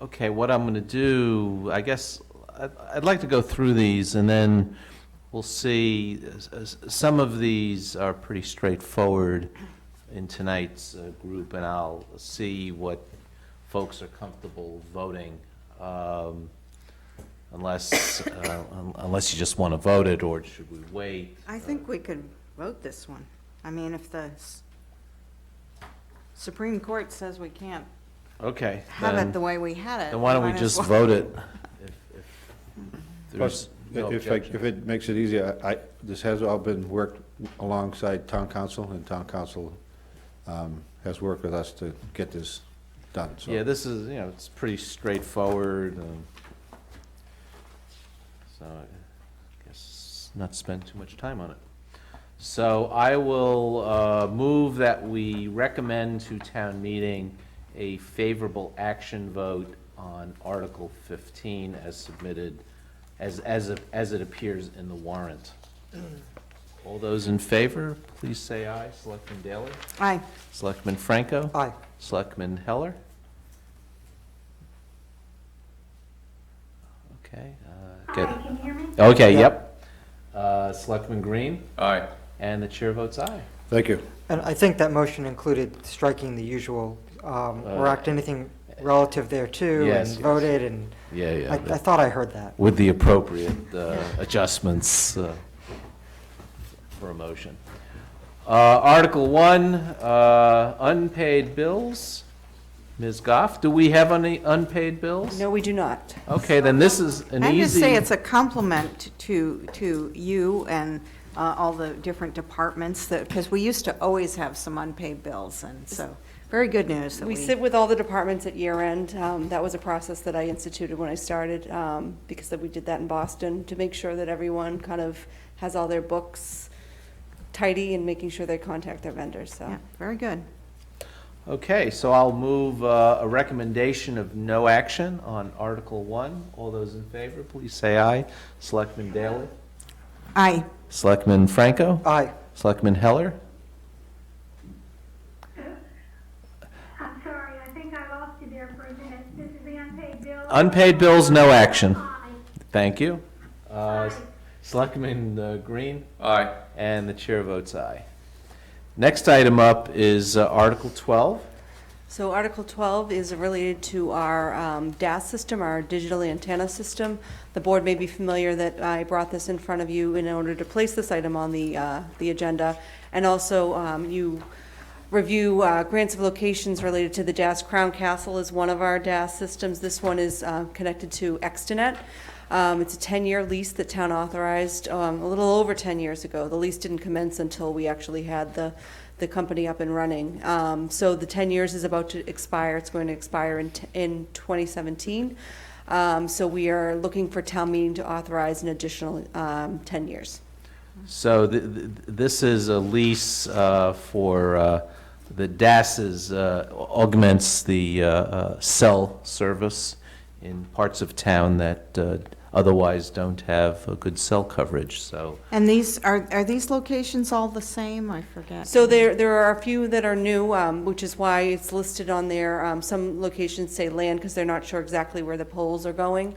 A: Okay, what I'm going to do, I guess, I'd like to go through these, and then we'll see. Some of these are pretty straightforward in tonight's group, and I'll see what folks are comfortable voting, unless you just want to vote it, or should we wait?
B: I think we could vote this one. I mean, if the Supreme Court says we can't
A: Okay.
B: have it the way we had it.
A: Then why don't we
B: might as
A: just
B: well.
A: vote it? If
G: Plus,
A: there's no
G: if
A: objection.
G: it makes it easier, this has all been worked alongside town council, and town council has worked with us to get this done, so.
A: Yeah, this is, it's pretty straightforward. So I guess not spend too much time on it. So I will move that we recommend to town meeting a favorable action vote on Article 15 as submitted, as it appears in the warrant. All those in favor, please say aye. Selectman Daley?
B: Aye.
A: Selectman Franco?
D: Aye.
A: Selectman Heller? Okay.
C: Hi,
A: Good.
C: can you hear me?
A: Okay,
D: Yeah.
A: yep. Selectman Green?
H: Aye.
A: And the chair votes aye.
G: Thank you.
D: And I think that motion included striking the usual, or act anything relative thereto,
A: Yes,
D: and
A: yes.
D: voted, and
A: Yeah,
D: I thought I heard that.
A: With the appropriate adjustments for a motion. Article 1, unpaid bills. Ms. Goff, do we have any unpaid bills?
I: No, we do not.
A: Okay, then this is an
B: I
A: easy...
B: just say it's a compliment to you and all the different departments, because we used to always have some unpaid bills, and so, very good news that
I: We sit with all the departments at year end. That was a process that I instituted when I started, because we did that in Boston, to make sure that everyone kind of has all their books tidy and making sure they contact their vendors, so.
B: Yeah, very good.
A: Okay, so I'll move a recommendation of no action on Article 1. All those in favor, please say aye. Selectman Daley?
B: Aye.
A: Selectman Franco?
D: Aye.
A: Selectman Heller?
C: I'm sorry, I think I lost you there for a minute. This is the unpaid bill.
A: Unpaid bills, no action.
C: Aye.
A: Thank you. Selectman Green?
H: Aye.
A: And the chair votes aye. Next item up is Article 12.
I: So Article 12 is related to our DAS system, our digital antenna system. The board may be familiar that I brought this in front of you in order to place this item on the agenda. And also, you review grants of locations related to the DAS. Crown Castle is one of our DAS systems. This one is connected to Extenet. It's a 10-year lease that town authorized a little over 10 years ago. The lease didn't commence until we actually had the company up and running. So the 10 years is about to expire. It's going to expire in 2017. So we are looking for town meeting to authorize an additional 10 years.
A: So this is a lease for the DAS's augments the cell service in parts of town that otherwise don't have a good cell coverage, so.
B: And are these locations all the same? I forget.
I: So there are a few that are new, which is why it's listed on there. Some locations say land because they're not sure exactly where the poles are going.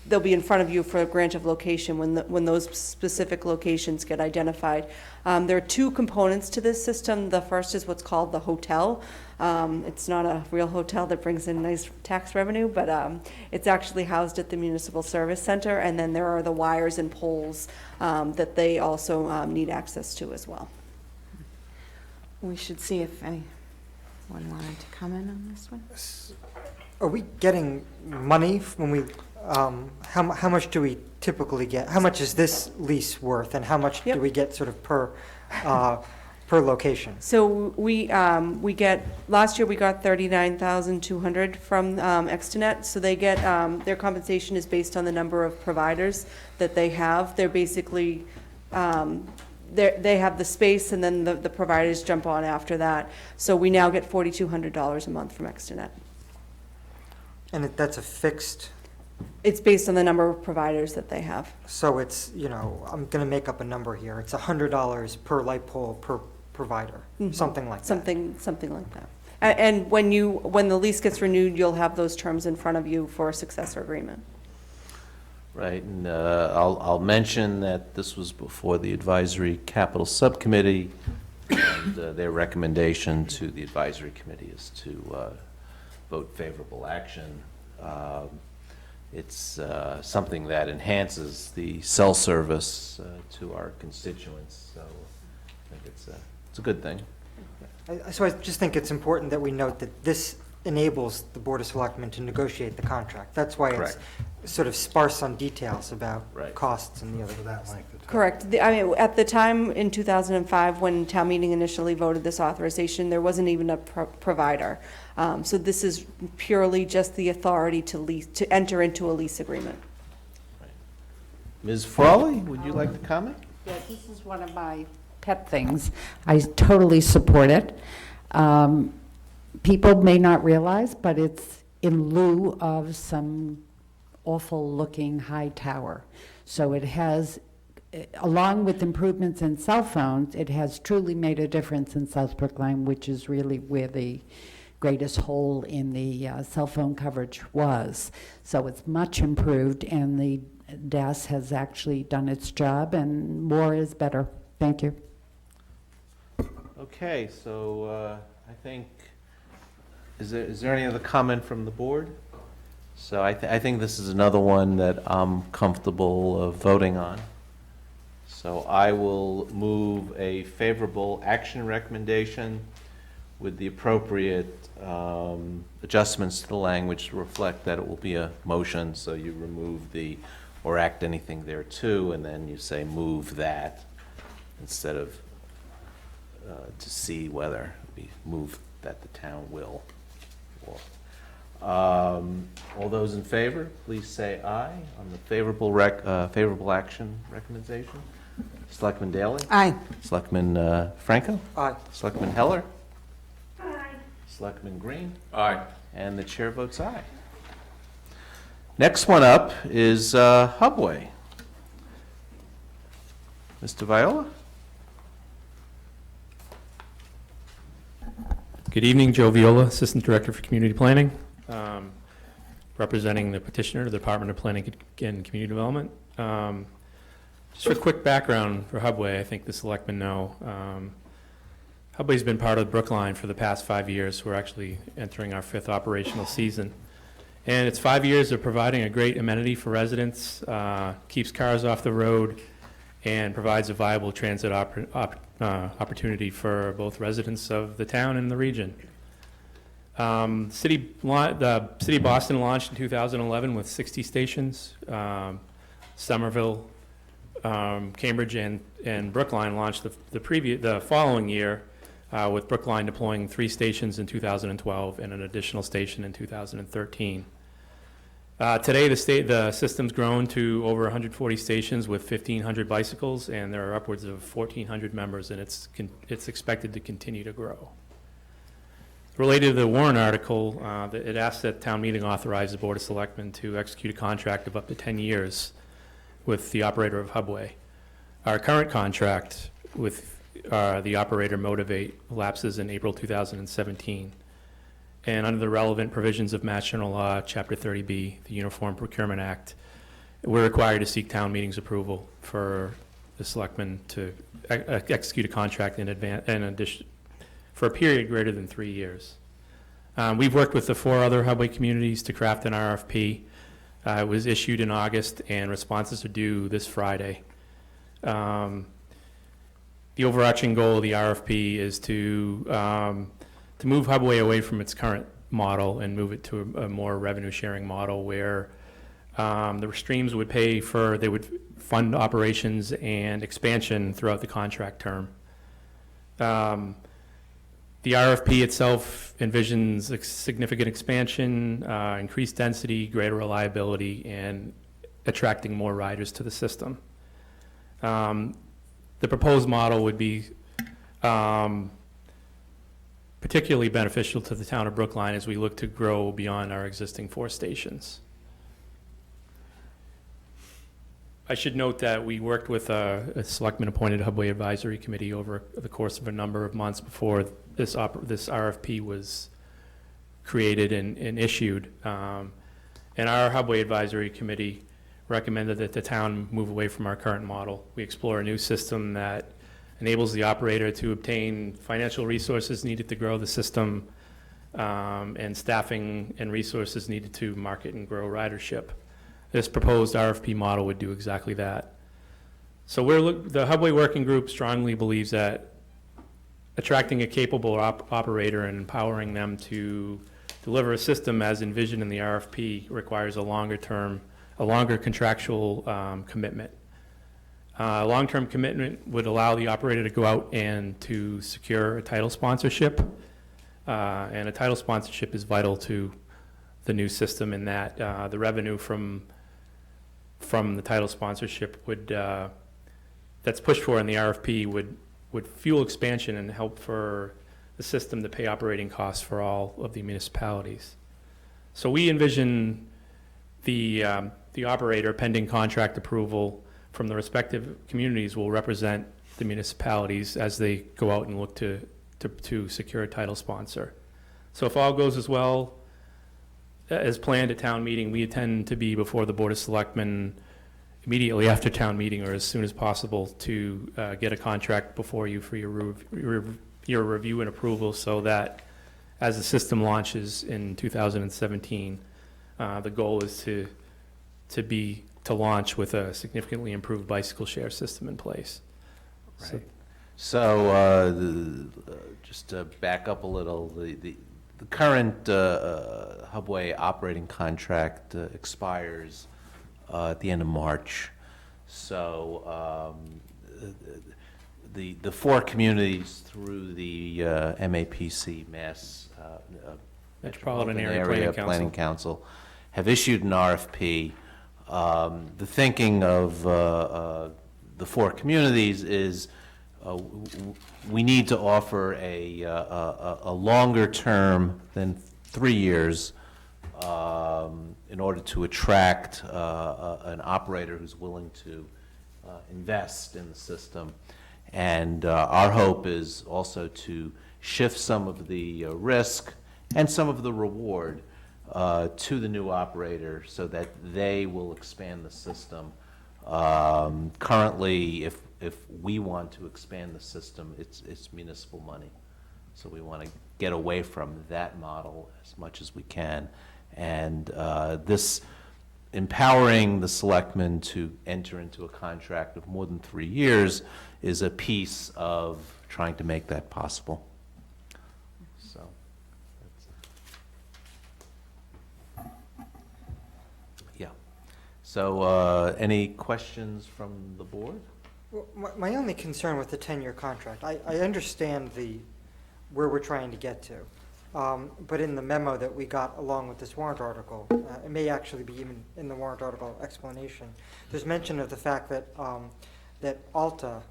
I: They'll be in front of you for a grant of location when those specific locations get identified. There are two components to this system. The first is what's called the hotel. It's not a real hotel that brings in nice tax revenue, but it's actually housed at the Municipal Service Center, and then there are the wires and poles that they also need access to as well.
B: We should see if anyone wanted to come in on this one.
D: Are we getting money when we, how much do we typically get? How much is this lease worth, and how much do we get sort of per location?
I: So we get, last year we got $39,200 from Extenet. So they get, their compensation is based on the number of providers that they have. They're basically, they have the space, and then the providers jump on after that. So we now get $4,200 a month from Extenet.
D: And that's a fixed?
I: It's based on the number of providers that they have.
D: So it's, I'm going to make up a number here. It's $100 per light pole per provider, something like that.
I: Something like that. And when the lease gets renewed, you'll have those terms in front of you for a successor agreement.
A: Right, and I'll mention that this was before the Advisory Capital Subcommittee, and their recommendation to the Advisory Committee is to vote favorable action. It's something that enhances the cell service to our constituents, so I think it's a good thing.
D: So I just think it's important that we note that this enables the Board of Selectmen to negotiate the contract. That's why
A: Correct.
D: it's sort of sparse on details about costs and the other
F: that
D: things.
F: length of time.
I: Correct. At the time in 2005, when town meeting initially voted this authorization, there wasn't even a provider. So this is purely just the authority to enter into a lease agreement.
A: Ms. Frawley, would you like to comment?
U: Yeah, this is one of my pet things. I totally support it. People may not realize, but it's in lieu of some awful-looking high tower. So it has, along with improvements in cell phones, it has truly made a difference in South Brookline, which is really where the greatest hole in the cell phone coverage was. So it's much improved, and the DAS has actually done its job, and more is better. Thank you.
A: Okay, so I think, is there any other comment from the board? So I think this is another one that I'm comfortable voting on. So I will move a favorable action recommendation with the appropriate adjustments to the language to reflect that it will be a motion. So you remove the "or act anything thereto," and then you say "move that," instead of to see whether we move that the town will. All those in favor, please say aye on the favorable action recommendation. Selectman Daley?
B: Aye.
A: Selectman Franco?
D: Aye.
A: Selectman Heller?
C: Aye.
A: Selectman Green?
H: Aye.
A: And the chair votes aye. Next one up is Hubway. Mr. Viola?
K: Good evening, Joe Viola, Assistant Director for Community Planning, representing the petitioner, the Department of Planning and Community Development. Just for a quick background for Hubway, I think the selectmen know. Hubway's been part of Brookline for the past 5 years. We're actually entering our 5th operational season. And it's 5 years of providing a great amenity for residents, keeps cars off the road, and provides a viable transit opportunity for both residents of the town and the region. The city of Boston launched in 2011 with 60 stations. Somerville, Cambridge, and Brookline launched the following year with Brookline deploying 3 stations in 2012 and an additional station in 2013. Today, the system's grown to over 140 stations with 1,500 bicycles, and there are upwards of 1,400 members, and it's expected to continue to grow. Related to the Warren article, it asks that town meeting authorize the Board of Selectmen to execute a contract of up to 10 years with the operator of Hubway. Our current contract with the operator Motivate lapses in April 2017. And under the relevant provisions of Mass General Law, Chapter 30B, the Uniform Procurement Act, we're required to seek town meeting's approval for the selectmen to execute a contract in addition for a period greater than 3 years. We've worked with the 4 other Hubway communities to craft an RFP. It was issued in August, and responses are due this Friday. The overarching goal of the RFP is to move Hubway away from its current model and move it to a more revenue-sharing model where the streams would pay for, they would fund operations and expansion throughout the contract term. The RFP itself envisions a significant expansion, increased density, greater reliability, and attracting more riders to the system. The proposed model would be particularly beneficial to the town of Brookline as we look to grow beyond our existing 4 stations. I should note that we worked with a selectman-appointed Hubway Advisory Committee over the course of a number of months before this RFP was created and issued. And our Hubway Advisory Committee recommended that the town move away from our current model. We explore a new system that enables the operator to obtain financial resources needed to grow the system and staffing and resources needed to market and grow ridership. This proposed RFP model would do exactly that. So the Hubway Working Group strongly believes that attracting a capable operator and empowering them to deliver a system as envisioned in the RFP requires a longer contractual commitment. A long-term commitment would allow the operator to go out and to secure a title sponsorship. And a title sponsorship is vital to the new system in that the revenue from the title sponsorship would that's pushed for in the RFP would fuel expansion and help for the system to pay operating costs for all of the municipalities. So we envision the operator, pending contract approval from the respective communities, will represent the municipalities as they go out and look to secure a title sponsor. So if all goes as well as planned at town meeting, we intend to be before the Board of Selectmen immediately after town meeting or as soon as possible to get a contract before you for your review and approval, so that as the system launches in 2017, the goal is to launch with a significantly improved bicycle share system in place.
A: Right. So just to back up a little, the current Hubway operating contract expires at the end of March. So the 4 communities through the MAPC, Mass
K: Metropolitan Area
A: Planning Council, have issued an RFP. The thinking of the 4 communities is we need to offer a longer term than 3 years in order to attract an operator who's willing to invest in the system. And our hope is also to shift some of the risk and some of the reward to the new operator so that they will expand the system. Currently, if we want to expand the system, it's municipal money. So we want to get away from that model as much as we can. And this empowering the selectmen to enter into a contract of more than 3 years is a piece of trying to make that possible. So yeah. So any questions from the board?
D: Well, my only concern with the 10-year contract, I understand the where we're trying to get to. But in the memo that we got along with this warrant article, it may actually be even in the warrant article explanation, there's mention of the fact that, that Alta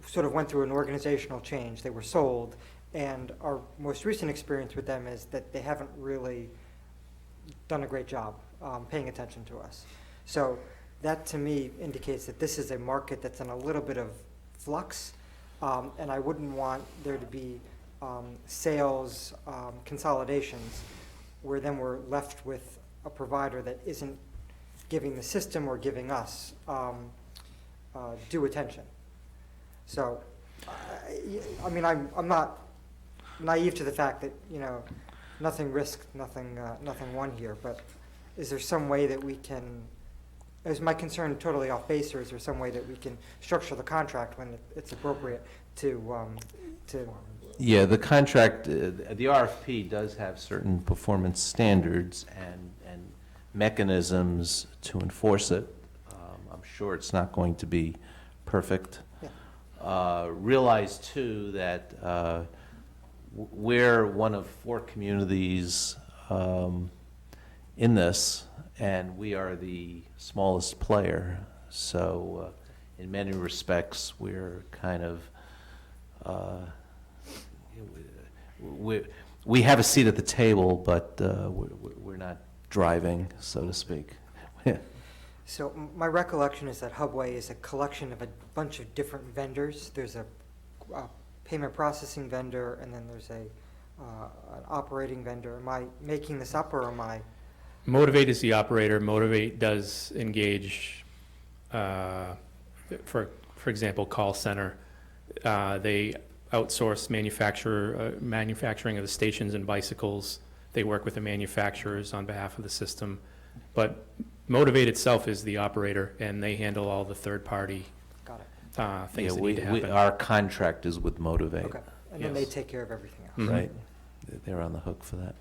D: sort of went through an organizational change. They were sold, and our most recent experience with them is that they haven't really done a great job paying attention to us. So that to me indicates that this is a market that's in a little bit of flux, and I wouldn't want there to be sales consolidations where then we're left with a provider that isn't giving the system or giving us due attention. So, I mean, I'm not naive to the fact that, you know, nothing risked, nothing won here, but is there some way that we can, is my concern totally off base, or is there some way that we can structure the contract when it's appropriate to
A: Yeah, the contract, the RFP does have certain performance standards and mechanisms to enforce it. I'm sure it's not going to be perfect. Realize, too, that we're one of 4 communities in this, and we are the smallest player. So in many respects, we're kind of, we have a seat at the table, but we're not driving, so to speak.
D: So my recollection is that Hubway is a collection of a bunch of different vendors. There's a payment processing vendor, and then there's an operating vendor. Am I making this up, or am I?
K: Motivate is the operator. Motivate does engage, for example, call center. They outsource manufacturing of the stations and bicycles. They work with the manufacturers on behalf of the system. But Motivate itself is the operator, and they handle all the third-party things that need to happen.
A: Our contract is with Motivate.
D: Okay, and then they take care of everything else.
K: Mhm.
A: Right. They're on the hook for that.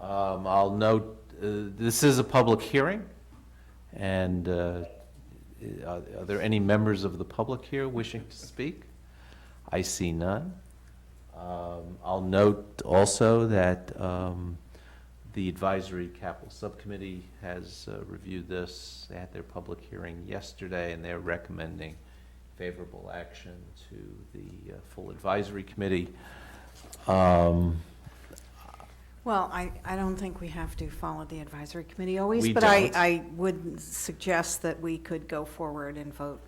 A: I'll note, this is a public hearing, and are there any members of the public here wishing to speak? I see none. I'll note also that the Advisory Capital Subcommittee has reviewed this. They had their public hearing yesterday, and they're recommending favorable action to the full Advisory Committee.
B: Well, I don't think we have to follow the advisory committee always,
A: We
B: but
A: don't.
B: I would suggest that we could go forward and vote.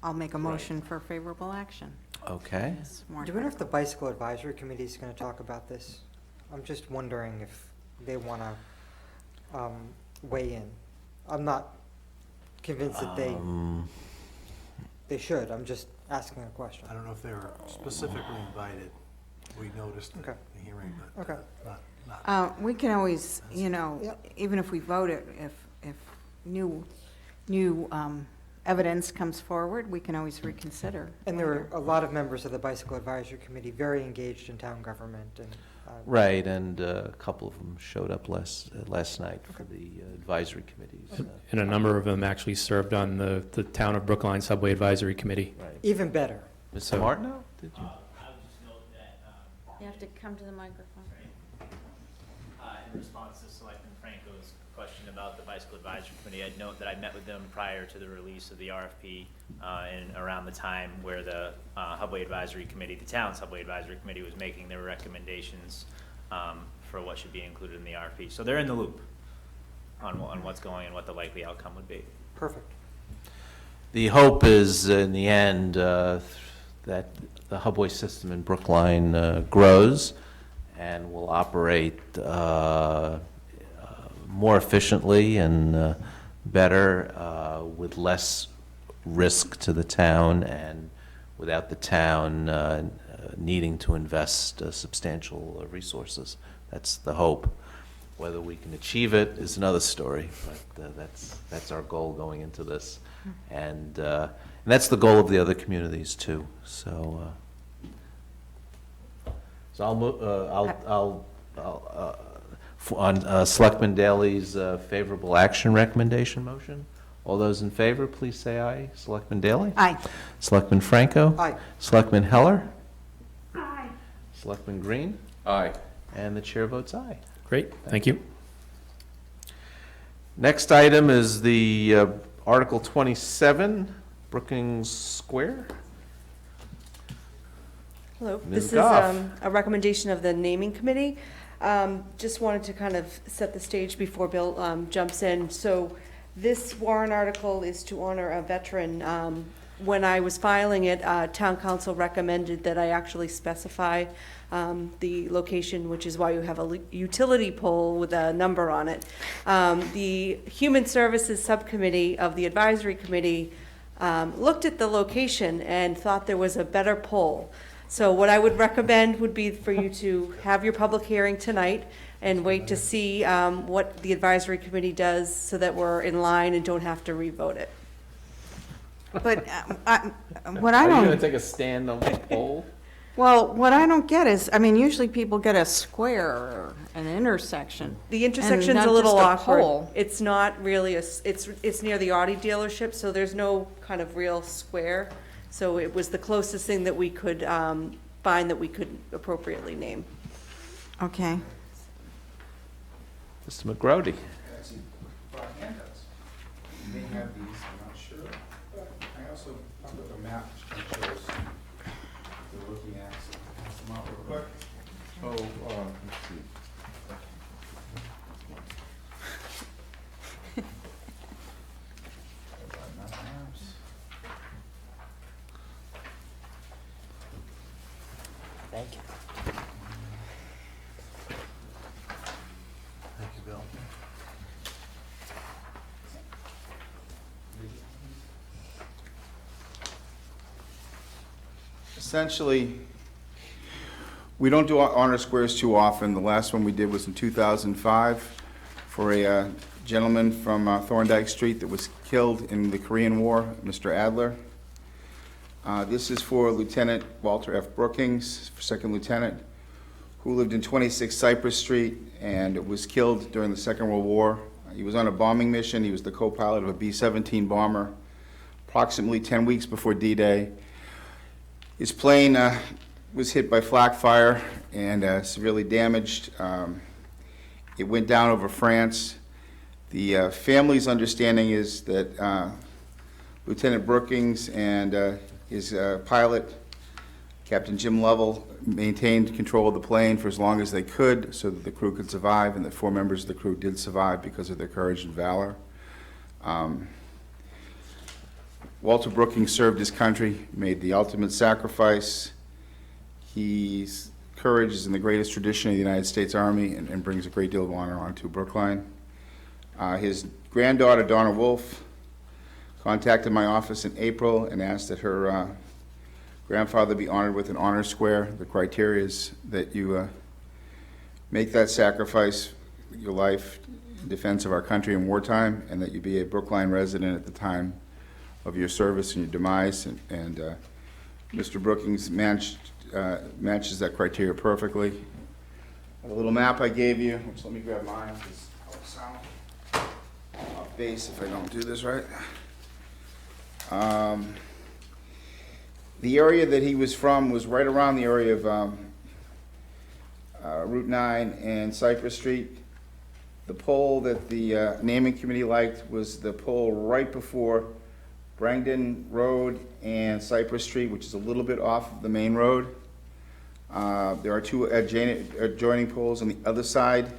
B: I'll make a motion for favorable action.
A: Okay.
B: Yes, more
D: Do we know if the Bicycle Advisory Committee is going to talk about this? I'm just wondering if they want to weigh in. I'm not convinced that they should. I'm just asking a question.
F: I don't know if they were specifically invited. We noticed the hearing, but not.
B: We can always, you know, even if we vote it, if new evidence comes forward, we can always reconsider.
D: And there are a lot of members of the Bicycle Advisory Committee very engaged in town government, and
A: Right, and a couple of them showed up last night for the advisory committees.
K: And a number of them actually served on the Town of Brookline Subway Advisory Committee.
A: Right.
D: even better.
A: Mr. Martineau, did you?
B: You have to come to the microphone.
J: In response to Selectman Franco's question about the Bicycle Advisory Committee, I'd note that I met with them prior to the release of the RFP and around the time where the Hubway Advisory Committee, the town's Hubway Advisory Committee, was making their recommendations for what should be included in the RFP. So they're in the loop on what's going and what the likely outcome would be.
D: Perfect.
A: The hope is, in the end, that the Hubway system in Brookline grows and will operate more efficiently and better with less risk to the town and without the town needing to invest substantial resources. That's the hope. Whether we can achieve it is another story, but that's our goal going into this. And that's the goal of the other communities too. So I'll on Selectman Daley's favorable action recommendation motion. All those in favor, please say aye. Selectman Daley?
B: Aye.
A: Selectman Franco?
D: Aye.
A: Selectman Heller?
C: Aye.
A: Selectman Green?
H: Aye.
A: And the chair votes aye.
K: Great, thank you.
A: Next item is the Article 27, Brookings Square.
I: Hello,
A: Ms.
I: this is
A: Goff.
I: a recommendation of the naming committee. Just wanted to kind of set the stage before Bill jumps in. So this warrant article is to honor a veteran. When I was filing it, town council recommended that I actually specify the location, which is why you have a utility pole with a number on it. The Human Services Subcommittee of the Advisory Committee looked at the location and thought there was a better pole. So what I would recommend would be for you to have your public hearing tonight and wait to see what the advisory committee does so that we're in line and don't have to revote it.
B: But what
A: Are
B: I
A: you
B: don't.
A: going to take a stand on the poll?
B: Well, what I don't get is, I mean, usually people get a square or an intersection.
I: The
B: and
I: intersection's
B: not
I: a little
B: just
I: awkward.
B: pole.
I: It's not really it's near the Audi dealership, so there's no kind of real square. So it was the closest thing that we could find that we could appropriately name.
B: Okay.
A: Mr. McGrody?
L: Actually, brought handouts. You may have these, I'm not sure, but I also put a map which kind of shows what they're looking at, so I'll pass them out real quick.
H: Oh, let's see.
D: Thank you.
F: Thank you, Bill.
L: Essentially, we don't do honor squares too often. The last one we did was in 2005 for a gentleman from Thorndike Street that was killed in the Korean War, Mr. Adler. This is for Lieutenant Walter F. Brookings, second lieutenant, who lived in 26 Cypress Street and was killed during the Second World War. He was on a bombing mission. He was the co-pilot of a B-17 bomber approximately 10 weeks before D-Day. His plane was hit by flak fire and severely damaged. It went down over France. The family's understanding is that Lieutenant Brookings and his pilot, Captain Jim Lovell, maintained control of the plane for as long as they could so that the crew could survive, and that 4 members of the crew did survive because of their courage and valor. Walter Brookings served his country, made the ultimate sacrifice. His courage is in the greatest tradition of the United States Army and brings a great deal of honor onto Brookline. His granddaughter, Donna Wolf, contacted my office in April and asked that her grandfather be honored with an honor square. The criteria is that you make that sacrifice, your life in defense of our country in wartime, and that you be a Brookline resident at the time of your service and your demise. And Mr. Brookings matches that criteria perfectly. A little map I gave you, which let me grab mine, because I'll sound off base if I don't do this right. The area that he was from was right around the area of Route 9 and Cypress Street. The pole that the naming committee liked was the pole right before Brangden Road and Cypress Street, which is a little bit off of the main road. There are 2 adjoining poles on the other side,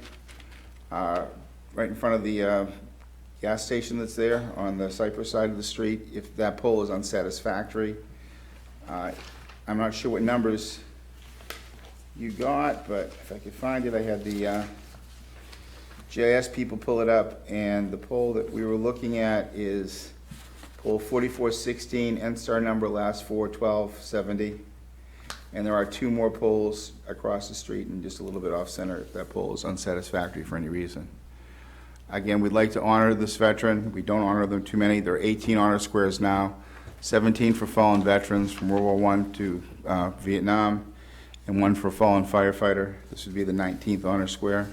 L: right in front of the gas station that's there on the Cypress side of the street. If that pole is unsatisfactory, I'm not sure what numbers you got, but if I could find it, I had the GIS people pull it up, and the pole that we were looking at is pole 4416, N-star number last 41270. And there are 2 more poles across the street and just a little bit off center if that pole is unsatisfactory for any reason. Again, we'd like to honor this veteran. We don't honor them too many. There are 18 honor squares now, 17 for fallen veterans from World War I to Vietnam, and 1 for a fallen firefighter. This would be the 19th honor square.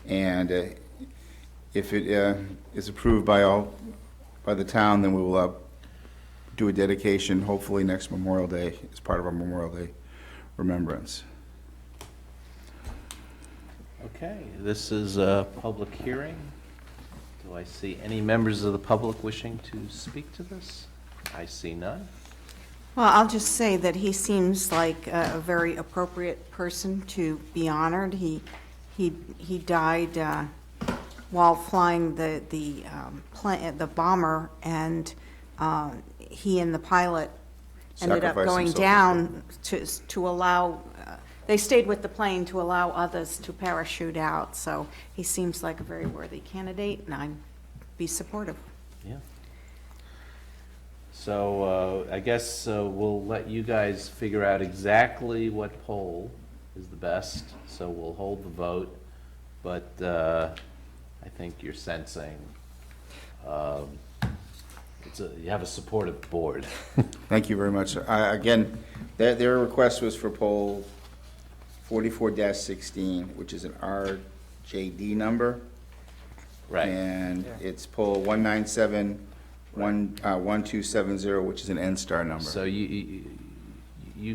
L: And if it is approved by all by the town, then we will do a dedication, hopefully next Memorial Day, as part of our Memorial Day remembrance.
A: Okay, this is a public hearing. Do I see any members of the public wishing to speak to this? I see none.
B: Well, I'll just say that he seems like a very appropriate person to be honored. He died while flying the bomber, and he and the pilot ended up
L: Sacrificed
B: going
L: himself.
B: down to allow, they stayed with the plane to allow others to parachute out. So he seems like a very worthy candidate, and I'd be supportive.
A: Yeah. So I guess we'll let you guys figure out exactly what poll is the best. So we'll hold the vote, but I think you're sensing you have a supportive board.
L: Thank you very much, sir. Again, their request was for poll 44-16, which is an RJD number.
A: Right.
L: And it's poll 197-1270, which is an N-star number.
A: So you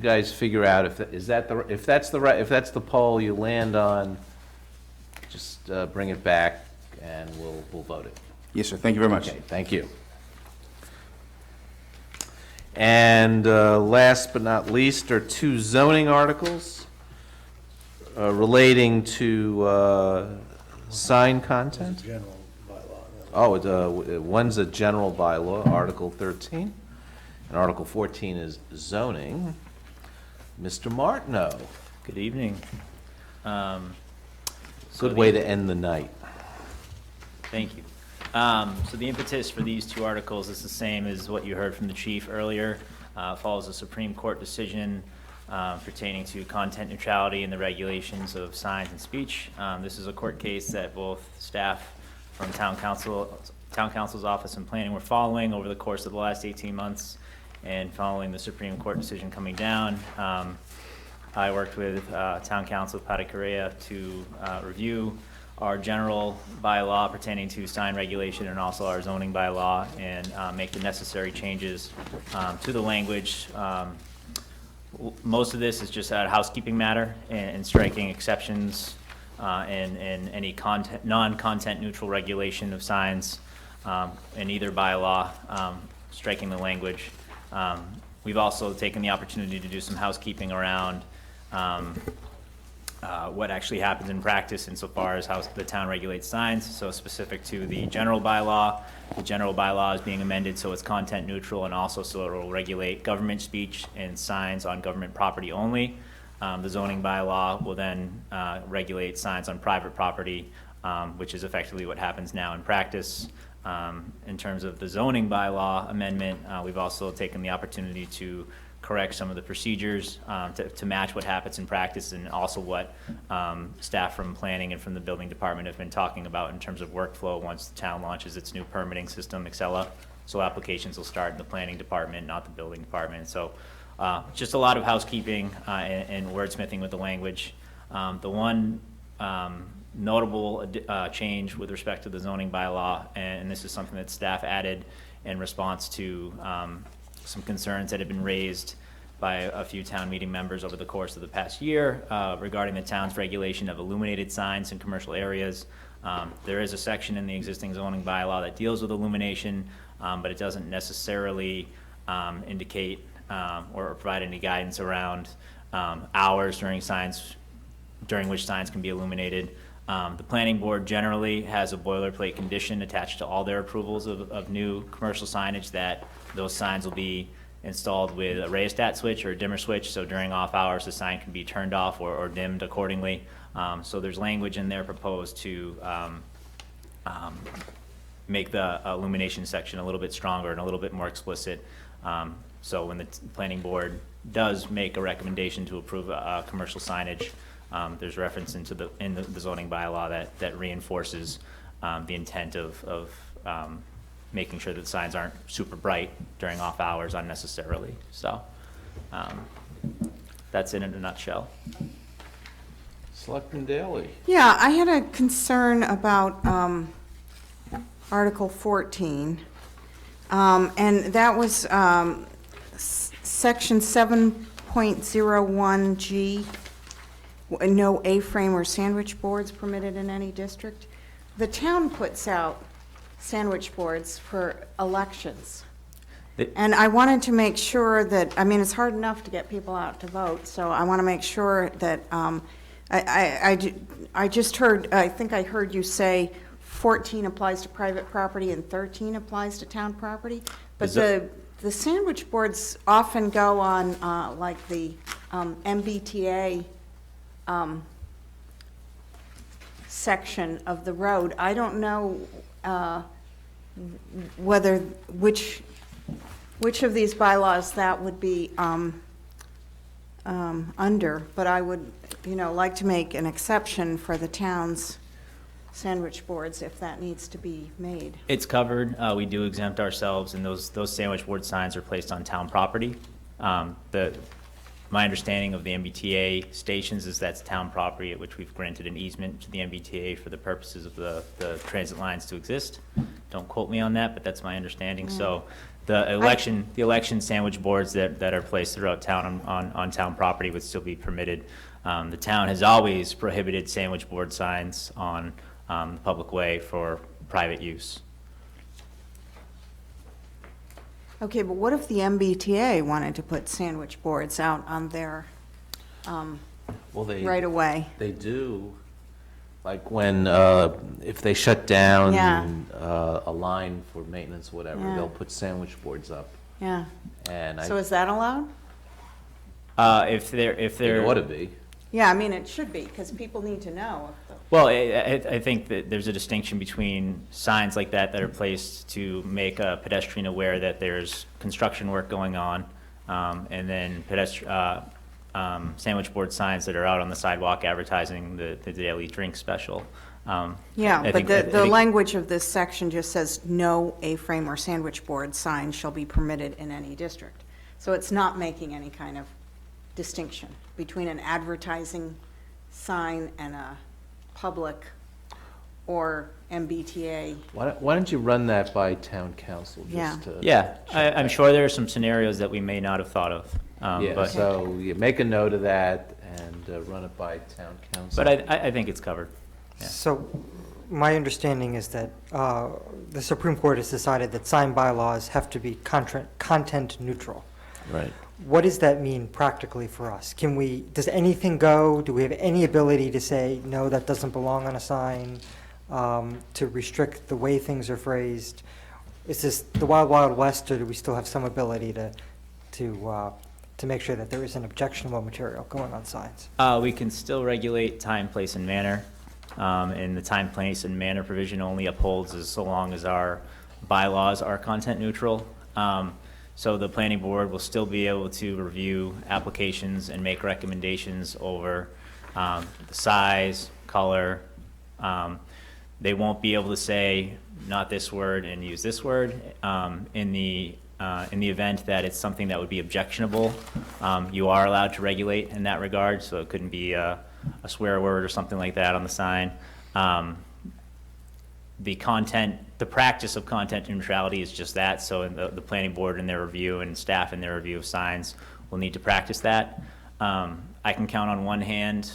A: guys figure out if that's the poll you land on, just bring it back and we'll vote it.
L: Yes, sir. Thank you very much.
A: Okay, thank you. And last but not least are two zoning articles relating to sign content.
F: General bylaw.
A: Oh, one's a general bylaw, Article 13, and Article 14 is zoning. Mr. Martineau.
J: Good evening.
A: Good way to end the night.
J: Thank you. So the impetus for these two articles is the same as what you heard from the chief earlier. Follows a Supreme Court decision pertaining to content neutrality and the regulations of signs and speech. This is a court case that both staff from town council's office and planning were following over the course of the last 18 months, and following the Supreme Court decision coming down. I worked with town council Patty Correa to review our general bylaw pertaining to sign regulation and also our zoning bylaw, and make the necessary changes to the language. Most of this is just a housekeeping matter and striking exceptions and any non-content neutral regulation of signs in either bylaw, striking the language. We've also taken the opportunity to do some housekeeping around what actually happens in practice insofar as how the town regulates signs. So specific to the general bylaw is being amended so it's content neutral, and also so it will regulate government speech and signs on government property only. The zoning bylaw will then regulate signs on private property, which is effectively what happens now in practice. In terms of the zoning bylaw amendment, we've also taken the opportunity to correct some of the procedures to match what happens in practice, and also what staff from planning and from the building department have been talking about in terms of workflow once the town launches its new permitting system, Excella. So applications will start in the planning department, not the building department. So just a lot of housekeeping and wordsmithing with the language. The one notable change with respect to the zoning bylaw, and this is something that staff added in response to some concerns that have been raised by a few town meeting members over the course of the past year regarding the town's regulation of illuminated signs in commercial areas. There is a section in the existing zoning bylaw that deals with illumination, but it doesn't necessarily indicate or provide any guidance around hours during which signs can be illuminated. The planning board generally has a boilerplate condition attached to all their approvals of new commercial signage that those signs will be installed with a rheostat switch or a dimmer switch, so during off hours the sign can be turned off or dimmed accordingly. So there's language in there proposed to make the illumination section a little bit stronger and a little bit more explicit. So when the planning board does make a recommendation to approve commercial signage, there's reference in the zoning bylaw that reinforces the intent of making sure that signs aren't super bright during off hours unnecessarily. So that's it in a nutshell.
A: Selectman Daley.
B: Yeah, I had a concern about Article 14. And that was section 7.01G, no A-frame or sandwich boards permitted in any district. The town puts out sandwich boards for elections. And I wanted to make sure that, I mean, it's hard enough to get people out to vote, so I want to make sure that, I just heard, I think I heard you say 14 applies to private property and 13 applies to town property. But the sandwich boards often go on, like the MBTA section of the road. I don't know whether, which of these bylaws that would be under, but I would, like to make an exception for the town's sandwich boards if that needs to be made.
J: It's covered. We do exempt ourselves, and those sandwich board signs are placed on town property. My understanding of the MBTA stations is that's town property at which we've granted an easement to the MBTA for the purposes of the transit lines to exist. Don't quote me on that, but that's my understanding. So the election sandwich boards that are placed throughout town on town property would still be permitted. The town has always prohibited sandwich board signs on the public way for private use.
B: Okay, but what if the MBTA wanted to put sandwich boards out on their right away?
A: They do, like when, if they shut down
B: Yeah.
A: a line for maintenance, whatever,
B: Yeah.
A: they'll put sandwich boards up.
B: Yeah.
A: And
B: So is that allowed?
J: If they're
A: it ought to be.
B: Yeah, I mean, it should be, because people need to know.
J: Well, I think that there's a distinction between signs like that are placed to make a pedestrian aware that there's construction work going on, and then sandwich board signs that are out on the sidewalk advertising the daily drink special.
B: Yeah,
J: I
B: but
J: think-
B: the language of this section just says, no A-frame or sandwich board sign shall be permitted in any district. So it's not making any kind of distinction between an advertising sign and a public or MBTA.
A: Why don't you run that by town council?
B: Yeah.
A: Just to
J: Yeah,
A: check
J: I'm
A: that.
J: sure there are some scenarios that we may not have thought of.
A: Yeah,
J: but-
A: so you make a note of that and run it by town council.
J: But I think it's covered. Yeah.
D: So my understanding is that the Supreme Court has decided that sign bylaws have to be content neutral.
A: Right.
D: What does that mean practically for us? Does anything go? Do we have any ability to say, no, that doesn't belong on a sign, to restrict the way things are phrased? Is this the wild, wild west, or do we still have some ability to make sure that there isn't objectionable material going on signs?
J: We can still regulate time, place, and manner. And the time, place, and manner provision only upholds as so long as our bylaws are content neutral. So the planning board will still be able to review applications and make recommendations over the size, color. They won't be able to say, not this word and use this word. In the event that it's something that would be objectionable, you are allowed to regulate in that regard, so it couldn't be a swear word or something like that on the sign. The practice of content neutrality is just that, so in the planning board in their review and staff in their review of signs will need to practice that. I can count on one hand,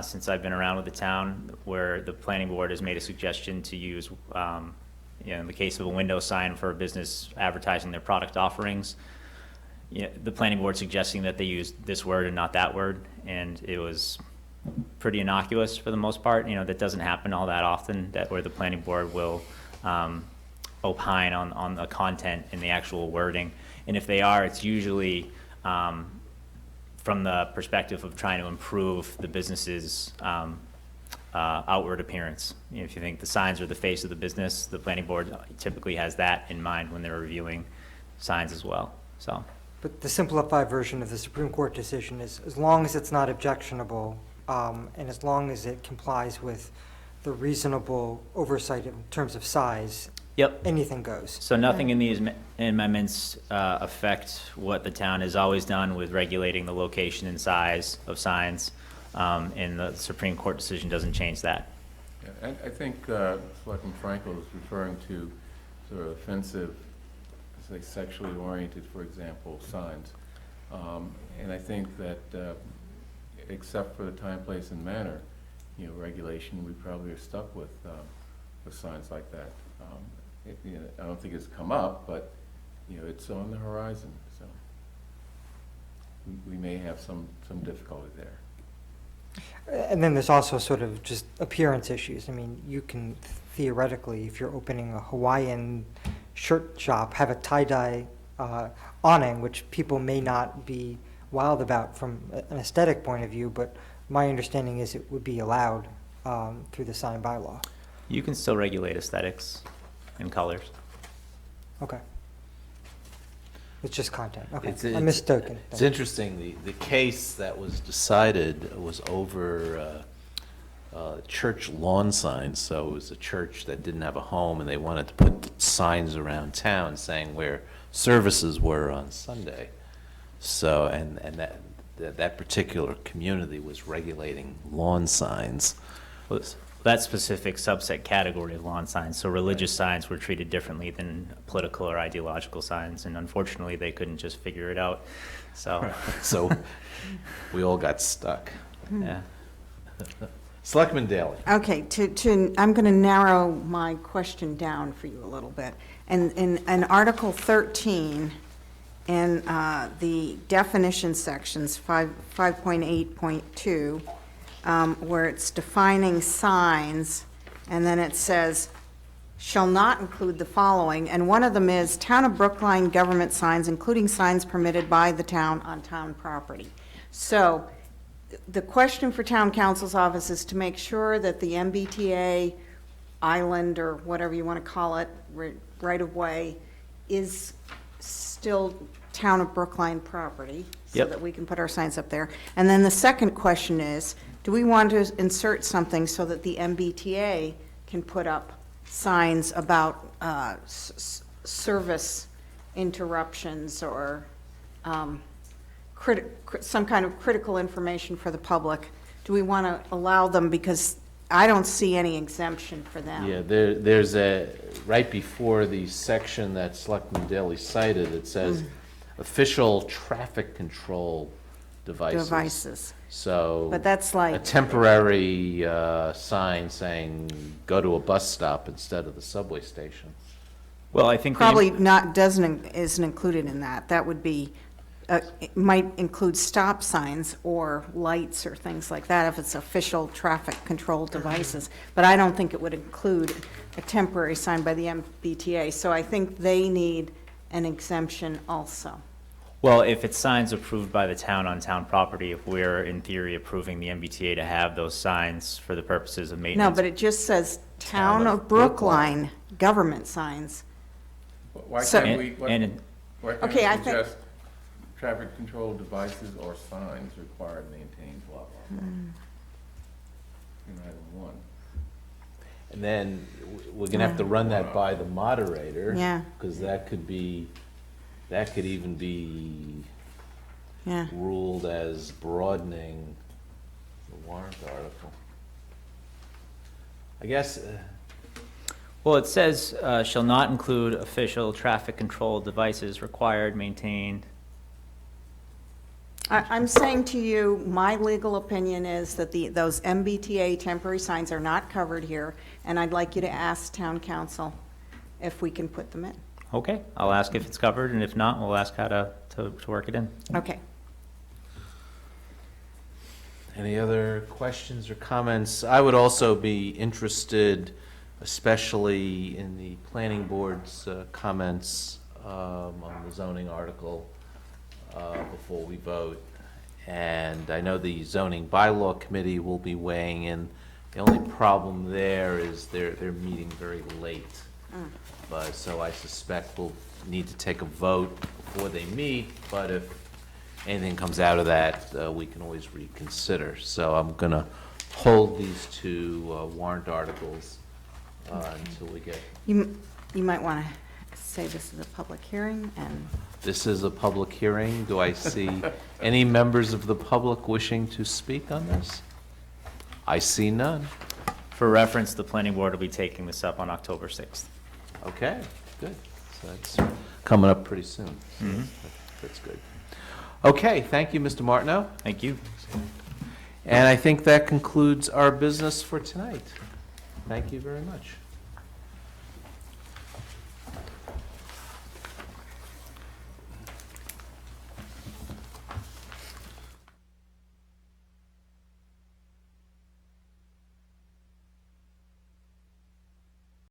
J: since I've been around with the town, where the planning board has made a suggestion to use, in the case of a window sign for a business advertising their product offerings, the planning board suggesting that they use this word and not that word, and it was pretty innocuous for the most part. That doesn't happen all that often, where the planning board will opine on the content and the actual wording. And if they are, it's usually from the perspective of trying to improve the business's outward appearance. If you think the signs are the face of the business, the planning board typically has that in mind when they're reviewing signs as well. So.
D: But the simplified version of the Supreme Court decision is, as long as it's not objectionable, and as long as it complies with the reasonable oversight in terms of size,
J: Yep.
D: anything goes.
J: So nothing in these amendments affect what the town has always done with regulating the location and size of signs, and the Supreme Court decision doesn't change that.
H: Yeah, I think Selectman Franco is referring to sort of offensive say, sexually oriented, for example, signs. And I think that, except for the time, place, and manner, regulation, we probably are stuck with signs like that. I don't think it's come up, but, it's on the horizon, so we may have some difficulty there.
D: And then there's also sort of just appearance issues. I mean, you can theoretically, if you're opening a Hawaiian shirt shop, have a tie-dye awning, which people may not be wild about from an aesthetic point of view, but my understanding is it would be allowed through the sign bylaw.
J: You can still regulate aesthetics and colors.
D: Okay. It's just content. Okay.
A: It's-
D: I'm mistaken.
A: It's interesting, the case that was decided was over church lawn signs. So it was a church that didn't have a home, and they wanted to put signs around town saying where services were on Sunday. So, and that particular community was regulating lawn signs.
J: Well, that specific subset category of lawn signs, so religious signs were treated differently than political or ideological signs, and unfortunately, they couldn't just figure it out, so.
A: So we all got stuck.
J: Yeah.
A: Selectman Daley.
B: Okay, I'm going to narrow my question down for you a little bit. And in Article 13, in the definition sections, 5.8.2, where it's defining signs, and then it says, shall not include the following, and one of them is Town of Brookline government signs, including signs permitted by the town on town property. So the question for town council's office is to make sure that the MBTA island, or whatever you want to call it, right of way, is still Town of Brookline property, so
J: Yep.
B: that we can put our signs up there. And then the second question is, do we want to insert something so that the MBTA can put up signs about service interruptions, or some kind of critical information for the public? Do we want to allow them, because I don't see any exemption for them.
A: Yeah, there's right before the section that Selectman Daley cited, it says official traffic control devices. So.
B: But that's like.
A: A temporary sign saying, go to a bus stop instead of the subway station.
J: Well, I think.
B: Probably isn't included in that. That would be, it might include stop signs or lights or things like that if it's official traffic control devices. But I don't think it would include a temporary sign by the MBTA. So I think they need an exemption also.
J: Well, if it's signs approved by the town on town property, if we're in theory approving the MBTA to have those signs for the purposes of
B: No,
J: maintenance.
B: but it just says Town of Brookline government signs.
H: Why
B: So-
H: can't we, why
B: Okay, I
H: can't we
B: think-
H: suggest traffic control devices or signs required, maintained, blah, blah, blah? In item 1.
A: And then we're gonna have to run that by the moderator.
B: Yeah.
A: Because that could even be
B: Yeah.
A: ruled as broadening the warrant article. I guess,
J: Well, it says, shall not include official traffic control devices required, maintained.
B: I'm saying to you, my legal opinion is that those MBTA temporary signs are not covered here, and I'd like you to ask town council if we can put them in.
J: Okay, I'll ask if it's covered, and if not, we'll ask how to work it in.
B: Okay.
A: any other questions or comments? I would also be interested, especially in the planning board's comments on the zoning article before we vote. And I know the zoning bylaw committee will be weighing in. The only problem there is they're meeting very late. But, so I suspect we'll need to take a vote before they meet, but if anything comes out of that, we can always reconsider. So I'm gonna hold these two warrant articles until we get.
B: You might want to say this is a public hearing, and
A: This is a public hearing. Do I see any members of the public wishing to speak on this? I see none.
J: For reference, the planning board will be taking this up on October 6th.
A: Okay, good. So that's coming up pretty soon. So that's good. Okay, thank you, Mr. Martineau.
J: Thank you.
A: And I think that concludes our business for tonight. Thank you very much.